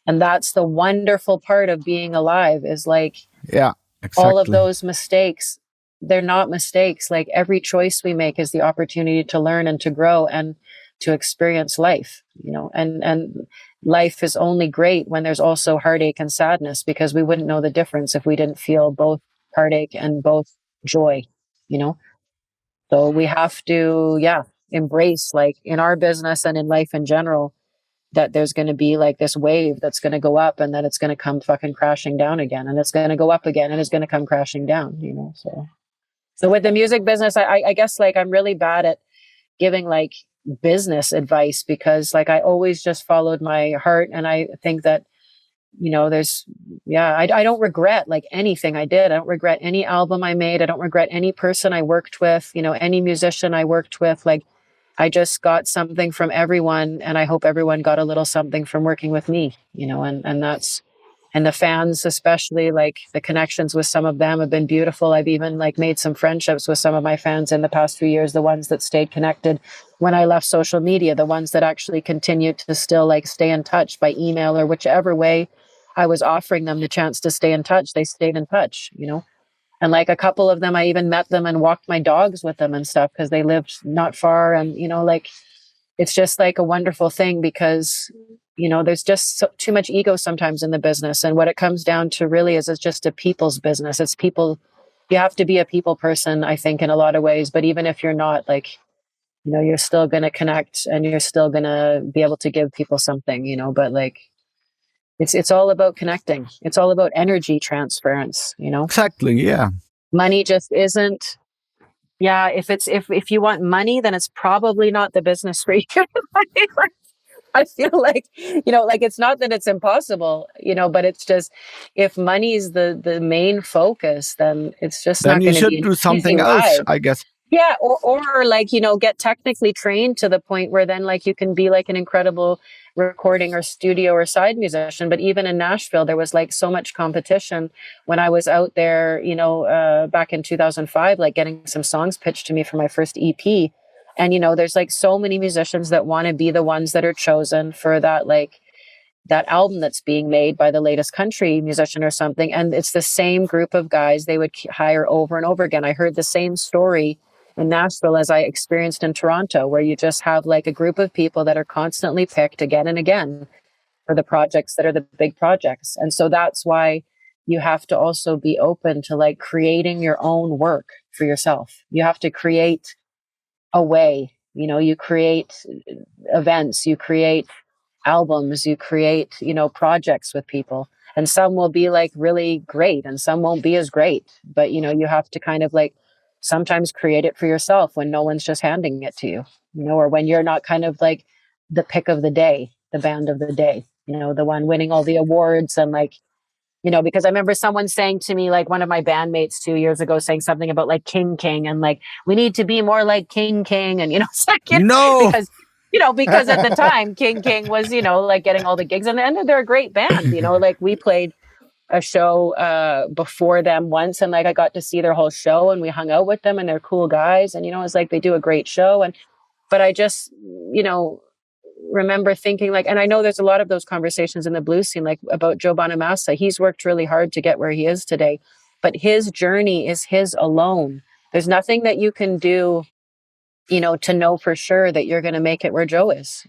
And that's the wonderful part of being alive, is like, yeah, exactly. All of those mistakes, they're not mistakes. Like, every choice we make is the opportunity to learn and to grow and to experience life, you know, and life is only great when there's also heartache and sadness, because we wouldn't know the difference if we didn't feel both heartache and both joy, you know. So we have to, embrace, like, in our business and in life in general, that there's going to be like this wave that's going to go up, and then it's going to come fucking crashing down again, and it's going to go up again, and it's going to come crashing down, you know. So with the music business, I guess like I'm really bad at giving like business advice, because like I always just followed my heart. And I think that, you know, I don't regret like anything I did. I don't regret any album I made. I don't regret any person I worked with, you know, any musician I worked with. Like, I just got something from everyone, and I hope everyone got a little something from working with me, you know, and that's, and the fans, especially, like the connections with some of them have been beautiful. I've even like made some friendships with some of my fans in the past few years, the ones that stayed connected when I left social media, the ones that actually continued to still like stay in touch by email or whichever way I was offering them the chance to stay in touch. They stayed in touch, you know. And like a couple of them, I even met them and walked my dogs with them and stuff, because they lived not far. And, you know, like, it's just like a wonderful thing, because, you know, there's just too much ego sometimes in the business. And what it comes down to really is, it's just a people's business. It's people. You have to be a people person, I think, in a lot of ways. But even if you're not, like, you know, you're still going to connect, and you're still going to be able to give people something, you know. But like, it's all about connecting. It's all about energy transference, you know. Exactly. Yeah. Money just isn't. Yeah, if you want money, then it's probably not the business for you. I feel like, you know, like, it's not that it's impossible, you know, but it's just, if money is the main focus, then it's just then not going to be you should do something else, I guess. Yeah, or like, get technically trained to the point where then like you can be like an incredible recording or studio or side musician. But even in Nashville, there was like so much competition when I was out there, back in 2005, like getting some songs pitched to me for my first EP. And, there's like so many musicians that want to be the ones that are chosen for that album that's being made by the latest country musician or something. And it's the same group of guys they would hire over and over again. I heard the same story in Nashville as I experienced in Toronto, where you just have like a group of people that are constantly picked again and again for the projects that are the big projects. And so that's why you have to also be open to like creating your own work for yourself. You have to create a way, you create events, you create albums, you create, projects with people. And some will be like really great and some won't be as great. But, you have to kind of like sometimes create it for yourself when no one's just handing it to you, or when you're not kind of like the pick of the day, the band of the day, the one winning all the awards and like, because I remember someone saying to me, like one of my bandmates 2 years ago, saying something about like King and like, we need to be more like King. And, it's like, No. because at the time King was, like getting all the gigs and they're a great band, like we played a show before them once and like I got to see their whole show and we hung out with them and they're cool guys and, it's like they do a great show. But I just, remember thinking like, and I know there's a lot of those conversations in the blues scene, like about Joe Bonamassa. He's worked really hard to get where he is today, but his journey is his alone. There's nothing that you can do, to know for sure that you're going to make it where Joe is,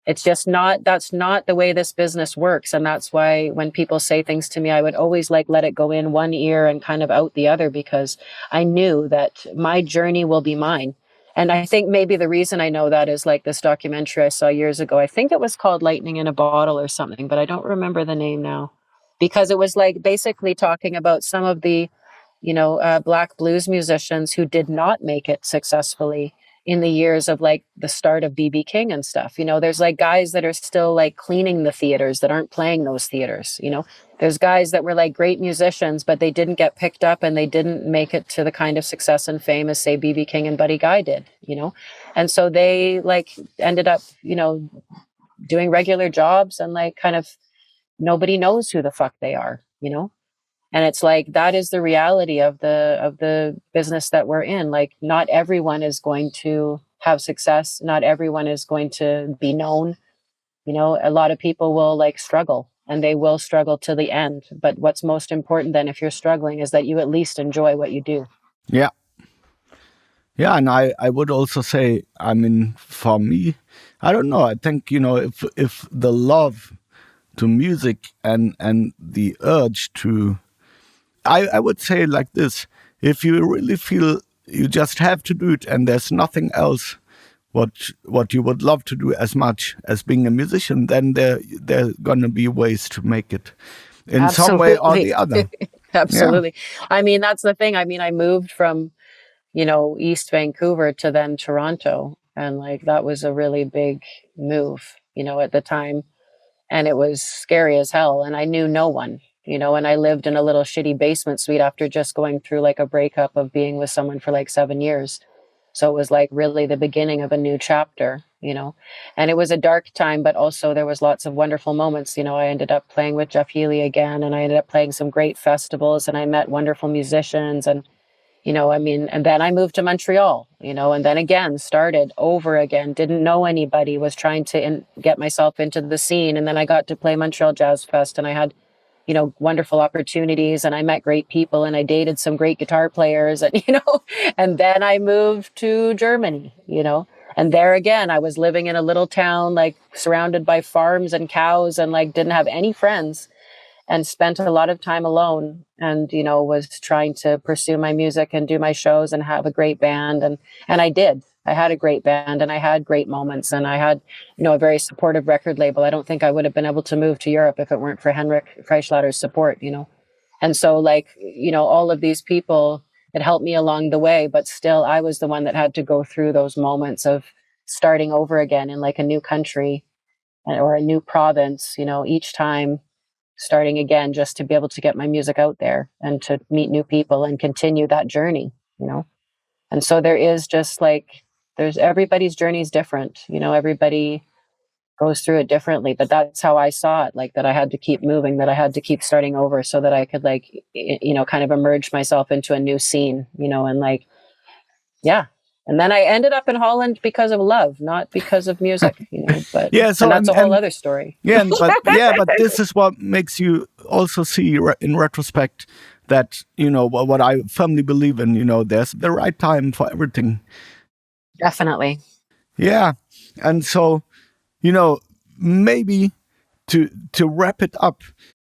It's just that's not the way this business works. And that's why when people say things to me, I would always like let it go in one ear and kind of out the other, because I knew that my journey will be mine. And I think maybe the reason I know that is like this documentary I saw years ago. I think it was called Lightning in a Bottle or something, but I don't remember the name now, because it was like basically talking about some of the, Black blues musicians who did not make it successfully in the years of like the start of BB King and stuff. There's like guys that are still like cleaning the theaters that aren't playing those theaters. There's guys that were like great musicians, but they didn't get picked up and they didn't make it to the kind of success and fame as say BB King and Buddy Guy did, And so they like ended up, doing regular jobs and like kind of nobody knows who the fuck they are. And it's like, that is the reality of the business that we're in. Like, not everyone is going to have success. Not everyone is going to be known. A lot of people will like struggle and they will struggle to the end. But what's most important then, if you're struggling, is that you at least enjoy what you do. Yeah. Yeah. And I would also say, I mean, for me, I don't know. I think, if the love to music and the urge to, I would say like this: if you really feel you just have to do it and there's nothing else what you would love to do as much as being a musician, then there gonna be ways to make it in Absolutely. some way or the other. Absolutely. Yeah. I mean, that's the thing. I mean, I moved from, East Vancouver to then Toronto. And like, that was a really big move, at the time. And it was scary as hell. And I knew no one, and I lived in a little shitty basement suite after just going through like a breakup of being with someone for like 7 years. So it was like really the beginning of a new chapter, and it was a dark time, but also there was lots of wonderful moments. I ended up playing with Jeff Healey again, and I ended up playing some great festivals, and I met wonderful musicians. And and then I moved to Montreal, and then again started over again, didn't know anybody, was trying to get myself into the scene. And then I got to play Montreal Jazz Fest and I had, wonderful opportunities and I met great people and I dated some great guitar players and, and then I moved to Germany, and there again, I was living in a little town, like surrounded by farms and cows and like didn't have any friends. And spent a lot of time alone and, was trying to pursue my music and do my shows and have a great band. And I did. I had a great band and I had great moments and I had, a very supportive record label. I don't think I would have been able to move to Europe if it weren't for Henrik Freischlader's support, And so like, all of these people, it helped me along the way, but still I was the one that had to go through those moments of starting over again in like a new country or a new province, each time. Starting again just to be able to get my music out there and to meet new people and continue that journey, And so there is just like, everybody's journey is different. Everybody goes through it differently, but that's how I saw it. Like that I had to keep moving, that I had to keep starting over so that I could like, kind of emerge myself into a new scene, and like, yeah. And then I ended up in Holland because of love, not because of music, but so and that's a whole other story. But this is what makes you also see in retrospect that, what I firmly believe in, there's the right time for everything. Definitely. Yeah. And so, maybe to wrap it up.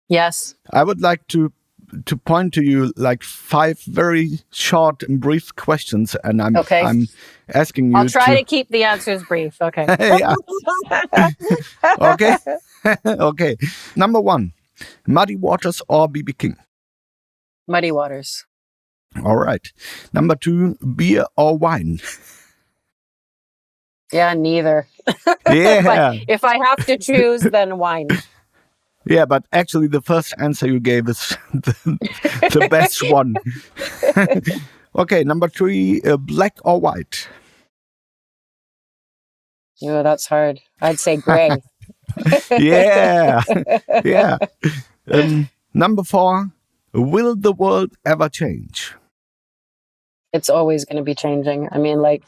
Yes. I would like to point to you like 5 very short and brief questions, and I'm asking you. I'll try to keep the answers brief. Okay. Okay. Okay. Number 1, Muddy Waters or BB King? Muddy Waters. All right. Number 2, beer or wine? Yeah, neither. Yeah. if I have to choose, then wine. Yeah, but actually the first answer you gave is the best one. Okay, number 3, black or white? Oh, that's hard. I'd say gray. Yeah. Yeah. Number 4, will the world ever change? It's always going to be changing. I mean, like,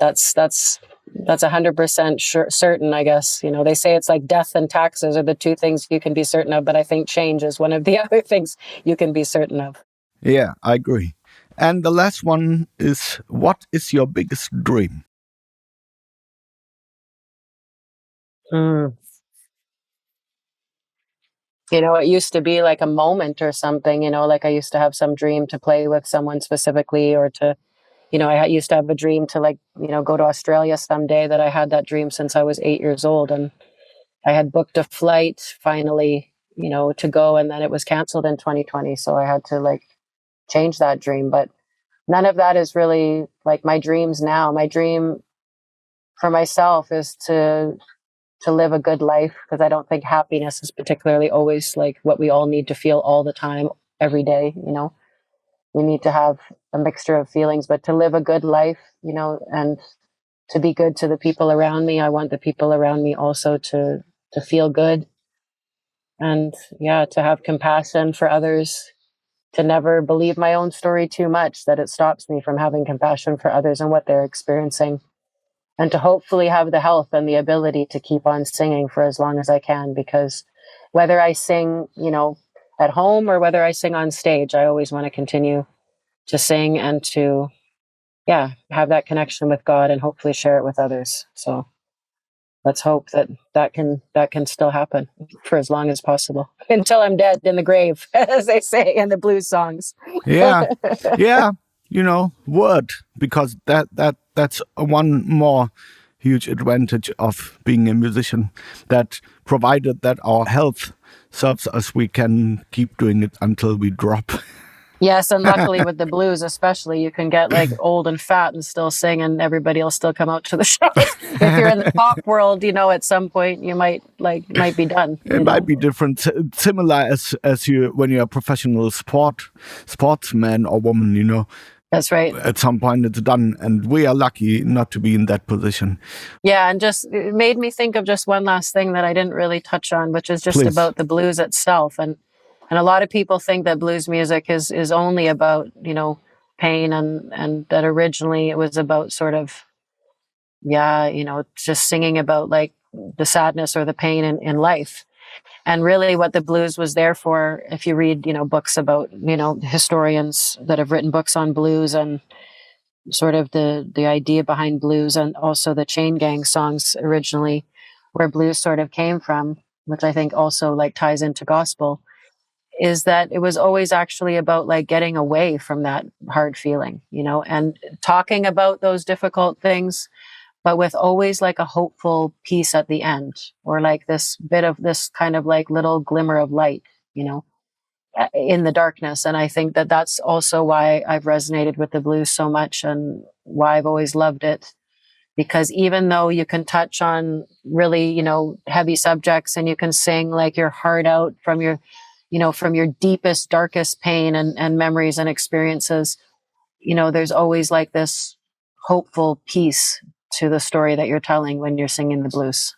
that's 100% certain, I guess. They say it's like death and taxes are the 2 things you can be certain of, but I think change is one of the other things you can be certain of. Yeah, I agree. And the last one is, what is your biggest dream? It used to be like a moment or something, like I used to have some dream to play with someone specifically, or to, I used to have a dream to like, go to Australia someday. That I had that dream since I was 8 years old, and I had booked a flight finally, to go, and then it was canceled in 2020. So I had to like change that dream, but none of that is really like my dreams now. My dream for myself is to live a good life, because I don't think happiness is particularly always like what we all need to feel all the time, every day. We need to have a mixture of feelings, but to live a good life, and to be good to the people around me. I want the people around me also to feel good, and to have compassion for others, to never believe my own story too much, that it stops me from having compassion for others and what they're experiencing, and to hopefully have the health and the ability to keep on singing for as long as I can, because whether I sing, at home or whether I sing on stage, I always want to continue to sing and to, have that connection with God and hopefully share it with others. So let's hope that can still happen for as long as possible, until I'm dead in the grave, as they say in the blues songs. Yeah. Yeah. Word, because that's one more huge advantage of being a musician, that provided that our health serves us, we can keep doing it until we drop. Yes, and luckily with the blues especially, you can get like old and fat and still sing, and everybody will still come out to the shows. If you're in the pop world, at some point you might be done. It might be different, similar as you when you're a professional sportsman or woman. That's right. At some point it's done, and we are lucky not to be in that position. Yeah, and it made me think of just one last thing that I didn't really touch on, which is just about the blues itself. And a lot of people think that blues music is only about, pain, and that originally it was about sort of, just singing about like the sadness or the pain in life. And really what the blues was there for, if you read, books about, historians that have written books on blues and sort of the idea behind blues, and also the chain gang songs originally, where blues sort of came from, which I think also like ties into gospel, is that it was always actually about like getting away from that hard feeling, and talking about those difficult things, but with always like a hopeful piece at the end, or like this bit of this kind of like little glimmer of light, in the darkness. And I think that that's also why I've resonated with the blues so much, and why I've always loved it. Because even though you can touch on really, heavy subjects, and you can sing like your heart out from your, from your deepest, darkest pain and memories and experiences, there's always like this hopeful piece to the story that you're telling when you're singing the blues,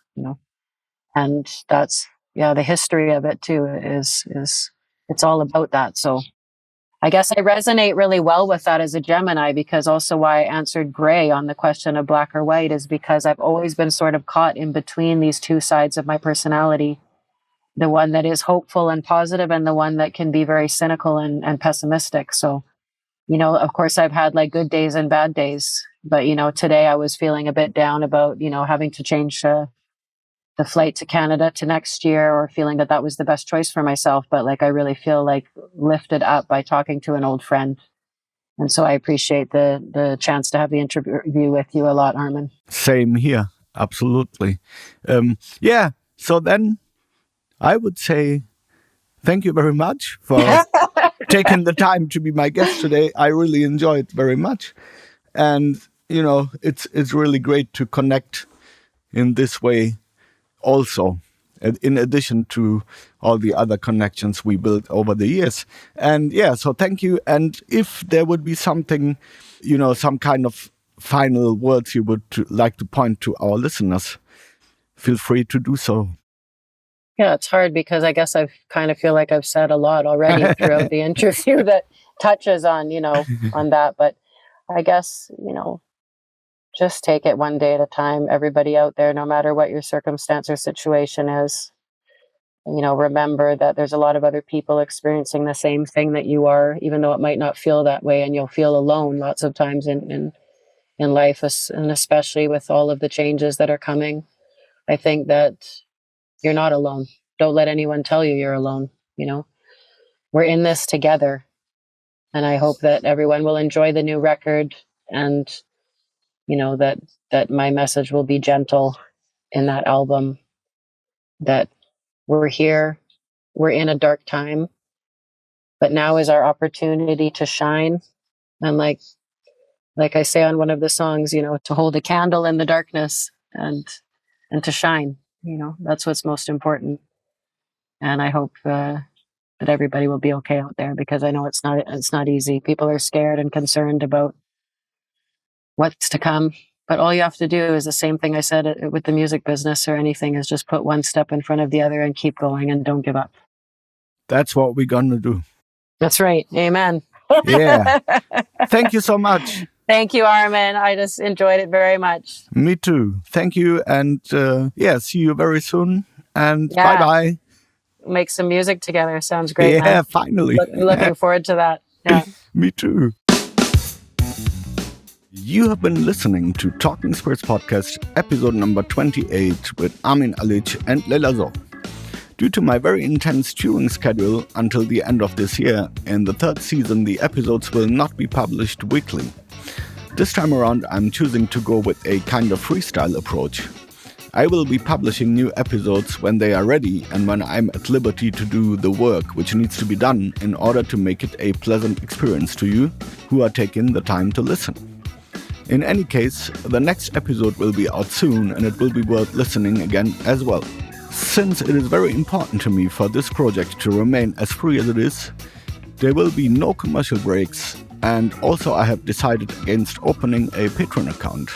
and that's, the history of it too is it's all about that. So I guess I resonate really well with that as a Gemini, because also why I answered gray on the question of black or white is because I've always been sort of caught in between these two sides of my personality, the one that is hopeful and positive and the one that can be very cynical and pessimistic. So, of course I've had like good days and bad days, but, today I was feeling a bit down about, having to change the flight to Canada to next year, or feeling that was the best choice for myself. But like, I really feel like lifted up by talking to an old friend. And so I appreciate the chance to have the interview with you a lot, Armin. Same here. Absolutely. So then I would say thank you very much for taking the time to be my guest today. I really enjoyed very much. And, it's really great to connect in this way also, in addition to all the other connections we built over the years. And so thank you. And if there would be something, some kind of final words you would like to point to our listeners, feel free to do so. Yeah, it's hard because I guess I kind of feel like I've said a lot already throughout the interview that touches on, on that. But I guess, just take it one day at a time. Everybody out there, no matter what your circumstance or situation is, remember that there's a lot of other people experiencing the same thing that you are, even though it might not feel that way, and you'll feel alone lots of times in life, and especially with all of the changes that are coming. I think that you're not alone. Don't let anyone tell you you're alone. We're in this together, and I hope that everyone will enjoy the new record, and that my message will be gentle in that album, that we're here, we're in a dark time, but now is our opportunity to shine. And like I say on one of the songs, to hold a candle in the darkness and to shine, that's what's most important. And I hope that everybody will be okay out there, because I know it's not easy. People are scared and concerned about what's to come. But all you have to do is the same thing I said with the music business or anything, is just put one step in front of the other and keep going and don't give up. That's what we're going to do. That's right. Amen. Yeah. Thank you so much. Thank you, Armin. I just enjoyed it very much. Me too. Thank you. And see you very soon. And bye-bye. Make some music together. Sounds great. Yeah, man. Finally. Looking forward to that. Yeah. Me too. You have been listening to Talking Spirits Podcast, episode number 28 with Armin, Alic and Layla Zoe. Due to my very intense touring schedule until the end of this year, in the third season the episodes will not be published weekly. This time around I'm choosing to go with a kind of freestyle approach. I will be publishing new episodes when they are ready and when I'm at liberty to do the work which needs to be done in order to make it a pleasant experience to you who are taking the time to listen. In any case, the next episode will be out soon and it will be worth listening again as well. Since it is very important to me for this project to remain as free as it is, there will be no commercial breaks, and also I have decided against opening a Patreon account.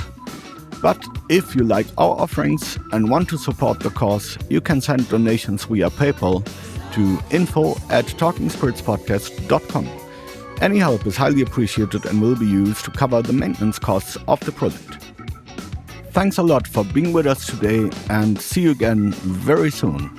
But if you like our offerings and want to support the cause, you can send donations via PayPal to info@talkingspiritspodcast.com. Any help is highly appreciated and will be used to cover the maintenance costs of the project. Thanks a lot for being with us today, and see you again very soon.